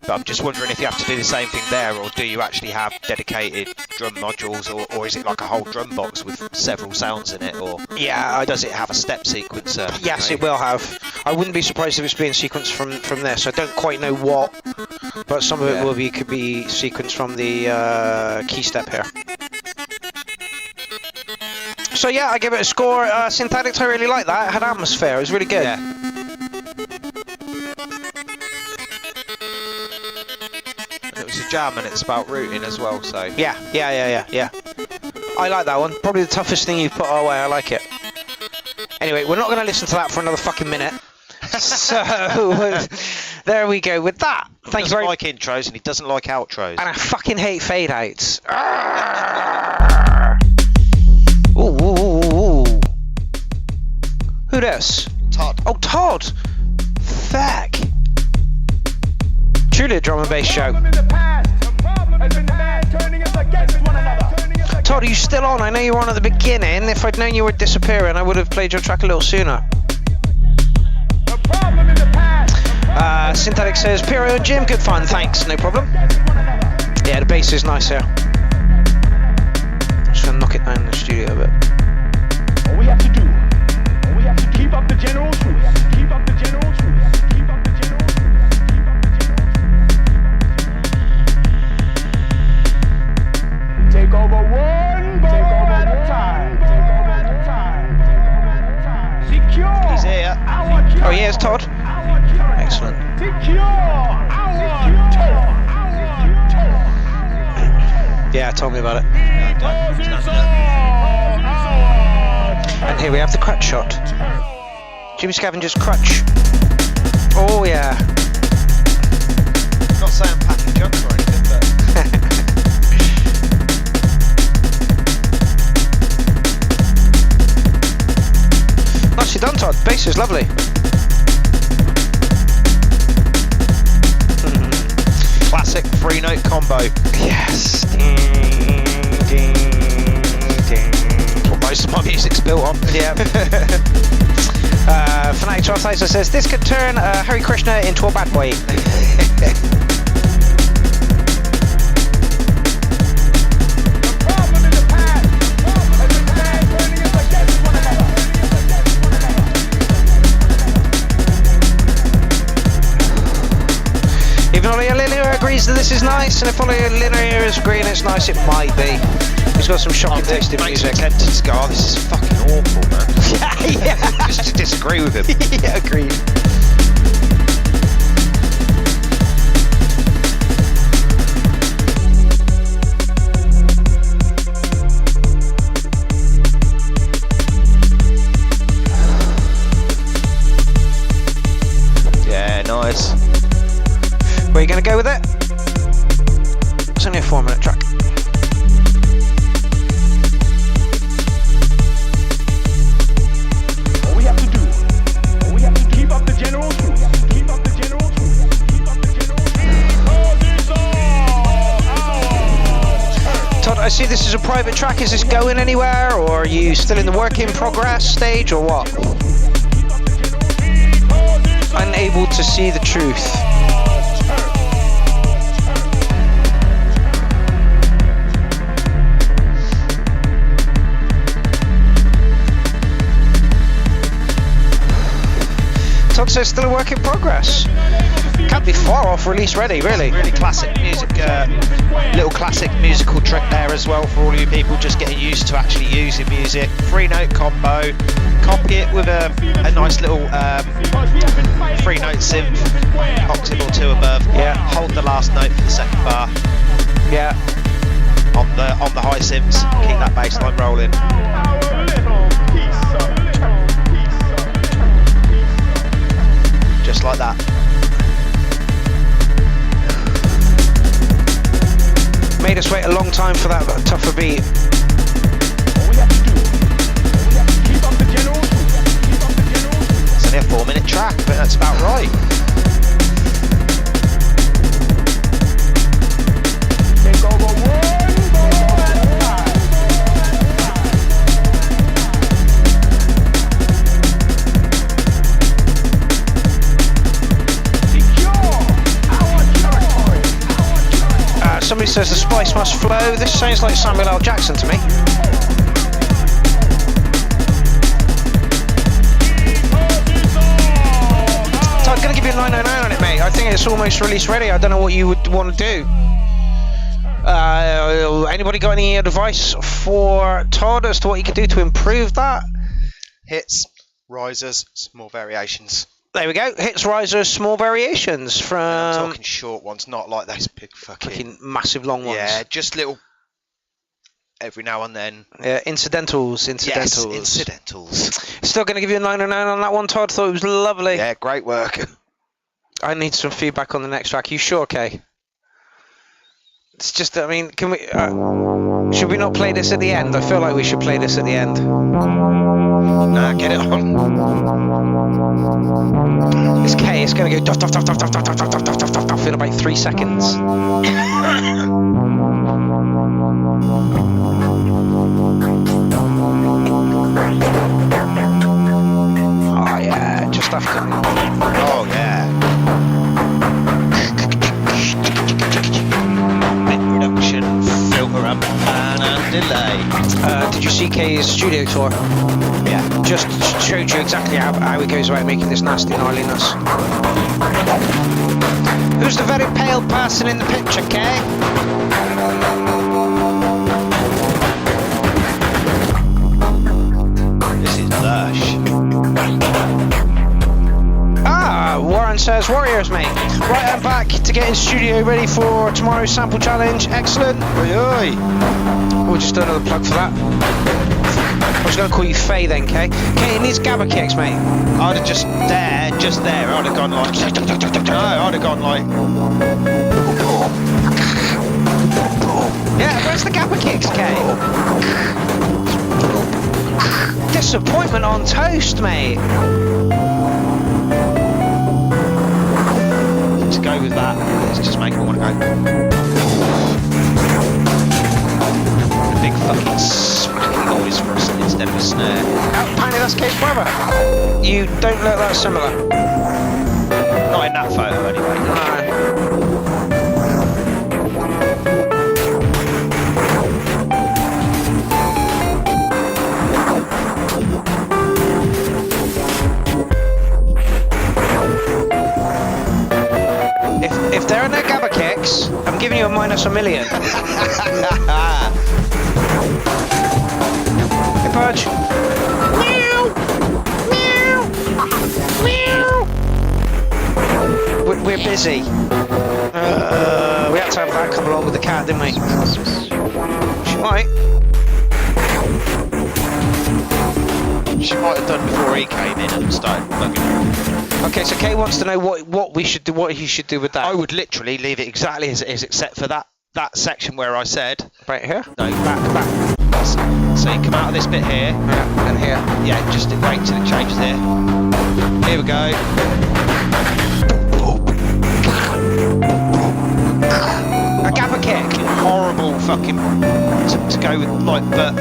But I'm just wondering if you have to do the same thing there, or do you actually have dedicated drum modules, or is it like a whole drum box with several sounds in it, or does it have a step sequencer? Yes, it will have. I wouldn't be surprised if it's being sequenced from this. I don't quite know what, but some of it could be sequenced from the key step here. So yeah, I give it a score. Synthetics, I really like that. It had atmosphere. It was really good. Yeah. It was a jam, and it's about routing as well. So yeah. I like that one. Probably the toughest thing you've put our way. I like it. Anyway, we're not going to listen to that for another fucking minute. So there we go with that. Thank you very much. He doesn't like intros and he doesn't like outros. And I fucking hate fade outs. Ooh. Who this? Todd. Oh, Todd. Fuck. Truly a drum and bass show. Todd, are you still on? I know you were on at the beginning. If I'd known you were disappearing, I would have played your track a little sooner. Synthetic says, Pierrot and Jim, good fun, thanks, no problem. Yeah, the bass is nice here. Just gonna knock it down in the studio a bit. All we have to do, keep up the general truth, keep up the general truth, keep up the general truth, keep up the general truth. Take over one ball at a time. Secure. He's here. Oh, yeah, it's Todd. Excellent. Yeah, tell me about it. And here we have the crutch shot. Jimmy Scavenger's crutch. Oh yeah. I'm not saying packing junk or anything, but nicely done, Todd. Bass is lovely. Classic 3-note combo. Yes. Ding, ding, ding. What most of my music's built on. Yeah. Fanatic Translator says this could turn Hare Krishna into a bad boy. If Ollie Linear agrees that this is nice, and if Ollie Linear is agreeing it's nice, it might be. He's got some shocking taste in music. Scar, this is fucking awful, man. Yeah. Just to disagree with him. Yeah, agreed. Yeah, nice. Where are you going to go with it? It's only a 4-minute track. All we have to do, keep up the general truth, keep up the general truth, keep up the general truth. Todd, I see this is a private track. Is this going anywhere, or are you still in the work in progress stage, or what? Unable to see the truth. Todd says still a work in progress. Can't be far off release ready, really. Really classic music, little classic musical trick there as well for all you people just getting used to actually using music. 3-note combo, copy it with a nice little 3-note synth, octave or two above. Yeah. Hold the last note for the second bar. Yeah. On the high synths, keep that bass line rolling. Just like that. Made us wait a long time for that tougher beat. It's an only a 4-minute track, but that's about right. Take over one ball at a time. Somebody says the spice must flow. This sounds like Samuel L. Jackson to me. So I'm going to give you a 999 on it, mate. I think it's almost release ready. I don't know what you would want to do. Anybody got any advice for Todd as to what he could do to improve that? Hits, risers, small variations. There we go. Hits, risers, small variations from... I'm talking short ones, not like those big fucking massive long ones. Yeah, just little... every now and then. Yeah, incidentals. Yes, incidentals. Still going to give you a 909 on that one, Todd. Thought it was lovely. Yeah, great work. I need some feedback on the next track. You sure, Kay? It's just, I mean, can we... should we not play this at the end? I feel like we should play this at the end. Nah, get it on. It's K, it's going to go duff in about 3 seconds. Oh yeah, just after. Oh yeah. Bit reduction, filter up, and delay. Did you see K's studio tour? Yeah. Just showed you exactly how he goes about making this nasty gnarliness. Who's the very pale person in the picture, Kay? This is lush. Warren says, Warriors, mate. Right, I'm back to get in studio ready for tomorrow's sample challenge. Excellent. Oi. We'll just do another plug for that. I was going to call you Faye then, Kay. Kay, it needs gabba kicks, mate. I'd have just there, I'd have gone like... No, I'd have gone like... Yeah, where's the gabba kicks, Kay? Disappointment on toast, mate. To go with that, let's just make it want to go. A big fucking smacking noise for us instead of a snare. Apparently that's Kay's brother. You don't look that similar. Not in that photo anyway. No. If there are no gabba kicks, I'm giving you a -1,000,000. Hey, Pudge. Meow! Meow! Meow! We're busy. We had to have that come along with the cat, didn't we? She might. She might have done before he came in and started bugging her. Okay, so Kay wants to know what we should do, what he should do with that. I would literally leave it exactly as it is, except for that section where I said... Right here? No, back. So you come out of this bit here. Yeah, and here. Yeah, just wait till it changes here. Here we go. A gabba kick. Horrible fucking... to go with, like, but...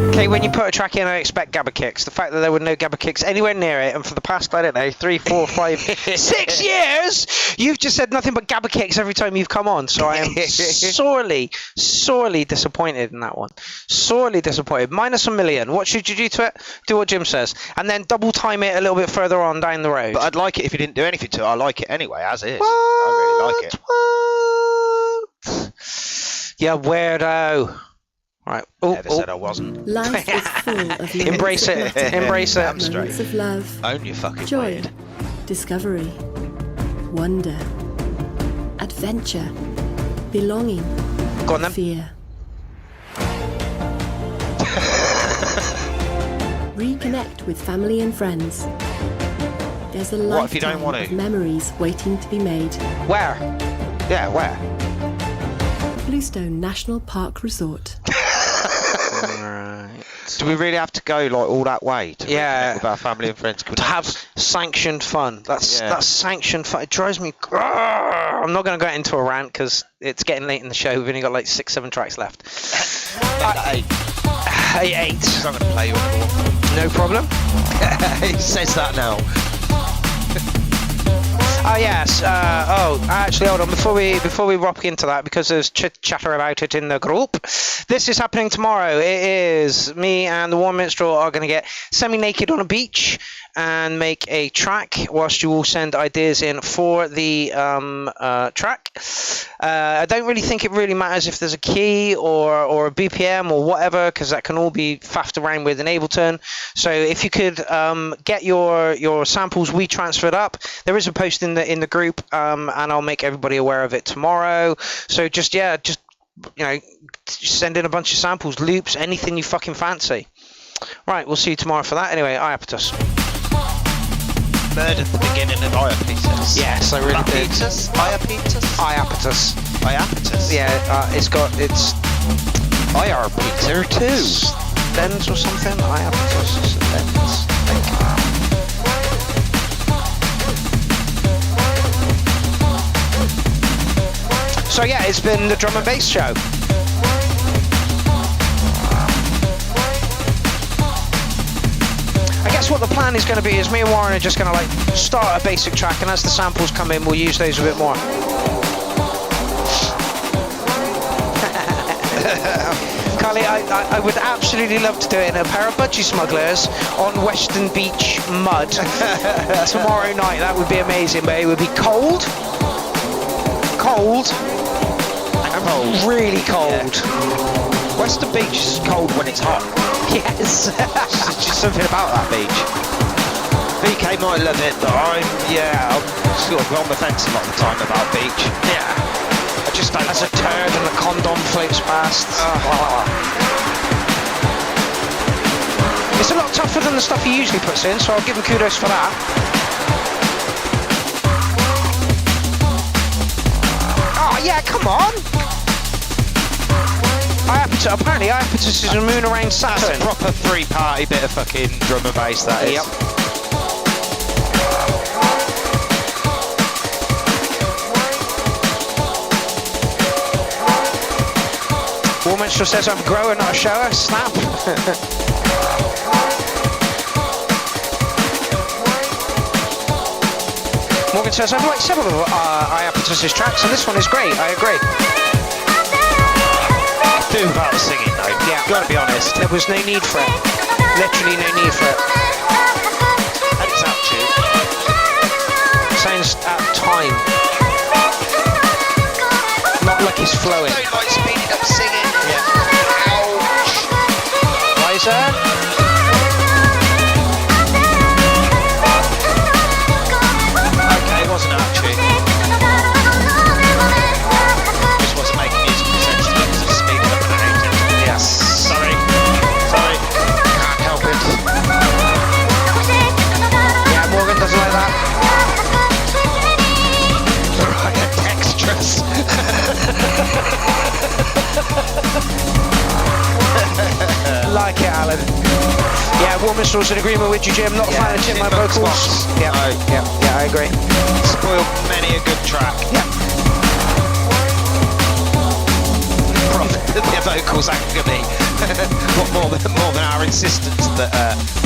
Okay, when you put a track in, I expect gabba kicks. The fact that there were no gabba kicks anywhere near it, and for the past, I don't know, 3, 4, 5, 6 years, you've just said nothing but gabba kicks every time you've come on. So I am sorely disappointed in that one. Sorely disappointed. -1,000,000. What should you do to it? Do what Jim says, and then double time it a little bit further on down the road. But I'd like it if you didn't do anything to it. I like it anyway, as is. I really like it. Yeah, weirdo. Right. Never said I wasn't. Life is full of Embrace it. Embrace it. I'm straight. moments of love, Own your fucking joy, weird. discovery, wonder, adventure, belonging, Go on then. fear. Reconnect with family and friends. There's a What if you don't lifetime want to? of memories waiting to be made. Where? Yeah, where? Bluestone National Park Resort. Right. Do we really have to go like all that way to reconnect with our family and friends? To have sanctioned fun. That's sanctioned fun. It drives me. I'm not going to go into a rant because it's getting late in the show. We've only got like 6-7 tracks left. 8. 8. I'm going to play you a No problem. He says that now. Oh yes. Actually, hold on. Before we rock into that, because there's chatter about it in the group. This is happening tomorrow. It is me and the Warm Minstrel are going to get semi-naked on a beach and make a track, whilst you all send ideas in for the track. I don't really think it really matters if there's a key or a BPM or whatever, because that can all be faffed around with in Ableton. So if you could get your samples transferred up, there is a post in the group, and I'll make everybody aware of it tomorrow. So just send in a bunch of samples, loops, anything you fucking fancy. Right, we'll see you tomorrow for that. Anyway, Iapetus. Murdered the beginning of Iapetus. Yes, I really did. Iapetus. Yeah, it's IR too. Lens or something. Iapetus. Lens. So yeah, it's been the drum and bass show. I guess what the plan is going to be is me and Warren are just going to start a basic track, and as the samples come in, we'll use those a bit more. Carly, I would absolutely love to do it in a pair of budgie smugglers on Western Beach mud tomorrow night. That would be amazing, but it would be cold, really cold. Yeah. Western Beach is cold when it's hot. Yes. There's just something about that beach. BK might love it, but I'm sort of on the fence a lot of the time about beach. Yeah. I just don't. As a turd and the condom floats past. It's a lot tougher than the stuff he usually puts in, so I'll give him kudos for that. Oh yeah, come on! Apparently Iapetus is a moon around Saturn. That's a proper three-party bit of fucking drum and bass, that is. Yep. Warminster says I'm a grower, not a shower. Snap. Morgan says I've liked several of Iapetus' tracks, and this one is great. I agree. Do about the singing though. Yeah, gotta be honest. There was no need for it. Literally no need for it. And it's out tune. Sounds out of time. Not like it's flowing. Don't like speeding up singing. Yeah. Ouch. Riser. Okay, it wasn't out tune. Just wasn't making musical sense to me because it's speeding up and out. Yes. Sorry. Can't help it. Yeah, Morgan doesn't like that. Right, dexterous. Like it, Alan. Yeah, Warminster's in agreement with you, Jim. Not a fan of Jim, my vocals. Yeah, I agree. Spoiled many a good track. Yeah. The vocals agony. What more than our insistence that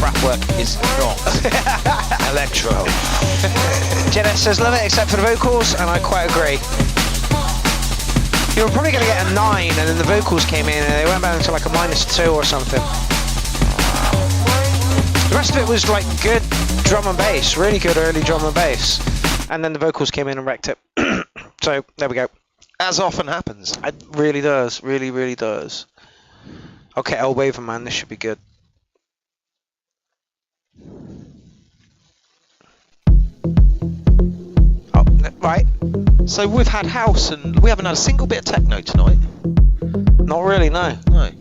rap work is not electro. Jenna says love it except for the vocals, and I quite agree. You were probably going to get a 9, and then the vocals came in and they went down to like a -2 or something. The rest of it was like good drum and bass, really good early drum and bass, and then the vocals came in and wrecked it. So there we go. As often happens. It really does, really does. Okay, L Waver man, this should be good. Oh, right. So we've had house and we haven't had a single bit of techno tonight. Not really, no. No.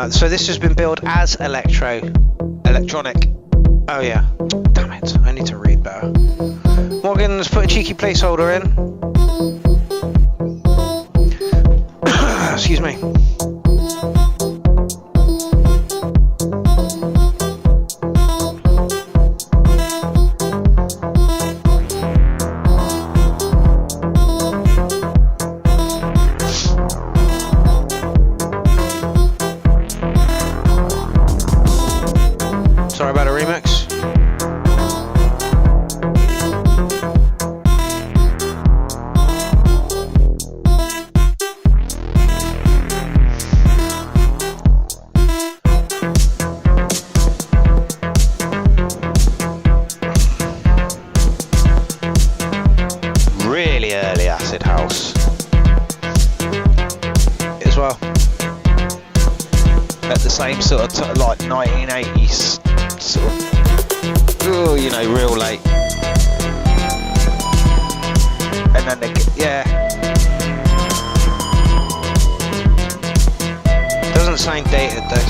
So this has been billed as electro. Electronic. Oh yeah. Damn it, I need to read better. Morgan's put a cheeky placeholder in. Excuse me. Sorry about a remix. Really early acid house as well. At the same sort of like 1980s sort of, oh, you know, real late. And then yeah. Doesn't sound dated though.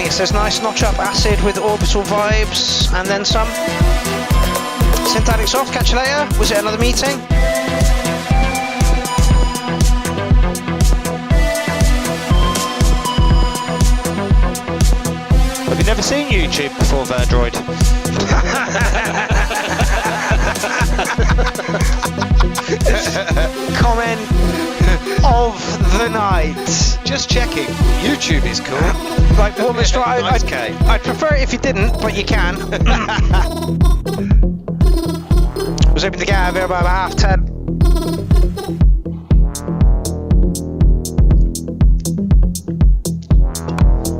It says nice notch up acid with orbital vibes and then some. Synthetic soft, catch you later. Was it another meeting? Have you never seen YouTube before, Verdroid? Comment of the night. Just checking. YouTube is cool. Like, what was right? I'd prefer it if you didn't, but you can. Was hoping to get out of here by about 10:30.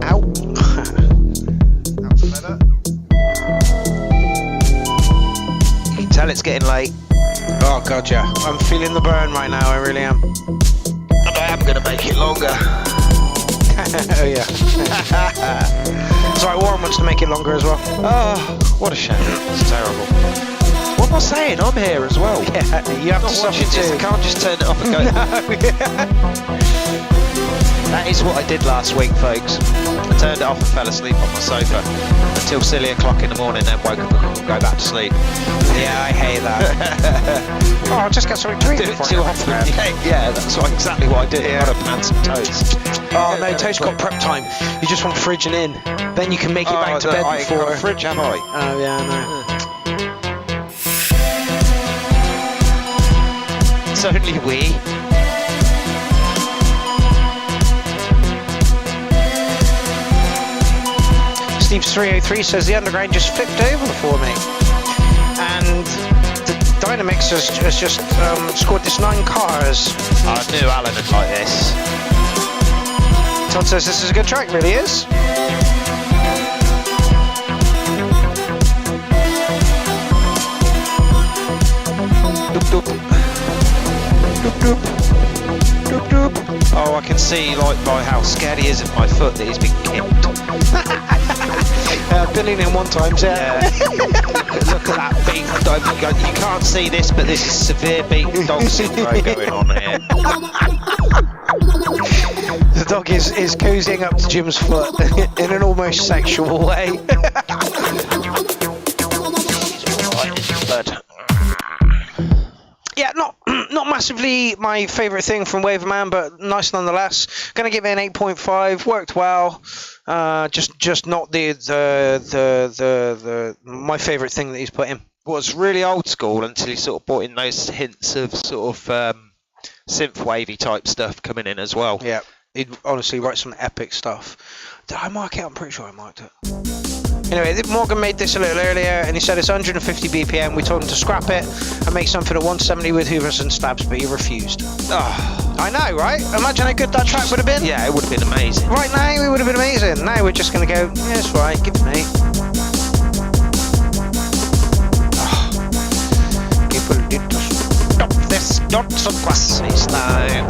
Ow. That's better. You can tell it's getting late. Oh god, yeah. I'm feeling the burn right now, I really am. And I am going to make it longer. Oh yeah. Sorry, Warren wants to make it longer as well. Oh, what a shame. It's terrible. What am I saying? I'm here as well. Yeah, you have to stop it too. I can't just turn it off and go. That is what I did last week, folks. I turned it off and fell asleep on my sofa until silly o'clock in the morning, then woke up and go back to sleep. Yeah, I hate that. Oh, I'll just get something to eat. Do it too often. Yeah, that's exactly what I did. Yeah. I'd have had some toast. Oh no, toast got prep time. You just want fridging in. Then you can make it back to bed before. I got a fridge, have I? Oh yeah, I know. It's only we. Steve303 says the underground just flipped over for me, and the Dynamix has just scored this 9 cars. I knew Alan would like this. Todd says this is a good track, really is. Doop, doop. Doop, doop. Doop, doop. Oh, I can see, like, by how scared he is of my foot that he's been kicked. Billing in one time, yeah. Look at that beat. You can't see this, but this is severe beaten dog syndrome going on here. The dog is cozying up to Jim's foot in an almost sexual way. Yeah, not massively my favourite thing from Waverman, but nice nonetheless. Gonna give it an 8.5. Worked well. Just not the my favourite thing that he's put in. Was really old school until he sort of brought in those hints of sort of synth wavy type stuff coming in as well. Yeah, he honestly writes some epic stuff. Did I mark it? I'm pretty sure I marked it. Anyway, Morgan made this a little earlier, and he said it's 150 BPM. We told him to scrap it and make something at 170 with hoovers and stabs, but he refused. Oh, I know, right? Imagine how good that track would have been. Yeah, it would have been amazing. Right now, it would have been amazing. Now we're just going to go, yeah, it's right, give it me. Oh. People need to stop this nonsense now.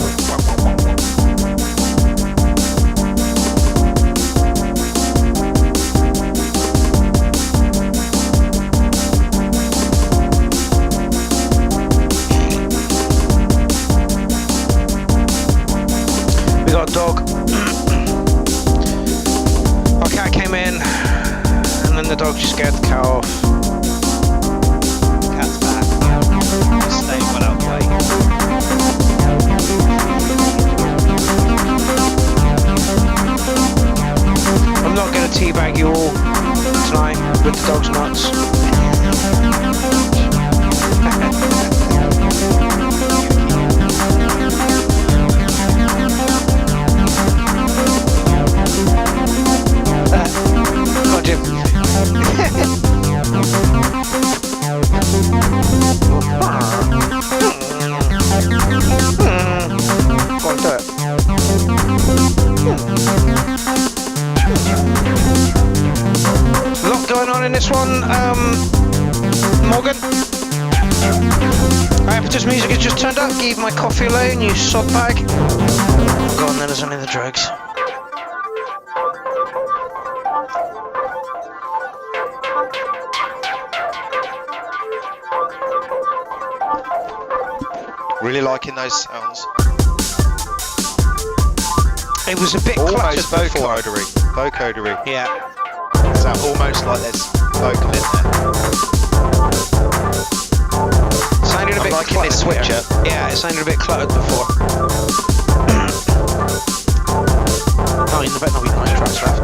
We got a dog. Our cat came in, and then the dog just scared the cat off. Cat do it. A lot going on in this one, Morgan. Just music has just turned up. Leave my coffee alone, you sod bag. Go on then, there's only the drugs. Really liking those sounds. It was a bit almost cluttered vocodery. Yeah. So almost like there's vocal in there. Sounded a bit liking this switcher. Yeah, it sounded a bit cluttered before. There better not be 9 tracks left.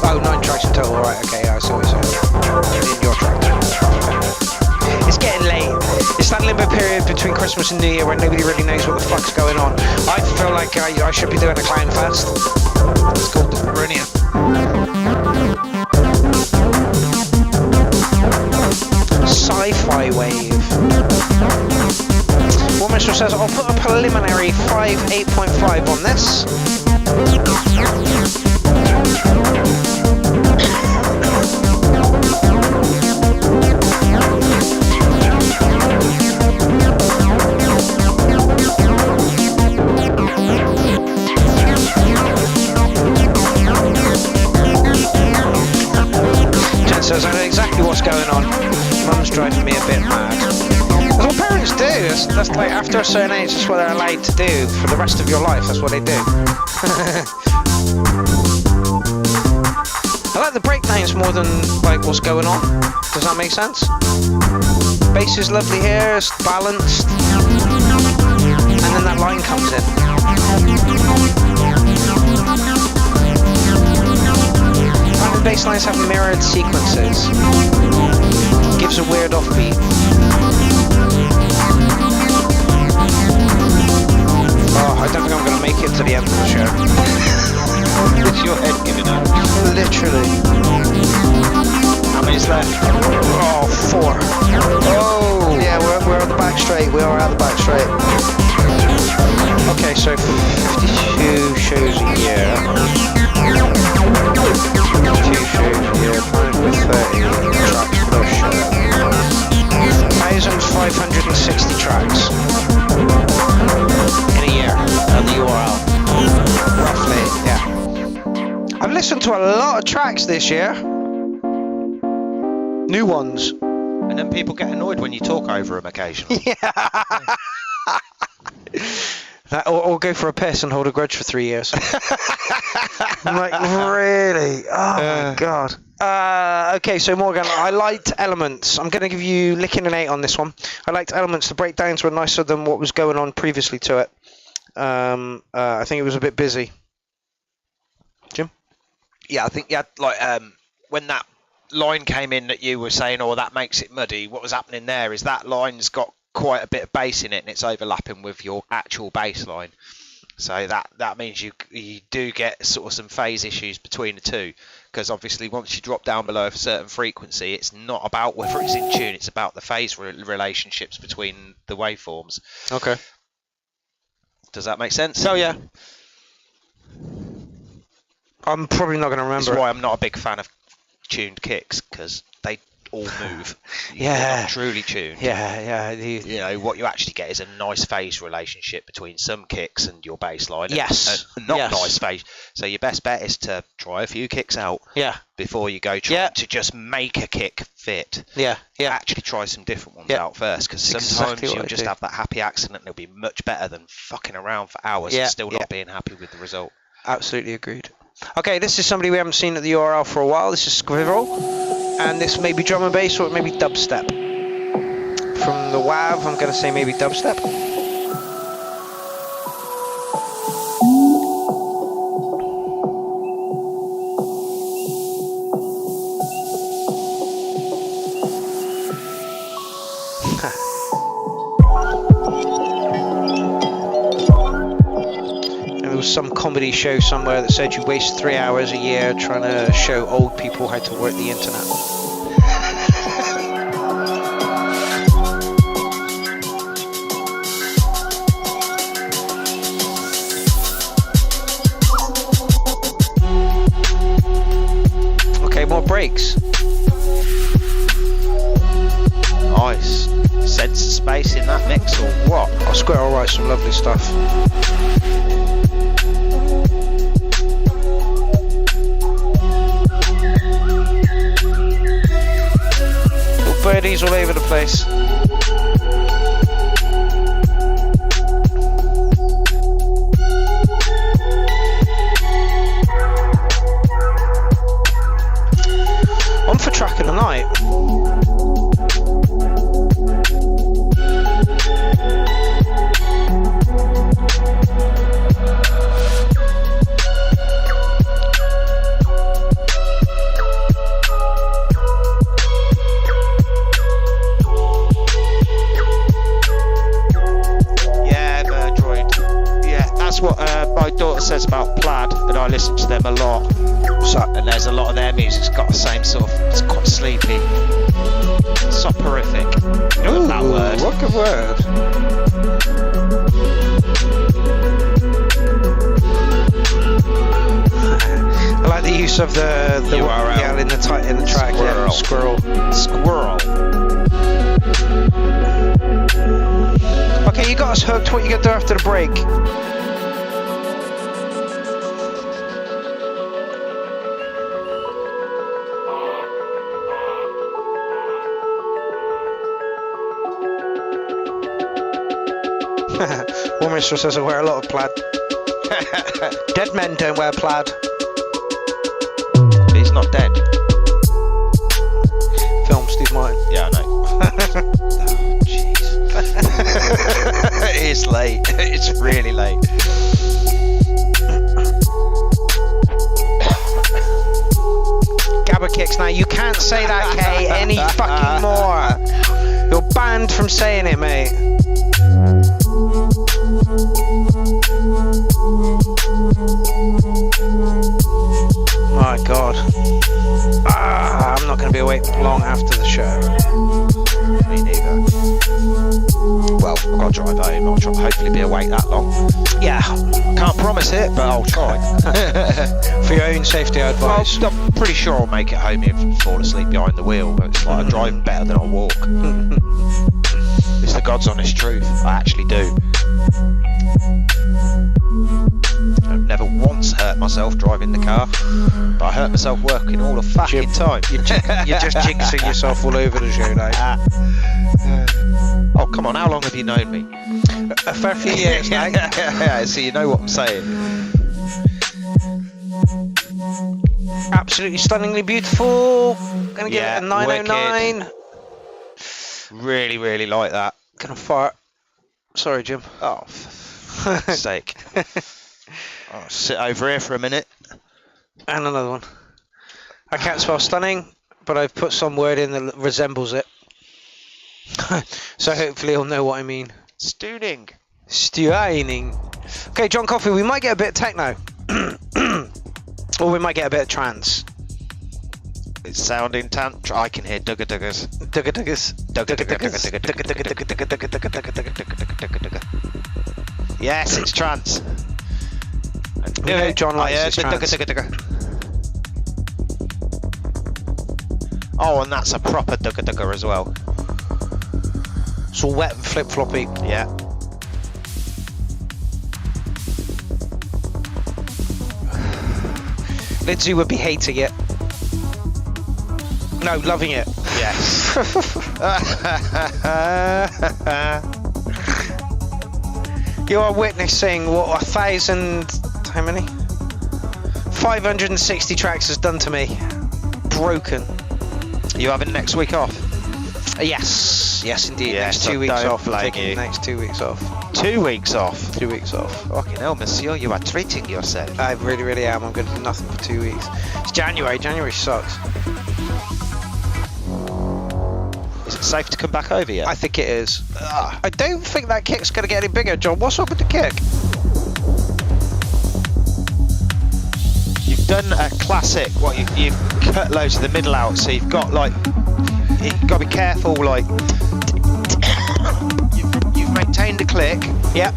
Oh, 9 tracks in total, right, okay, yeah, I see what you're saying. In your track. It's getting late. It's that limbo period between Christmas and New Year where nobody really knows what the fuck's going on. I feel like I should be doing a clown fest. It's called the Brilliant. Sci-fi wave. Warminster says, I'll put a preliminary 8.5 on this. Jen says, I know exactly what's going on. Mum's driving me a bit mad. That's what parents do. That's like after a certain age, that's what they're allowed to do for the rest of your life. That's what they do. I like the breakdowns more than like what's going on. Does that make sense? Bass is lovely here, it's balanced, and then that line comes in. And the bass lines have mirrored sequences. Gives a weird offbeat. Oh, I don't think I'm going to make it to the end of the show. Is your head giving up? Literally. How many's left? Oh, 4. Oh! Yeah, we're on the back straight. We are out the back straight. Okay, so 52 shows a year. 52 shows a year, times with 30 tracks per show. 1,560 tracks in a year on the URL. Roughly, yeah. I've listened to a lot of tracks this year. New ones. And then people get annoyed when you talk over them occasionally. Yeah. Or go for a piss and hold a grudge for 3 years. I'm like, really? Oh my god. Okay, so Morgan, I liked Elements. I'm going to give you licking an 8 on this one. I liked Elements. The breakdowns were nicer than what was going on previously to it. I think it was a bit busy. Jim? Yeah, I think when that line came in that you were saying, oh, that makes it muddy, what was happening there is that line's got quite a bit of bass in it and it's overlapping with your actual bass line. So that means you do get sort of some phase issues between the two, because obviously once you drop down below a certain frequency, it's not about whether it's in tune, it's about the phase relationships between the waveforms. Okay. Does that make sense? Oh yeah. I'm probably not going to remember. That's why I'm not a big fan of tuned kicks, because they all move. Yeah. They're not truly tuned. Yeah. You know, what you actually get is a nice phase relationship between some kicks and your bass line. Yes. And not nice phase. So your best bet is to try a few kicks out. Yeah. Before you go trying to just make a kick fit. Yeah. Actually try some different ones out first, because sometimes you'll just have that happy accident and it'll be much better than fucking around for hours and still not being happy with the result. Absolutely agreed. Okay, this is somebody we haven't seen at the URL for a while. This is Squivrel, and this may be drum and bass or it may be dubstep. From the WAV, I'm going to say maybe dubstep. Some comedy show somewhere that said you waste 3 hours a year trying to show old people how to work the internet. breaks. Nice. Sense of space in that mix or what? I'll Squirrel write some lovely stuff. Little birdies all over the place. On for track of the night. What my daughter says about Plaid, and I listen to them a lot. And there's a lot of their music's got the same sort of, it's quite sleepy, soporific. You know that word? What good word? I like the use of the URL in the track. Squirrel. Yeah, squirrel. Okay, you got us hooked. What you gonna do after the break? One mistress says I wear a lot of plaid. Dead men don't wear plaid. But he's not dead. Film Steve Martin. Yeah, I know. Oh, jeez. It is late. It's really late. Gabba kicks now. You can't say that, Kay, any fucking more. You're banned from saying it, mate. My God. I'm not going to be awake long after the show. Me neither. Well, I'll drive home. I'll hopefully be awake that long. Yeah. Can't promise it, but I'll try. For your own safety advice. Well, I'm pretty sure I'll make it home if I fall asleep behind the wheel. But it's like I drive better than I walk. It's the God's honest truth. I actually do. I've never once hurt myself driving the car, but I hurt myself working all the fucking time. You're just jinxing yourself all over the show now. Oh, come on, how long have you known me? A fair few years now. Yeah, so you know what I'm saying. Absolutely stunningly beautiful. Gonna give it a 909. Wicked. Really, really like that. Gonna fart. Sorry, Jim. Oh, for fuck's sake. I'll sit over here for a minute. And another one. I can't spell stunning, but I've put some word in that resembles it. So hopefully you'll know what I mean. Stewing. Okay, John Coffey, we might get a bit of techno. Or we might get a bit of trance. It's sounding I can hear dugga duggers. Dugga duggers. Yes, it's trance. We know John likes his trance. Oh, and that's a proper dugga dugger as well. It's all wet and flip floppy. Yeah. Lindsay would be hating it. No, loving it. Yes. You are witnessing what 1,000... How many? 560 tracks has done to me. Broken. You having next week off? Yes. Yes, indeed. Yes, next 2 weeks off. Taking the next 2 weeks off. 2 weeks off? 2 weeks off. Fucking hell, monsieur, you are treating yourself. I really, really am. I'm going to do nothing for 2 weeks. It's January. January sucks. Is it safe to come back over yet? I think it is. I don't think that kick's going to get any bigger, John. What's up with the kick? You've done a classic. What you've cut loads of the middle out, so you've got like you've got to be careful. Like you've maintained a click. Yeah.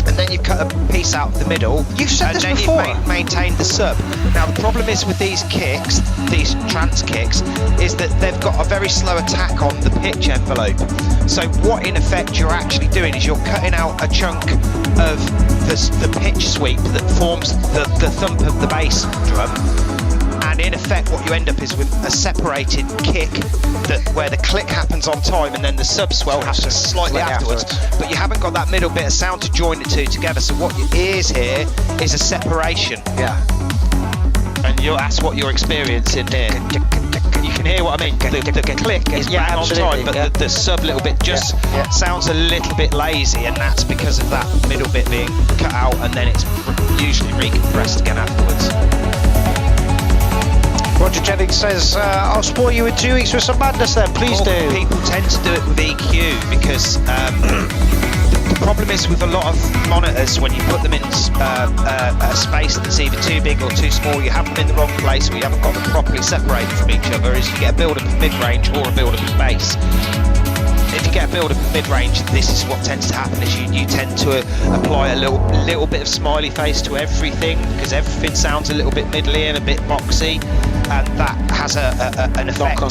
And then you cut a piece out of the middle. You've said this before. And then you maintain the sub. Now the problem is with these kicks, these trance kicks, is that they've got a very slow attack on the pitch envelope. So what in effect you're actually doing is you're cutting out a chunk of the pitch sweep that forms the thump of the bass drum. And in effect what you end up is with a separated kick where the click happens on time and then the sub swell happens slightly afterwards. But you haven't got that middle bit of sound to join the two together, so what your ears hear is a separation. Yeah. And that's what you're experiencing here. You can hear what I mean. The click is bang on time, but the sub little bit just sounds a little bit lazy, and that's because of that middle bit being cut out and then it's usually recompressed again afterwards. Roger Jennings says, I'll spoil you in 2 weeks with some madness then, please do. People tend to do it with EQ because the problem is with a lot of monitors, when you put them in a space that's either too big or too small, you have them in the wrong place or you haven't got them properly separated from each other, is you get a build-up of mid-range or a build-up of bass. If you get a build-up of mid-range, this is what tends to happen, is you tend to apply a little bit of smiley face to everything, because everything sounds a little bit middly and a bit boxy, and that has an effect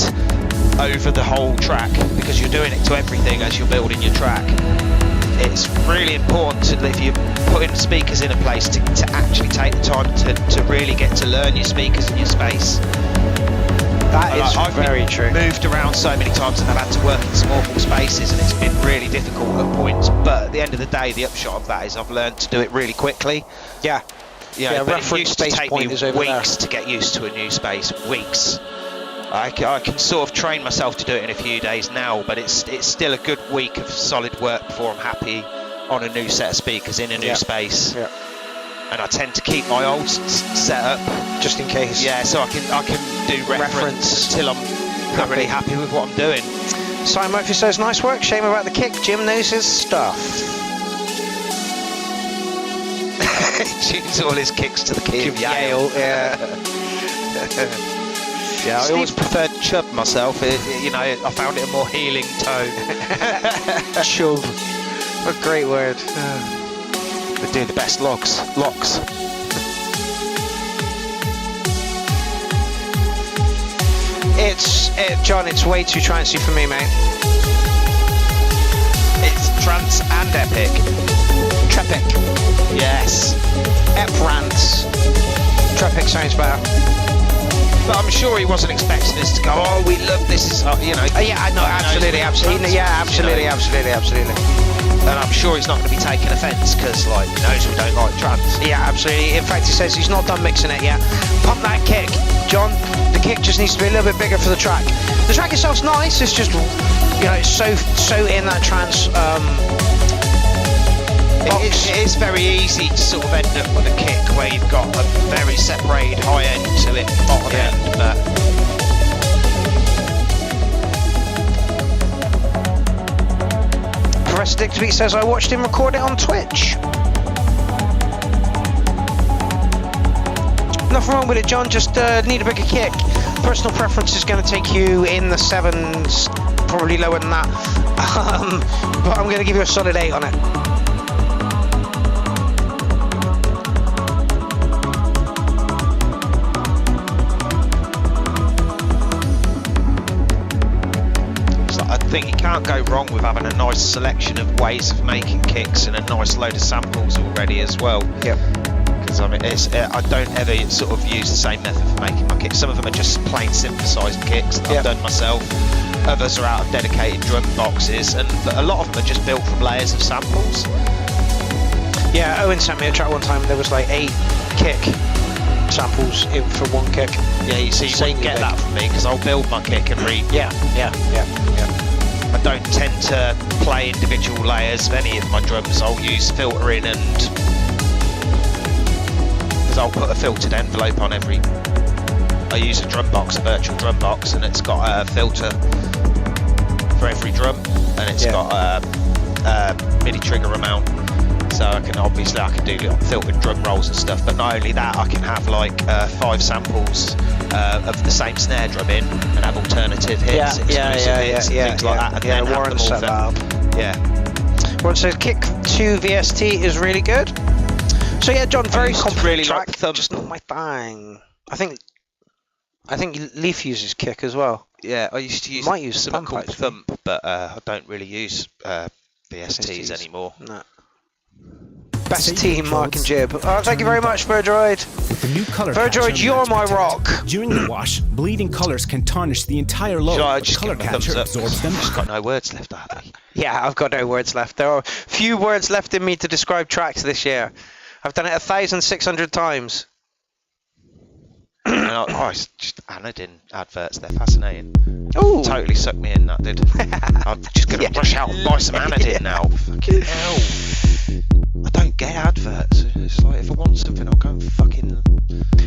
over the whole track, because you're doing it to everything as you're building your track. It's really important if you're putting speakers in a place to actually take the time to really get to learn your speakers and your space. I've very true. Moved around so many times and I've had to work in some awful spaces, and it's been really difficult at points. But at the end of the day, the upshot of that is I've learned to do it really quickly. Yeah. But it used to take me weeks to get used to a new space. Weeks. I can sort of train myself to do it in a few days now, but it's still a good week of solid work before I'm happy on a new set of speakers in a new space. Yeah. And I tend to keep my old setup just in case. Yeah, so I can do reference until I'm really happy with what I'm doing. Simon Murphy says, nice work, shame about the kick, Jim knows his stuff. He tunes all his kicks to the key of Yale. Yeah, I always preferred Chub myself. I found it a more healing tone. Chub. What a great word. We do the best locks. John, it's way too trancey for me, mate. It's trance and epic. Trepic. Yes. Eprance. Trepic sounds better. But I'm sure he wasn't expecting us to go, oh, we love this, yeah, I know, absolutely. Yeah, absolutely. And I'm sure he's not going to be taking offence, because, he knows we don't like trance. Yeah, absolutely. In fact, he says he's not done mixing it yet. Pump that kick, John. The kick just needs to be a little bit bigger for the track. The track itself's nice, it's just, it's so in that trance, It is very easy to sort of end up with a kick where you've got a very separated high end to it, bottom end, but... Professor Dictaby says, I watched him record it on Twitch. Nothing wrong with it, John, just need a bigger kick. Personal preference is going to take you in the 7s, probably lower than that. But I'm going to give you a solid 8 on it. I think you can't go wrong with having a nice selection of ways of making kicks and a nice load of samples already as well. Yep. Because I don't ever sort of use the same method for making my kicks. Some of them are just plain synthesized kicks that I've done myself. Others are out of dedicated drum boxes, and a lot of them are just built from layers of samples. Yeah, Owen sent me a track one time. There was 8 kick samples in for one kick. Yeah, you see, you won't get that from me because I'll build my kick and read. Yeah. I don't tend to play individual layers of any of my drums. I'll use filtering, and because I'll put a filtered envelope on every. I use a drum box, a virtual drum box, and it's got a filter for every drum, and it's got a MIDI trigger amount. So I can do filtered drum rolls and stuff, but not only that, I can have 5 samples of the same snare drum in and have alternative hits, exclusive hits, things like that, and then have them all. One says Kick 2 VST is really good. So yeah, John, very complicated really track, like just not my thing. I think Leaf uses Kick as well. Yeah, I used to use something called Thump, but I don't really use VSTs anymore. No. Best team, Mark and Jib. Oh, thank you very much, Verdroid. With the new color Verdroid, catcher you're my rock. During the wash, bleeding colors can tarnish the entire load. I but just color give them a thumbs catcher up. absorbs them. I've just got no words left, Harley. Yeah, I've got no words left. There are few words left in me to describe tracks this year. I've done it 1,600 times. And I just Anadin adverts, they're fascinating. Ooh. Totally sucked me in, that did. I'm just going to rush out and buy some Anadin now. Fucking hell. I don't get adverts. It's like, if I want something, I'll go and fucking...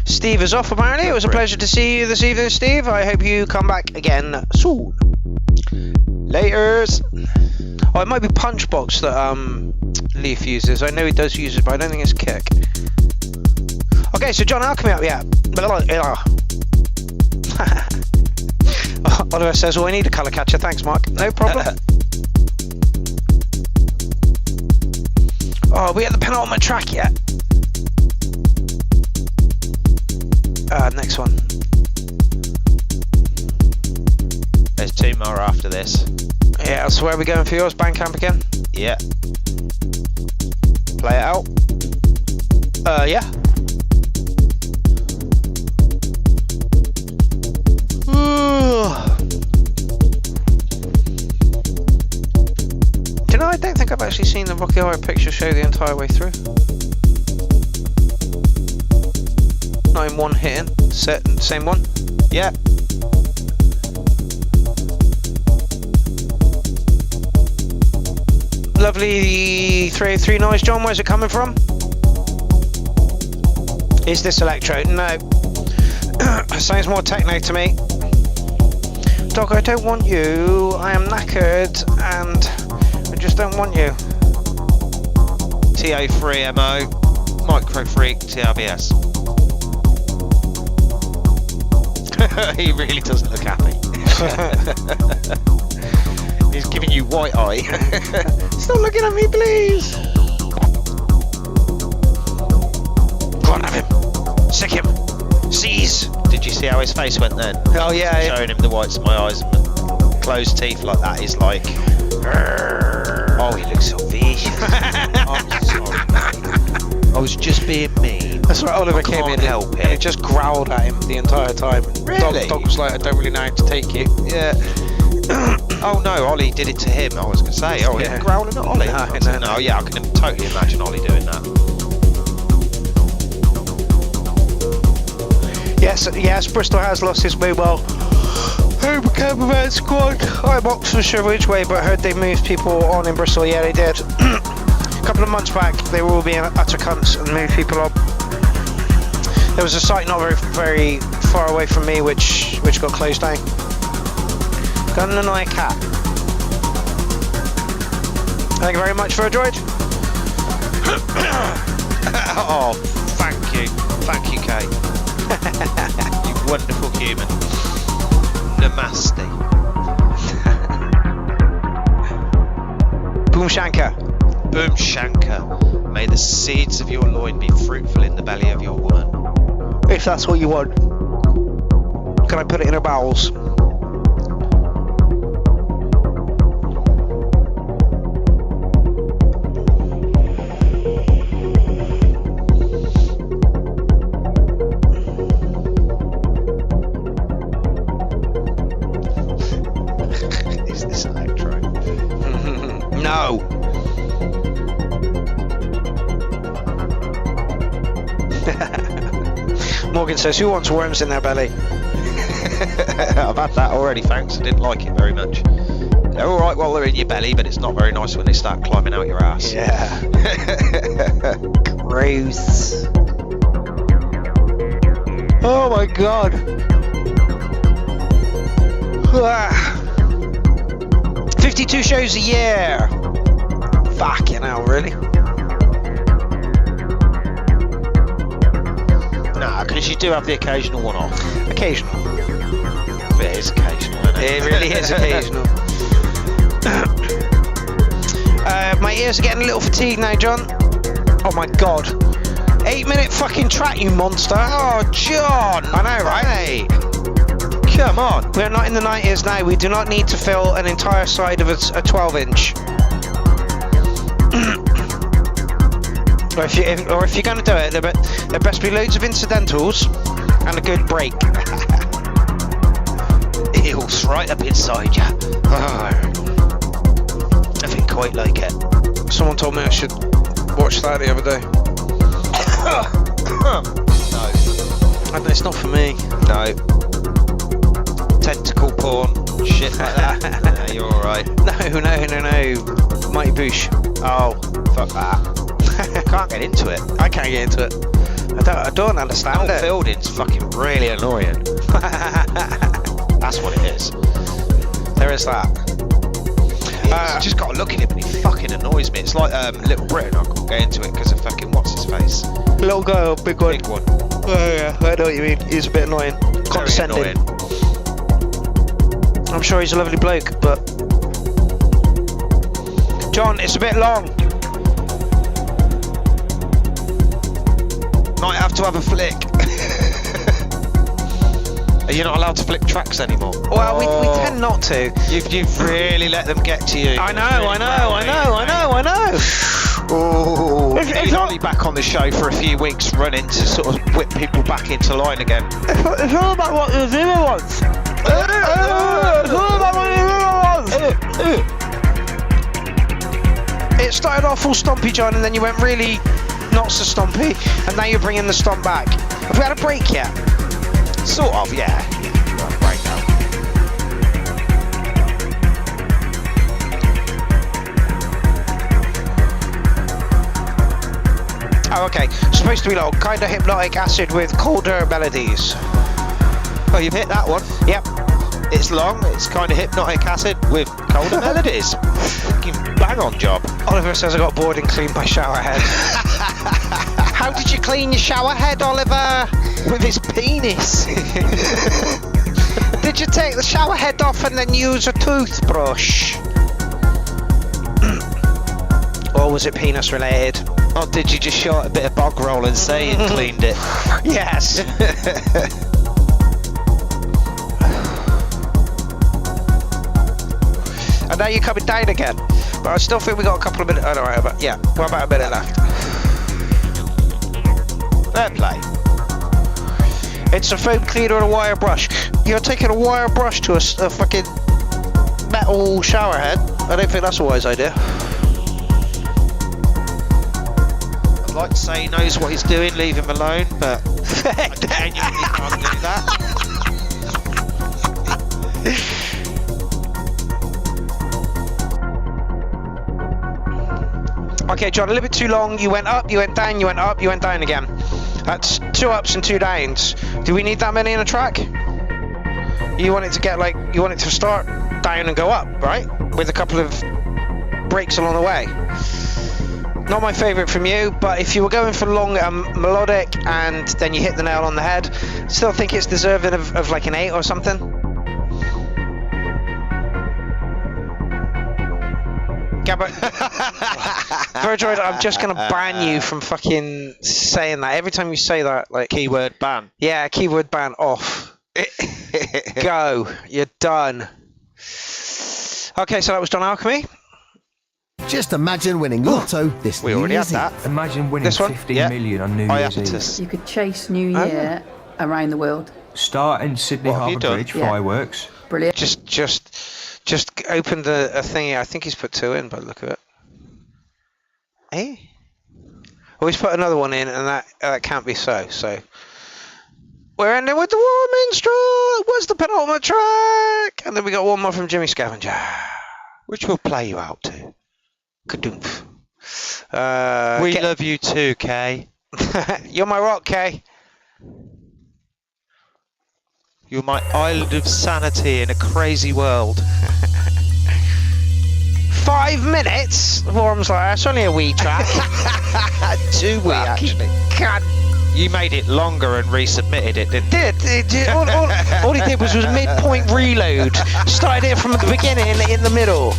Steve is off, apparently. It was a pleasure to see you this evening, Steve. I hope you come back again soon. Laters. Oh, it might be Punchbox that Leaf uses. I know he does use it, but I don't think it's Kick. Okay, so John, how come up? Yeah. Oliver says, "Oh, I need a colour catcher." Thanks, Mark. No problem. Oh, are we at the penultimate track yet? Next one. There's 2 more after this. Yeah, so where are we going for yours? Bandcamp again? Yeah. Play it out. Yeah. Do you know, I don't think I've actually seen the Rocky Horror Picture Show the entire way through. Not in one hitting. Same one? Yeah. Lovely 303 noise, John. Where's it coming from? Is this Electro? No. Sounds more techno to me. Dog, I don't want you. I am knackered and I just don't want you. TO3MO, Micro Freak, TRBS. He really doesn't look happy. He's giving you white eye. Stop looking at me, please. Go on, have him. Sick him. Seize. Did you see how his face went then? Oh yeah. Showing him the whites of my eyes and closed teeth like that is like... Oh, he looks so vicious. I'm sorry, mate. I was just being mean. That's right, Oliver came in help and it just growled at him the entire time. Really? Dog was like, I don't really know how to take you. Yeah. Oh no, Ollie did it to him. I was going to say, oh, yeah. Growling at Ollie. No, yeah, I can totally imagine Ollie doing that. Yes, Bristol has lost his mobile home cameraman squad. I'm Oxfordshire which way, but I heard they moved people on in Bristol. Yeah, they did. A couple of months back, they were all being utter cunts and moved people on. There was a site not very far away from me which got closed down. Gonna annoy a cat. Thank you very much for a droid. Oh, thank you, Kate. You wonderful human. Namaste. Boom Shankar. Boom Shankar. May the seeds of your loin be fruitful in the belly of your woman. If that's what you want. Can I put it in her bowels? Is this Electro? No. Morgan says, who wants worms in their belly? I've had that already, thanks. I didn't like it very much. They're alright while they're in your belly, but it's not very nice when they start climbing out your ass. Yeah. Gross. Oh my god. 52 shows a year. Fucking hell, really? Nah, because you do have the occasional one off. Occasional. It is occasional, isn't it? It really is occasional. My ears are getting a little fatigued now, John. Oh my god. 8-minute fucking track, you monster. Oh, John! I know, right? Hey. Come on. We're not in the 90s now. We do not need to fill an entire side of a 12-inch. or if you're going to do it, there best be loads of incidentals and a good break. Eels right up inside you. Nothing quite like it. Someone told me I should watch that the other day. No. And it's not for me. No. Tentacle porn, shit like that. No, you're alright. No. Mighty Boosh. Oh, fuck that. Can't get into it. I can't get into it. I don't understand it. Building's fucking really annoying. That's what it is. There is that. It's just got to look at him and he fucking annoys me. It's like Little Britain. I can't get into it because of fucking what's his face. Little guy or big one? Big one. Oh yeah, I know what you mean. He's a bit annoying. Condescending. Very annoying. I'm sure he's a lovely bloke, but John, it's a bit long. Might have to have a flick. Are you not allowed to flick tracks anymore? Well, we tend not to. You've really let them get to you. I know. Oh, he's only back on the show for a few weeks running to sort of whip people back into line again. It's all about what the zero wants. It's all about what the zero wants. It started off all stompy, John, and then you went really not so stompy, and now you're bringing the stomp back. Have we had a break yet? Sort of, yeah. Right, break now. Oh, okay. Supposed to be long. Kind of hypnotic acid with colder melodies. Oh, you've hit that one. Yep. It's long. It's kind of hypnotic acid with colder melodies. Fucking bang on job. Oliver says I got bored and cleaned my shower head. How did you clean your shower head, Oliver? With his penis. Did you take the shower head off and then use a toothbrush? Or was it penis related? Or did you just short a bit of bog roll and say you cleaned it? Yes. And now you're coming down again. But I still think we got a couple of minutes. Oh, no, right, but yeah, what about a minute left? Fair play. It's a foam cleaner and a wire brush. You're taking a wire brush to a fucking metal shower head. I don't think that's a wise idea. I'd like to say he knows what he's doing, leave him alone, but I genuinely can't do that. Okay, John, a little bit too long. You went up, you went down, you went up, you went down again. That's 2 ups and 2 downs. Do we need that many in a track? You want it to get you want it to start down and go up, right? With a couple of breaks along the way. Not my favourite from you, but if you were going for long melodic and then you hit the nail on the head, still think it's deserving of like an 8 or something. Virgil, I'm just going to ban you from fucking saying that. Every time you say that, like... Keyword ban. Yeah, keyword ban off. Go. You're done. Okay, so that was Don Alchemy. Just imagine winning Lotto this We New already had Year's that. Eve. Imagine winning This one? 15 million on New Year's Eve. You could chase New Year around the world. Start in Sydney What have you Harbour done? Bridge, Yeah. fireworks. Brilliant. Just opened a thingy. I think he's put 2 in by the look of it. Eh? Oh, he's put another one in, and that can't be so. So we're ending with the War Minstrel. What's the penultimate track? And then we got one more from Jimmy Scavenger, which we'll play you out to. Kadoomph. We love you too, Kay. You're my rock, Kay. You're my island of sanity in a crazy world. 5 minutes? Worm's like, it's only a wee track. 2 wee, actually. God. You made it longer and resubmitted it, didn't you? All he did was midpoint reload. Started it from the beginning in the middle.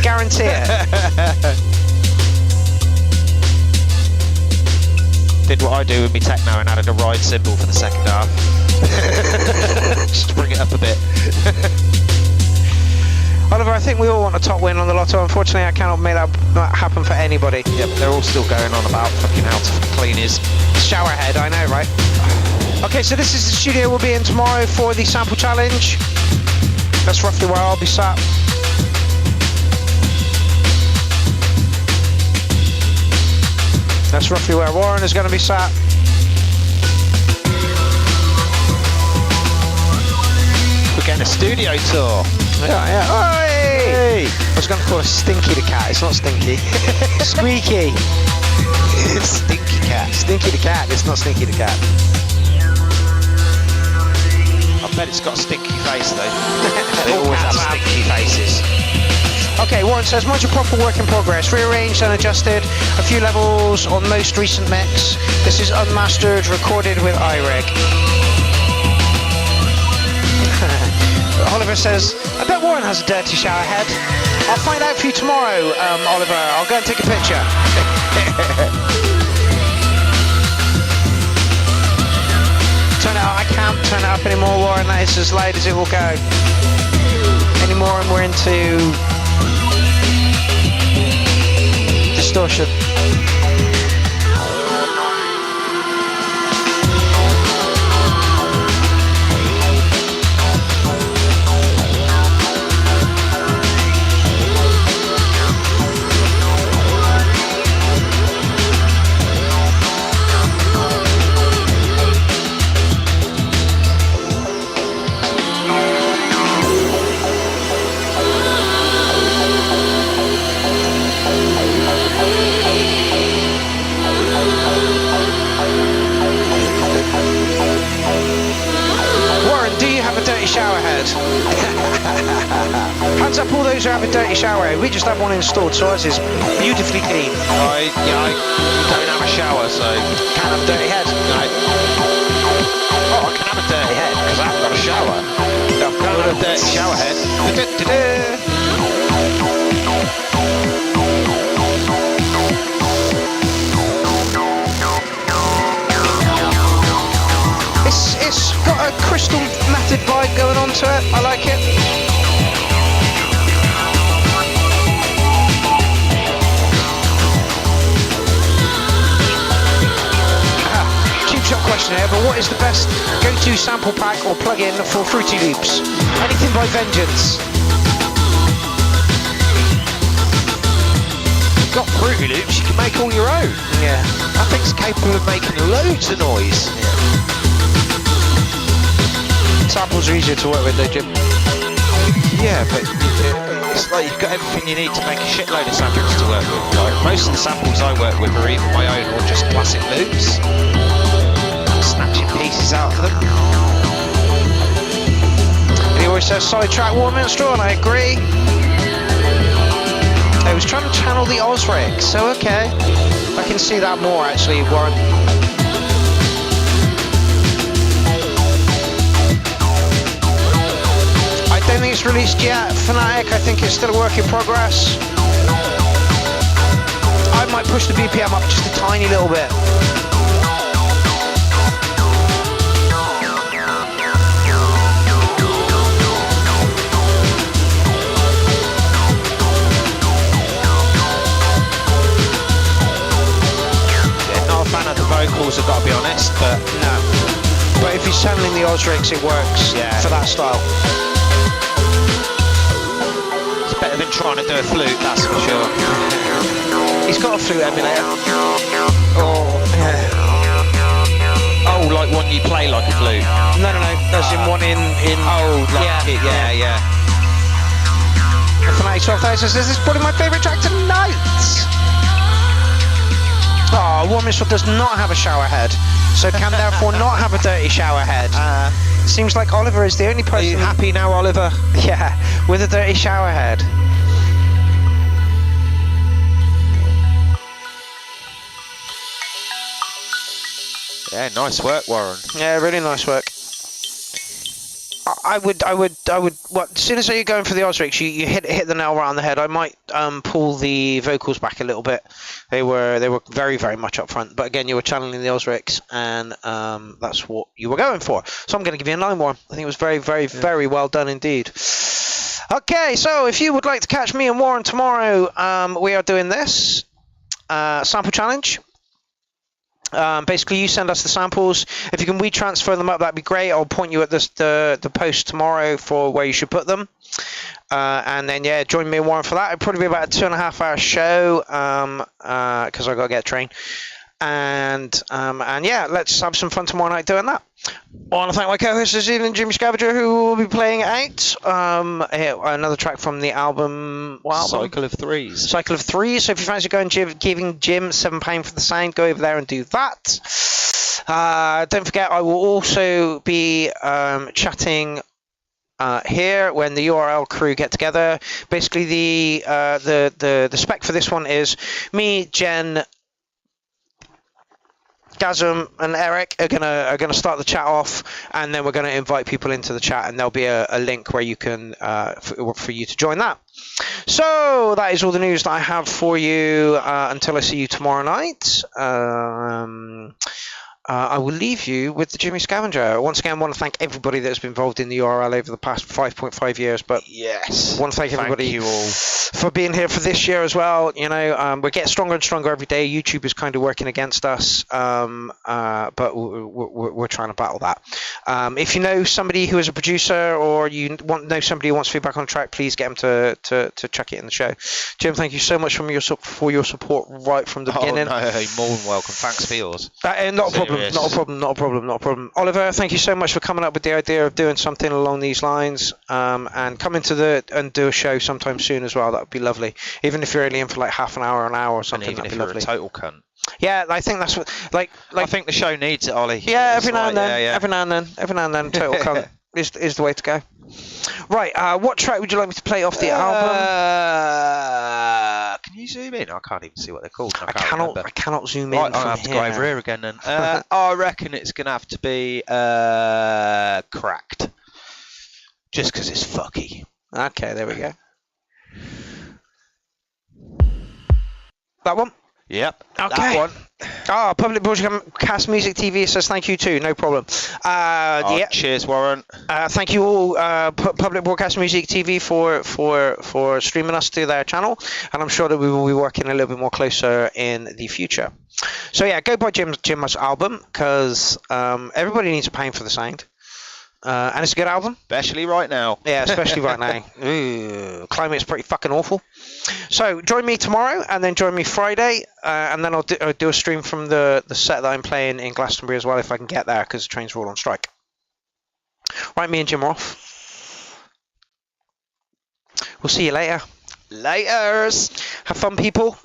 Guarantee it. did what I do with my techno and added a ride cymbal for the second half. Just to bring it up a bit. Oliver, I think we all want a top win on the lotto. Unfortunately, I cannot make that happen for anybody. Yep, they're all still going on about fucking how clean is. Showerhead, I know, right? Okay, so this is the studio we'll be in tomorrow for the sample challenge. That's roughly where I'll be sat. That's roughly where Warren is going to be sat. We're getting a studio tour. Yeah. Oi! I was going to call it Stinky the cat. It's not Stinky. Squeaky. Stinky cat. Stinky the cat. It's not Stinky the cat. I bet it's got a stinky face though. They always have stinky faces. Okay, Warren says, module proper work in progress, rearranged and adjusted a few levels on most recent mix. This is unmastered, recorded with iReg. Oliver says, I bet Warren has a dirty shower head. I'll find out for you tomorrow, Oliver. I'll go and take a picture. Turn it out. I can't turn it up anymore, Warren. That is as loud as it will go. Anymore, and we're into distortion. Shower head. Hands up all those who have a dirty shower head. We just have one installed, so ours is beautifully clean. I don't have a shower, so can't have a dirty head. No. Oh, I can have a dirty head because I haven't got a shower. I can't have a dirty shower head. It's got a crystal method vibe going on to it. I like it. Cheap shot question here, but what is the best go-to sample pack or plug-in for Fruity Loops? Anything by Vengeance. You've got Fruity Loops, you can make all your own. Yeah. I think it's capable of making loads of noise. Samples are easier to work with though, Jim. Yeah, but it's like you've got everything you need to make a shitload of samples to work with. Like most of the samples I work with are either my own or just classic loops. Snatching pieces out of them. And he always says solid track, Warm Minstrel, and I agree. I was trying to channel the Osric, so okay. I can see that more actually, Warren. I don't think it's released yet, Fnatic. I think it's still a work in progress. I might push the BPM up just a tiny little bit. Yeah, not a fan of the vocals, I've got to be honest, but no. But if he's channeling the Osrics, it works for that style. Better than trying to do a flute, that's for sure. He's got a flute emulator. Oh, yeah. Oh, like one you play like a flute? No, that's in one in... Oh, like yeah. The Fnatic 12,000 says, this is probably my favourite track tonight! Oh, Warm Minstrel does not have a shower head, so can therefore not have a dirty shower head. Seems like Oliver is the only person... Are you happy now, Oliver? Yeah, with a dirty shower head. Yeah, nice work, Warren. Yeah, really nice work. I would. Well, as soon as you're going for the Osrics, you hit the nail right on the head. I might pull the vocals back a little bit. They were very, very much up front. But again, you were channeling the Osrics, and that's what you were going for. So I'm going to give you a 9 more. I think it was very, very, very well done indeed. Okay, so if you would like to catch me and Warren tomorrow, we are doing this sample challenge. Basically, you send us the samples. If you can transfer them up, that'd be great. I'll point you at the post tomorrow for where you should put them. And then, yeah, join me and Warren for that. It'll probably be about a 2.5-hour show because I've got to get a train. And yeah, let's have some fun tomorrow night doing that. I want to thank my co-host this evening, Jimmy Scavenger, who will be playing out another track from the album. Cycle of Threes. Cycle of Threes. So if you fancy giving Jim £7 for the sound, go over there and do that. Don't forget, I will also be chatting here when the URL crew get together. Basically, the spec for this one is me, Jen, Gazum and Eric are gonna start the chat off, and then we're gonna invite people into the chat, and there'll be a link where you can for you to join that. So that is all the news that I have for you until I see you tomorrow night. I will leave you with the Jimmy Scavenger. Once again, I want to thank everybody that's been involved in the URL over the past 5.5 years. But yes, I want to thank everybody you all for being here for this year as well. You know, we're getting stronger and stronger every day. YouTube is kind of working against us, but we're trying to battle that. If you know somebody who is a producer, or you know somebody who wants feedback on a track, please get them to chuck it in the show. Jim, thank you so much for your support right from the beginning. No, more than welcome. Thanks for yours. Not a problem. Not a problem. Oliver, thank you so much for coming up with the idea of doing something along these lines, and come into and do a show sometime soon as well. That would be lovely. Even if you're only in for like half an hour or something, and even that'd if be you're lovely. a total cunt. Yeah, I think that's what. Like I think the show needs it, Ollie. Yeah, every now and then. Yeah. Every now and then, total cunt is the way to go. Right. What track would you like me to play off the album? Can you zoom in? I can't even see what they're called. I cannot zoom in. Right, from I'll have to here. go over here again then. I reckon it's going to have to be Cracked. Just because it's fucky. Okay, there we go. That one? Yep. Okay. That one. Public Broadcast Music TV says thank you too. No problem. Yeah. Cheers, Warren. Thank you all, Public Broadcast Music TV for streaming us to their channel, and I'm sure that we will be working a little bit more closer in the future. So yeah, go buy Jim's album, because everybody needs a pound for the sound. And it's a good album. Especially right now. Yeah, especially right now. Ooh, climate's pretty fucking awful. So join me tomorrow, and then join me Friday, and then I'll do a stream from the set that I'm playing in Glastonbury as well, if I can get there, because the trains are all on strike. Right, me and Jim are off. We'll see you later. Laters. Have fun, people.